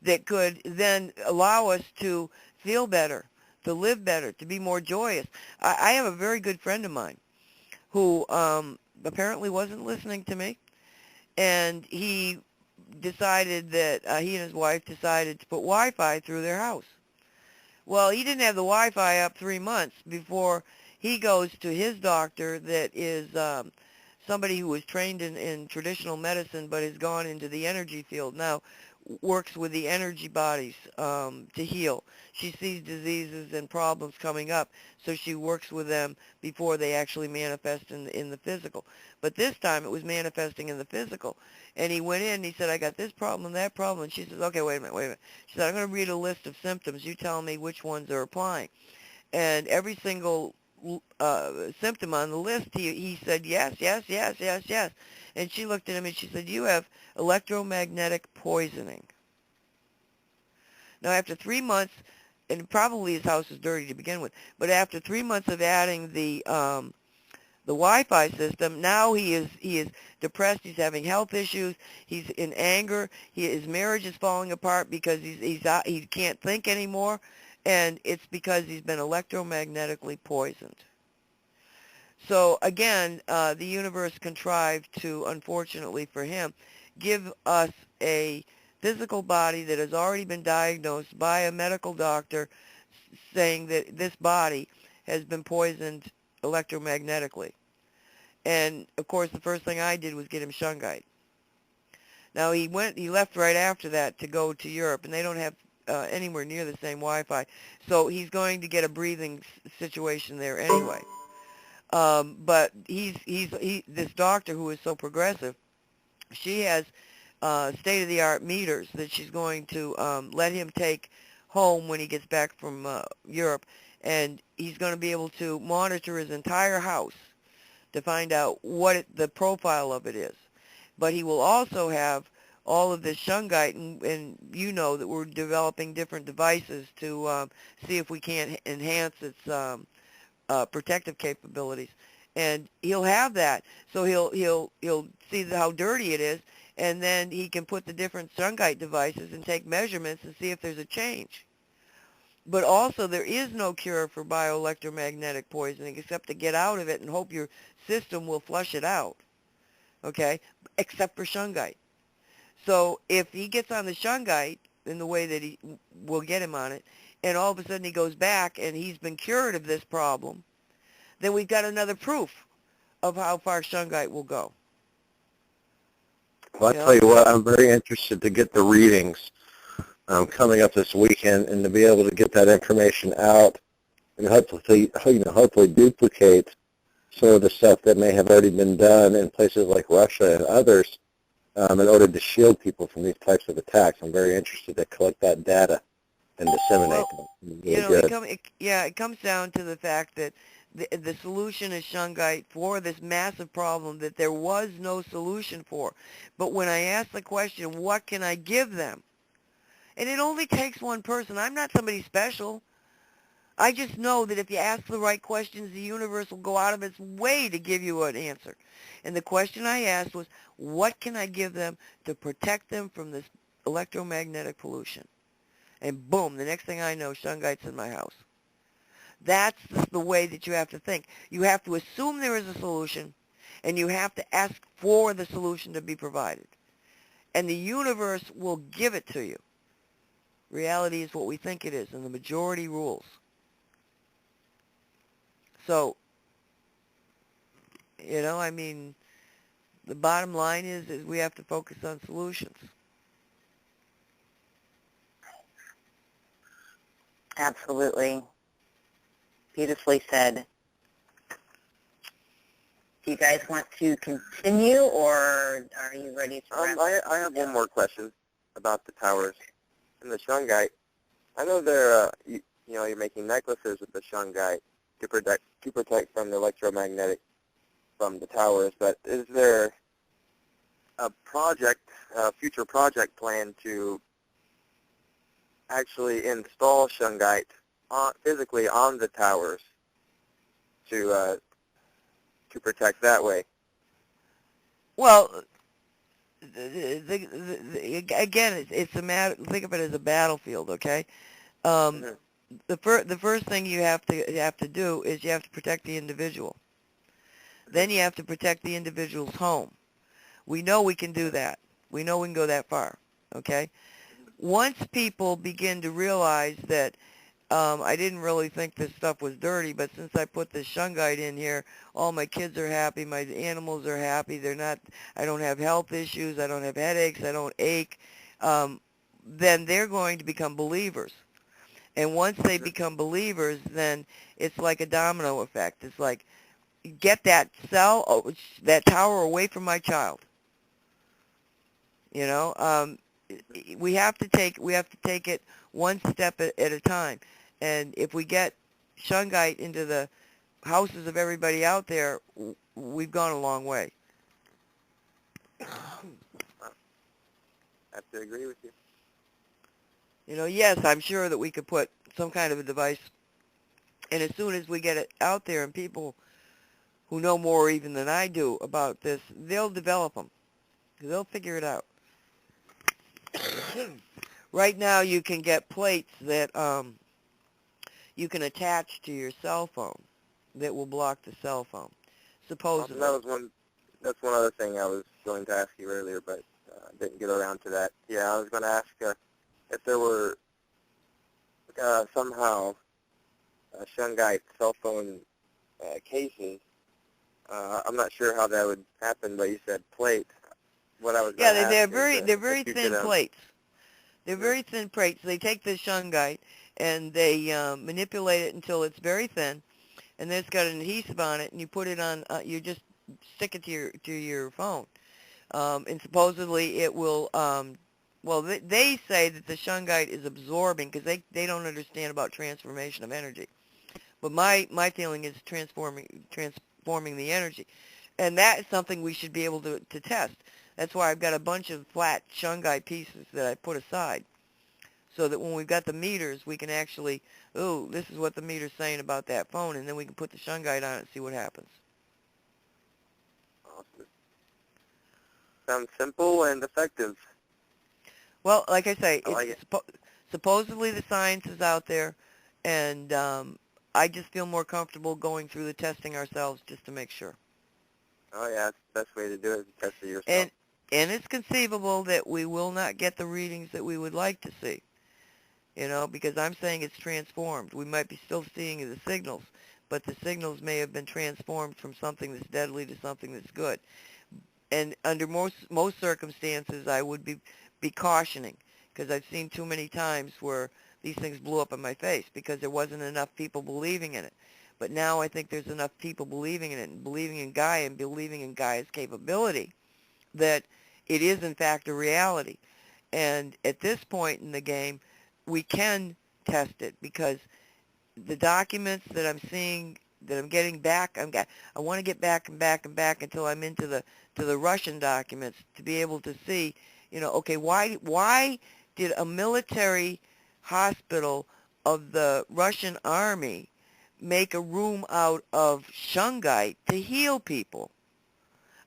[SPEAKER 3] that could then allow us to feel better, to live better, to be more joyous? I have a very good friend of mine who apparently wasn't listening to me, and he decided that he and his wife decided to put Wi-Fi through their house. Well, he didn't have the Wi-Fi up 3 months before he goes to his doctor that is somebody who was trained in traditional medicine but has gone into the energy field now, works with the energy bodies to heal. She sees diseases and problems coming up, so she works with them before they actually manifest in the physical. But this time it was manifesting in the physical. And he went in and he said, I got this problem, that problem. And she says, okay, wait a minute. She said, I'm going to read a list of symptoms. You tell me which ones are applying. And every single symptom on the list, he said, yes. And she looked at him and she said, you have electromagnetic poisoning. Now, after 3 months, and probably his house is dirty to begin with, but after 3 months of adding the Wi-Fi system, now he is depressed. He's having health issues. He's in anger. His marriage is falling apart because he can't think anymore, and it's because he's been electromagnetically poisoned. So again, the universe contrived to, unfortunately for him, give us a physical body that has already been diagnosed by a medical doctor saying that this body has been poisoned electromagnetically. And of course, the first thing I did was get him Shungite. Now he left right after that to go to Europe, and they don't have anywhere near the same Wi-Fi, so he's going to get a breathing situation there anyway. But this doctor who is so progressive, she has state-of-the-art meters that she's going to let him take home when he gets back from Europe, and he's going to be able to monitor his entire house to find out what the profile of it is. But he will also have all of this Shungite, and you know that we're developing different devices to see if we can't enhance its protective capabilities. And he'll have that, so he'll see how dirty it is, and then he can put the different Shungite devices and take measurements and see if there's a change. But also, there is no cure for bioelectromagnetic poisoning except to get out of it and hope your system will flush it out, okay, except for Shungite. So if he gets on the Shungite in the way that we'll get him on it, and all of a sudden he goes back and he's been cured of this problem, then we've got another proof of how far Shungite will go.
[SPEAKER 2] Well, I'll tell you what, I'm very interested to get the readings coming up this weekend and to be able to get that information out and hopefully duplicate some of the stuff that may have already been done in places like Russia and others in order to shield people from these types of attacks. I'm very interested to collect that data and disseminate them. Really
[SPEAKER 3] it comes down to the fact that the solution is Shungite for this massive problem that there was no solution for. But when I ask the question, what can I give them? And it only takes one person. I'm not somebody special. I just know that if you ask the right questions, the universe will go out of its way to give you an answer. And the question I asked was, what can I give them to protect them from this electromagnetic pollution? And boom, the next thing I know, Shungite's in my house. That's the way that you have to think. You have to assume there is a solution, and you have to ask for the solution to be provided. And the universe will give it to you. Reality is what we think it is, and the majority rules. So, the bottom line is we have to focus on solutions.
[SPEAKER 1] Absolutely. Beautifully said. Do you guys want to continue, or are you ready to wrap up?
[SPEAKER 4] I have one more question about the towers and the Shungite. I know they're, you're making necklaces with the Shungite to protect from the electromagnetic from the towers, but is there a future project plan to actually install Shungite physically on the towers to protect that way?
[SPEAKER 3] Well, again, it's a matter. Think of it as a battlefield, okay? The first thing you have to do is you have to protect the individual. Then you have to protect the individual's home. We know we can do that. We know we can go that far, okay? Once people begin to realize that I didn't really think this stuff was dirty, but since I put this Shungite in here, all my kids are happy, my animals are happy, I don't have health issues, I don't have headaches, I don't ache, then they're going to become believers. And once they become believers, then it's like a domino effect. It's like, get that that tower away from my child. We have to take it one step at a time. And if we get Shungite into the houses of everybody out there, we've gone a long way.
[SPEAKER 4] I have to agree with you.
[SPEAKER 3] Yes, I'm sure that we could put some kind of a device, and as soon as we get it out there and people who know more even than I do about this, they'll develop them. They'll figure it out. Right now you can get plates that you can attach to your cell phone that will block the cell phone, supposedly.
[SPEAKER 4] That's one other thing I was going to ask you earlier, but didn't get around to that. Yeah, I was going to ask if there were somehow Shungite cell phone cases. I'm not sure how that would happen, but you said plate. What I was going to ask
[SPEAKER 3] they're very thin plates. They're
[SPEAKER 4] Yeah.
[SPEAKER 3] very thin plates. They take the Shungite and they manipulate it until it's very thin, and then it's got an adhesive on it, and you put it on. You just stick it to your phone, and supposedly it will. Well, they say that the Shungite is absorbing because they don't understand about transformation of energy. But my feeling is transforming the energy, and that is something we should be able to test. That's why I've got a bunch of flat Shungite pieces that I put aside, so that when we've got the meters, we can actually, this is what the meter's saying about that phone, and then we can put the Shungite on it and see what happens.
[SPEAKER 4] Awesome. Sounds simple and effective.
[SPEAKER 3] Well, like I say,
[SPEAKER 4] I like it.
[SPEAKER 3] Supposedly the science is out there, and I just feel more comfortable going through the testing ourselves just to make sure.
[SPEAKER 4] Oh, yeah, that's the best way to do it, is test it yourself.
[SPEAKER 3] And it's conceivable that we will not get the readings that we would like to see. because I'm saying it's transformed. We might be still seeing the signals, but the signals may have been transformed from something that's deadly to something that's good. And under most circumstances, I would be cautioning, because I've seen too many times where these things blew up in my face because there wasn't enough people believing in it. But now I think there's enough people believing in it and believing in Gaia and believing in Gaia's capability that it is in fact a reality. And at this point in the game, we can test it, because the documents that I'm seeing, that I'm getting back, I want to get back and back and back until I'm into the Russian documents to be able to see, okay, why did a military hospital of the Russian army make a room out of Shungite to heal people?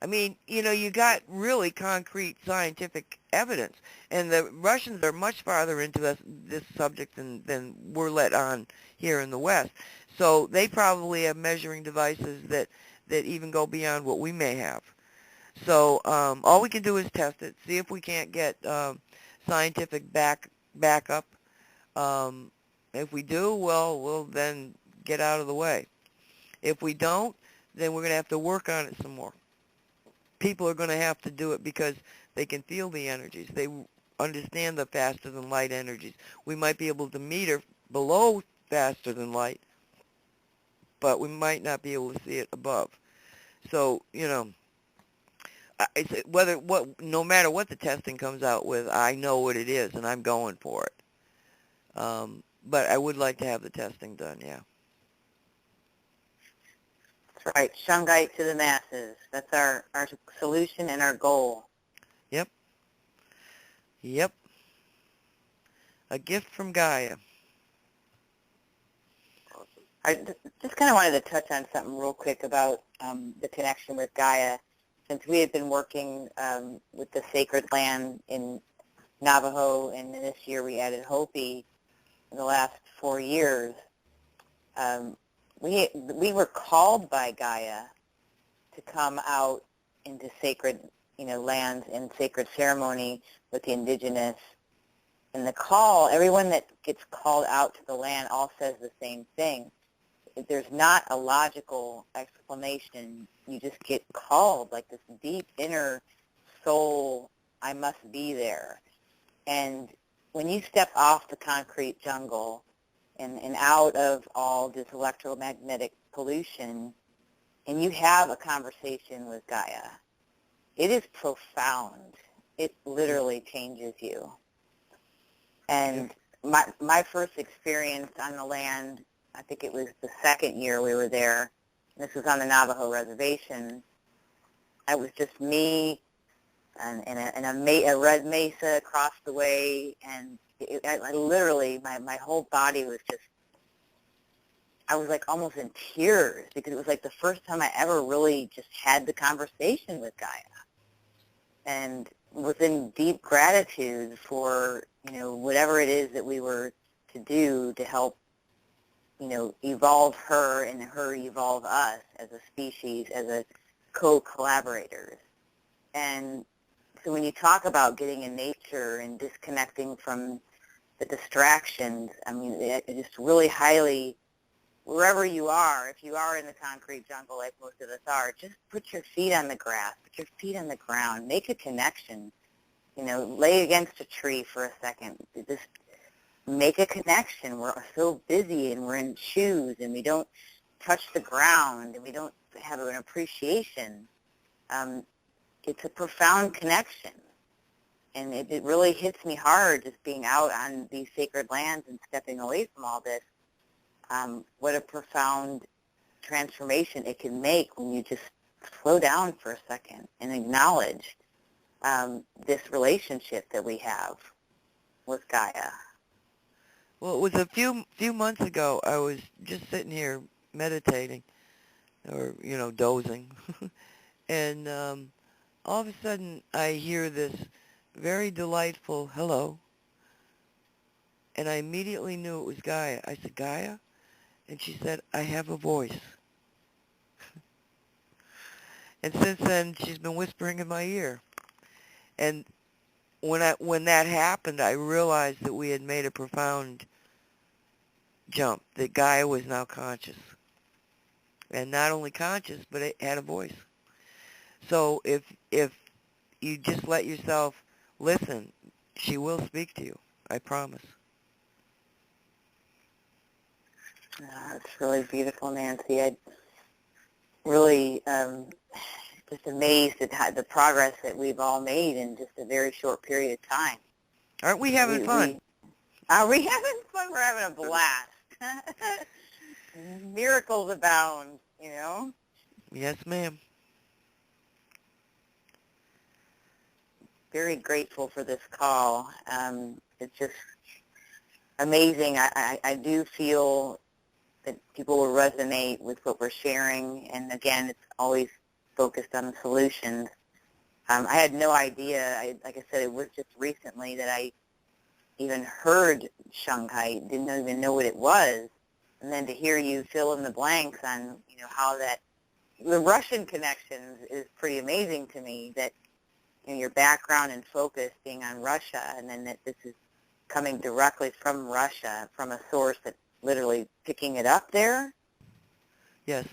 [SPEAKER 3] I mean, you got really concrete scientific evidence, and the Russians are much farther into this subject than we're let on here in the West. So they probably have measuring devices that even go beyond what we may have. So all we can do is test it, see if we can't get scientific backup. If we do, well, we'll then get out of the way. If we don't, then we're going to have to work on it some more. People are going to have to do it because they can feel the energies. They understand the faster than light energies. We might be able to meter below faster than light, but we might not be able to see it above. So, no matter what the testing comes out with, I know what it is, and I'm going for it. But I would like to have the testing done, yeah.
[SPEAKER 1] That's right. Shungite to the masses. That's our solution and our goal.
[SPEAKER 3] Yep. Yep. A gift from Gaia.
[SPEAKER 1] I just kind of wanted to touch on something real quick about the connection with Gaia. Since we had been working with the sacred land in Navajo, and this year we added Hopi in the last 4 years, we were called by Gaia to come out into sacred, lands in sacred ceremony with the indigenous. And the call, everyone that gets called out to the land all says the same thing. There's not a logical explanation. You just get called, like this deep inner soul, I must be there. And when you step off the concrete jungle and out of all this electromagnetic pollution, and you have a conversation with Gaia, it is profound. It literally changes you. And my first experience on the land, I think it was the second year we were there, and this was on the Navajo reservation. It was just me and a red mesa across the way, and I literally, my whole body was just, I was like almost in tears, because it was like the first time I ever really just had the conversation with Gaia, and was in deep gratitude for, whatever it is that we were to do to help, evolve her and her evolve us as a species, as a co-collaborators. And so when you talk about getting in nature and disconnecting from the distractions, I mean, it just really highly, wherever you are, if you are in the concrete jungle like most of us are, just put your feet on the grass, put your feet on the ground, make a connection, lay against a tree for a second, just make a connection. We're so busy and we're in shoes and we don't touch the ground and we don't have an appreciation. It's a profound connection. And it really hits me hard just being out on these sacred lands and stepping away from all this. What a profound transformation it can make when you just slow down for a second and acknowledge this relationship that we have with Gaia.
[SPEAKER 3] Well, it was a few months ago. I was just sitting here meditating, or dozing, and all of a sudden I hear this very delightful hello, and I immediately knew it was Gaia. I said, Gaia? And she said, I have a voice. And since then, she's been whispering in my ear. And when that happened, I realized that we had made a profound jump, that Gaia was now conscious. And not only conscious, but it had a voice. So if you just let yourself listen, she will speak to you. I promise.
[SPEAKER 1] It's really beautiful, Nancy. I really just amazed at the progress that we've all made in just a very short period of time.
[SPEAKER 3] Aren't we having fun?
[SPEAKER 1] Are we having fun? We're having a blast. Miracles abound, you know?
[SPEAKER 3] Yes, ma'am.
[SPEAKER 1] Very grateful for this call. It's just amazing. I do feel that people will resonate with what we're sharing, and again, it's always focused on the solutions. I had no idea. Like I said, it was just recently that I even heard Shungite, didn't even know what it was, and then to hear you fill in the blanks on, how that the Russian connections is pretty amazing to me. That your background and focus being on Russia, and then that this is coming directly from Russia, from a source that's literally picking it up there.
[SPEAKER 3] Yes.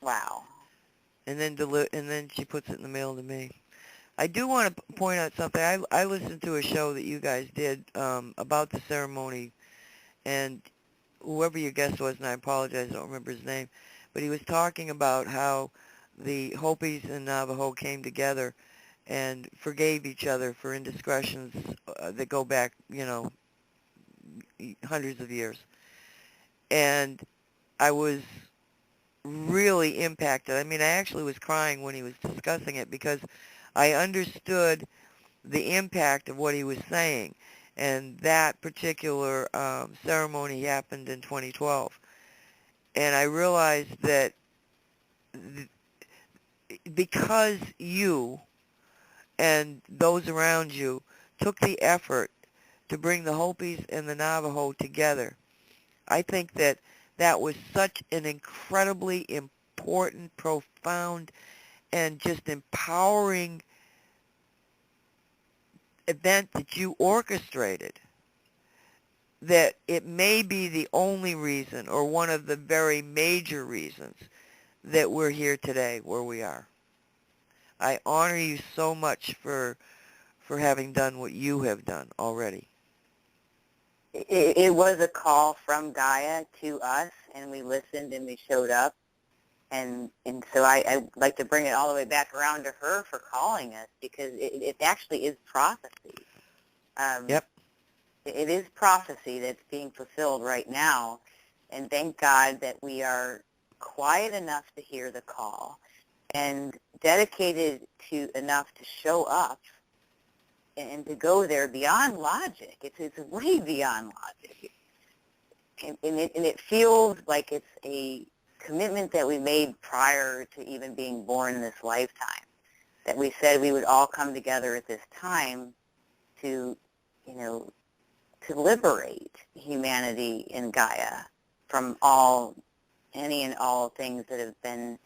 [SPEAKER 1] Wow.
[SPEAKER 3] And then she puts it in the mail to me. I do want to point out something. I listened to a show that you guys did about the ceremony, and whoever your guest was, and I apologize, I don't remember his name, but he was talking about how the Hopis and Navajo came together and forgave each other for indiscretions that go back, hundreds of years. And I was really impacted. I mean, I actually was crying when he was discussing it because I understood the impact of what he was saying. And that particular ceremony happened in 2012. And I realized that because you and those around you took the effort to bring the Hopis and the Navajo together, I think that that was such an incredibly important, profound, and just empowering event that you orchestrated, that it may be the only reason or one of the very major reasons that we're here today where we are. I honor you so much for having done what you have done already.
[SPEAKER 1] It was a call from Gaia to us, and we listened and we showed up. And so I'd like to bring it all the way back around to her for calling us, because it actually is prophecy.
[SPEAKER 3] Yep.
[SPEAKER 1] It is prophecy that's being fulfilled right now. And thank God that we are quiet enough to hear the call and dedicated to enough to show up and to go there beyond logic. It's way beyond logic. And it feels like it's a commitment that we made prior to even being born in this lifetime, that we said we would all come together at this time to, to liberate humanity and Gaia from any and all things that have been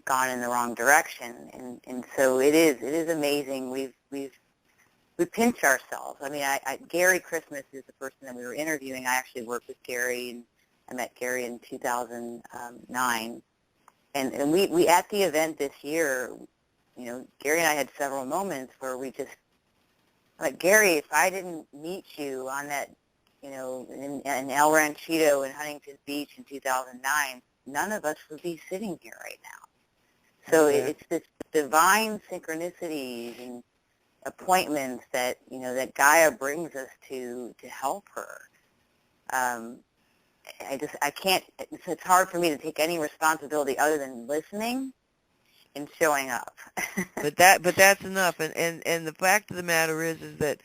[SPEAKER 1] gone in the wrong direction. And so it is amazing. We pinch ourselves. I mean, Gary Christmas is the person that we were interviewing. I actually worked with Gary, and I met Gary in 2009. And we at the event this year, Gary and I had several moments where we just, like, Gary, if I didn't meet you on that, in El Ranchito in Huntington Beach in 2009, none of us would be sitting here right now. So it's this divine synchronicities and appointments that, that Gaia brings us to help her. I can't, it's hard for me to take any responsibility other than listening and showing up.
[SPEAKER 3] But that's enough. And the fact of the matter is that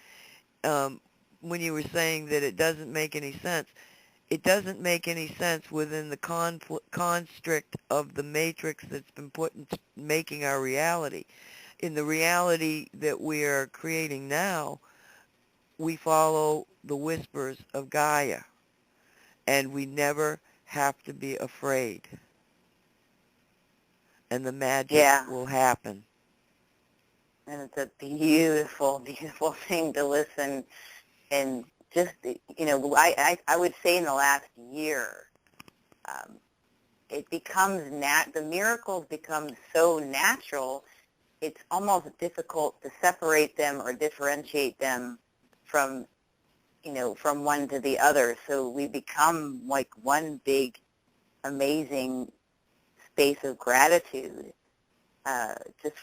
[SPEAKER 3] when you were saying that it doesn't make any sense, it doesn't make any sense within the constrict of the matrix that's been put into making our reality. In the reality that we are creating now, we follow the whispers of Gaia, and we never have to be afraid. And the magic will happen.
[SPEAKER 1] And it's a beautiful, beautiful thing to listen. And just, I would say in the last year, it becomes the miracles become so natural, it's almost difficult to separate them or differentiate them from, from one to the other. So we become like one big, amazing space of gratitude, just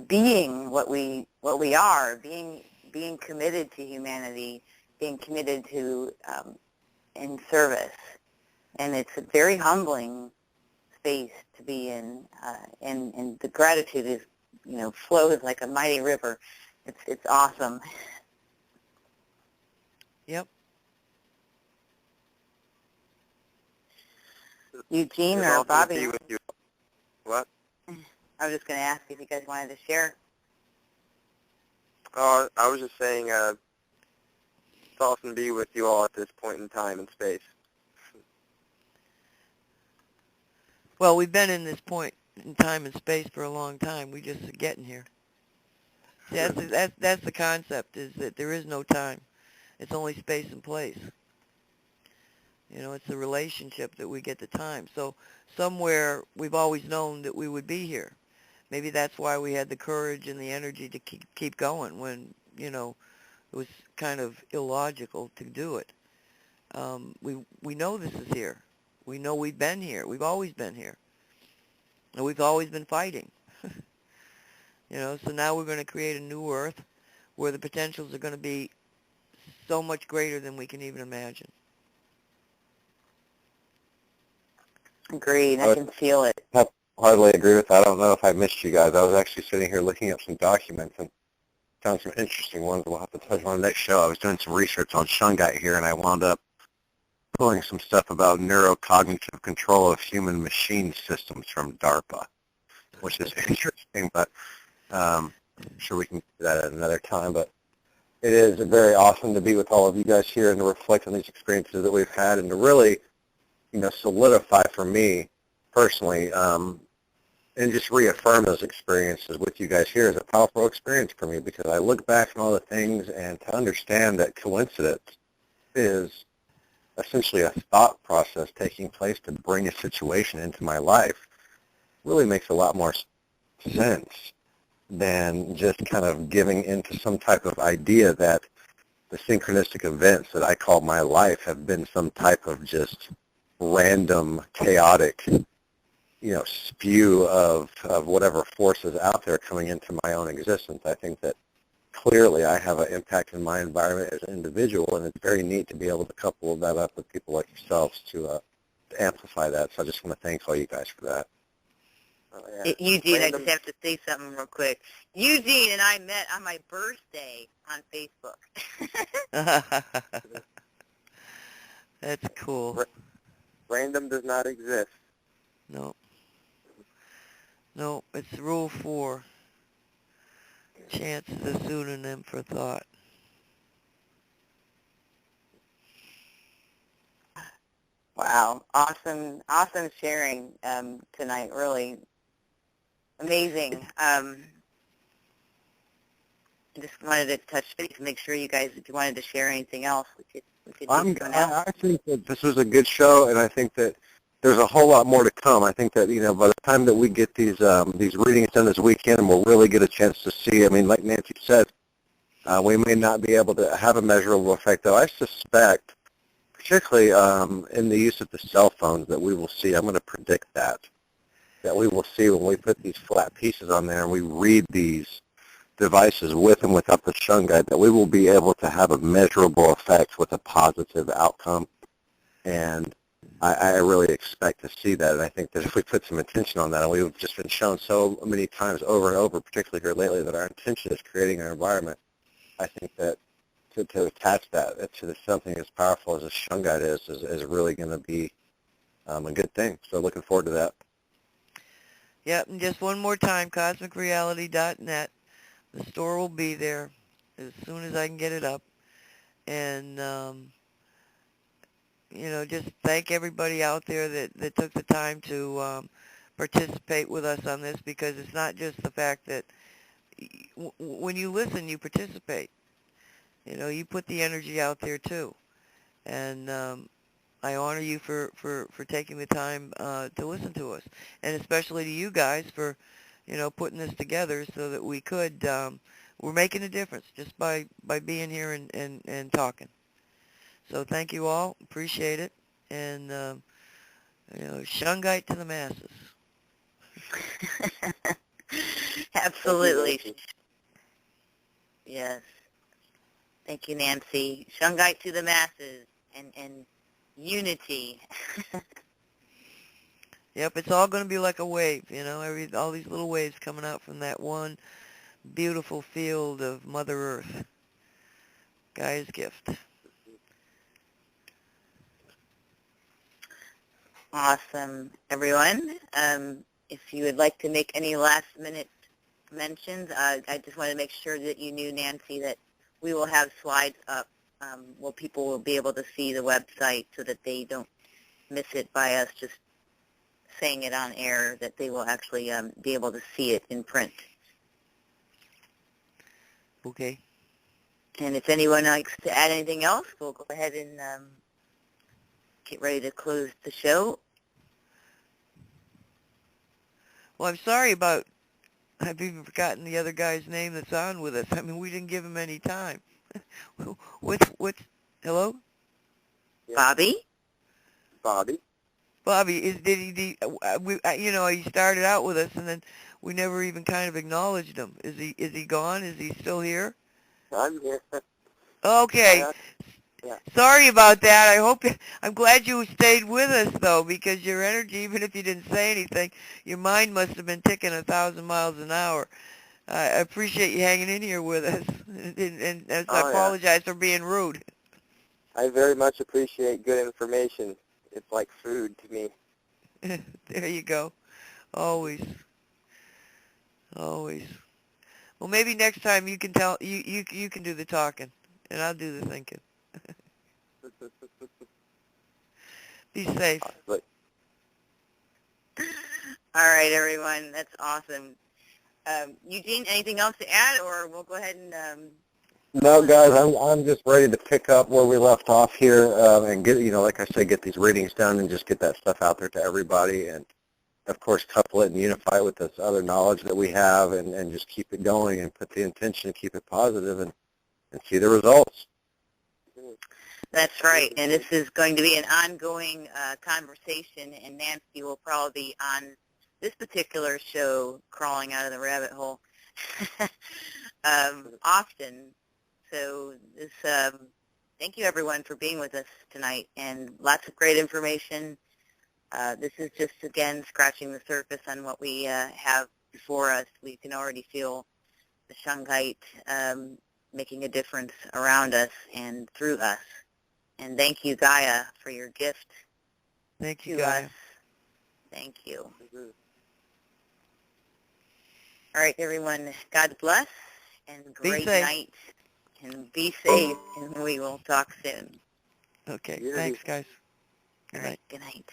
[SPEAKER 1] being what we are, being committed to humanity, being committed to in service. And it's a very humbling space to be in, and the gratitude is, flows like a mighty river. It's awesome.
[SPEAKER 3] Yep.
[SPEAKER 1] Eugene or Bobby?
[SPEAKER 4] With you. What?
[SPEAKER 1] I was just going to ask if you guys wanted to share.
[SPEAKER 4] Oh, I was just saying, it's awesome to be with you all at this point in time and space.
[SPEAKER 3] Well, we've been in this point in time and space for a long time. We just are getting here. See, that's the concept, is that there is no time. It's only space and place. It's the relationship that we get the time. So somewhere we've always known that we would be here. Maybe that's why we had the courage and the energy to keep going when, it was kind of illogical to do it. We know this is here. We know we've been here. We've always been here. And we've always been fighting. So now we're going to create a new Earth where the potentials are going to be so much greater than we can even imagine.
[SPEAKER 1] Agreed. I can feel it.
[SPEAKER 2] I hardly agree with that. I don't know if I missed you guys. I was actually sitting here looking up some documents and found some interesting ones we'll have to touch on the next show. I was doing some research on Shungite here, and I wound up pulling some stuff about neurocognitive control of human machine systems from DARPA, which is interesting, but I'm sure we can do that at another time. But it is very awesome to be with all of you guys here and to reflect on these experiences that we've had and to really, solidify for me personally and just reaffirm those experiences with you guys here is a powerful experience for me, because I look back on all the things and to understand that coincidence is essentially a thought process taking place to bring a situation into my life really makes a lot more sense than just kind of giving into some type of idea that the synchronistic events that I call my life have been some type of just random, chaotic, spew of whatever forces out there coming into my own existence. I think that clearly I have an impact in my environment as an individual, and it's very neat to be able to couple that up with people like yourselves to amplify that. So I just want to thank all you guys for that.
[SPEAKER 1] Yeah. Eugene, I just have to say something real quick. Eugene and I met on my birthday on Facebook.
[SPEAKER 3] That's cool.
[SPEAKER 4] Random does not exist.
[SPEAKER 3] No, it's rule 4. Chance is a pseudonym for thought.
[SPEAKER 1] Wow, awesome sharing tonight. Really amazing. I just wanted to touch base and make sure you guys, if you wanted to share anything else, we could
[SPEAKER 2] I think that this was a good show, and I think that there's a whole lot more to come. I think that, by the time that we get these readings done this weekend, we'll really get a chance to see. I mean, like Nancy said, we may not be able to have a measurable effect, though I suspect, particularly in the use of the cell phones, that we will see. I'm going to predict that we will see when we put these flat pieces on there and we read these devices with and without the Shungite, that we will be able to have a measurable effect with a positive outcome. And I really expect to see that. And I think that if we put some attention on that, and we've just been shown so many times over and over, particularly here lately, that our intention is creating an environment, I think that to attach that to something as powerful as a Shungite is really going to be a good thing. So looking forward to that.
[SPEAKER 3] Yep, and just one more time, cosmicreality.net. The store will be there as soon as I can get it up. And, just thank everybody out there that took the time to participate with us on this, because it's not just the fact that when you listen, you participate. You know, you put the energy out there too. And I honor you for taking the time to listen to us, and especially to you guys for, you know, putting this together so that we could. We're making a difference just by being here and talking. So thank you all. Appreciate it. And you know, Shungite to the masses.
[SPEAKER 1] Absolutely. Yes. Thank you, Nancy. Shungite to the masses and unity.
[SPEAKER 3] Yep, it's all going to be like a wave, you know, all these little waves coming out from that one beautiful field of Mother Earth. Gaia's gift.
[SPEAKER 1] Awesome, everyone. If you would like to make any last-minute mentions, I just want to make sure that you knew, Nancy, that we will have slides up where people will be able to see the website so that they don't miss it by us just saying it on air, that they will actually be able to see it in print.
[SPEAKER 3] Okay.
[SPEAKER 1] And if anyone likes to add anything else, we'll go ahead and get ready to close the show.
[SPEAKER 3] Well, I'm sorry about, I've even forgotten the other guy's name that's on with us. I mean, we didn't give him any time. What's, hello?
[SPEAKER 4] Yeah.
[SPEAKER 1] Bobby?
[SPEAKER 4] Bobby.
[SPEAKER 3] Bobby, you know, he started out with us and then we never even kind of acknowledged him. Is he gone? Is he still here?
[SPEAKER 4] I'm here.
[SPEAKER 3] Okay.
[SPEAKER 4] Yeah.
[SPEAKER 3] Sorry about that. I'm glad you stayed with us though, because your energy, even if you didn't say anything, your mind must have been ticking 1,000 miles an hour. I appreciate you hanging in here with us, and I apologize for being rude.
[SPEAKER 4] I very much appreciate good information. It's like food to me.
[SPEAKER 3] There you go. Always. Always. Well, maybe next time you can you can do the talking, and I'll do the thinking. Be safe.
[SPEAKER 4] But
[SPEAKER 1] All right, everyone. That's awesome. Eugene, anything else to add, or we'll go ahead and...
[SPEAKER 2] No, guys, I'm just ready to pick up where we left off here and get, you know, like I said, get these readings done and just get that stuff out there to everybody, and of course couple it and unify it with this other knowledge that we have, and just keep it going and put the intention to keep it positive and see the results.
[SPEAKER 1] That's right, and this is going to be an ongoing conversation, and Nancy will probably be on this particular show, Crawling Out of the Rabbit Hole, often. So this, thank you, everyone, for being with us tonight, and lots of great information. This is just, again, scratching the surface on what we have before us. We can already feel the Shungite making a difference around us and through us. And thank you, Gaia, for your gift
[SPEAKER 3] Thank you,
[SPEAKER 1] to
[SPEAKER 3] Gaia.
[SPEAKER 1] us. Thank you. All right, everyone, God bless, and great night, and be safe, and we will talk soon.
[SPEAKER 3] Okay, thanks, guys.
[SPEAKER 1] All right, good night.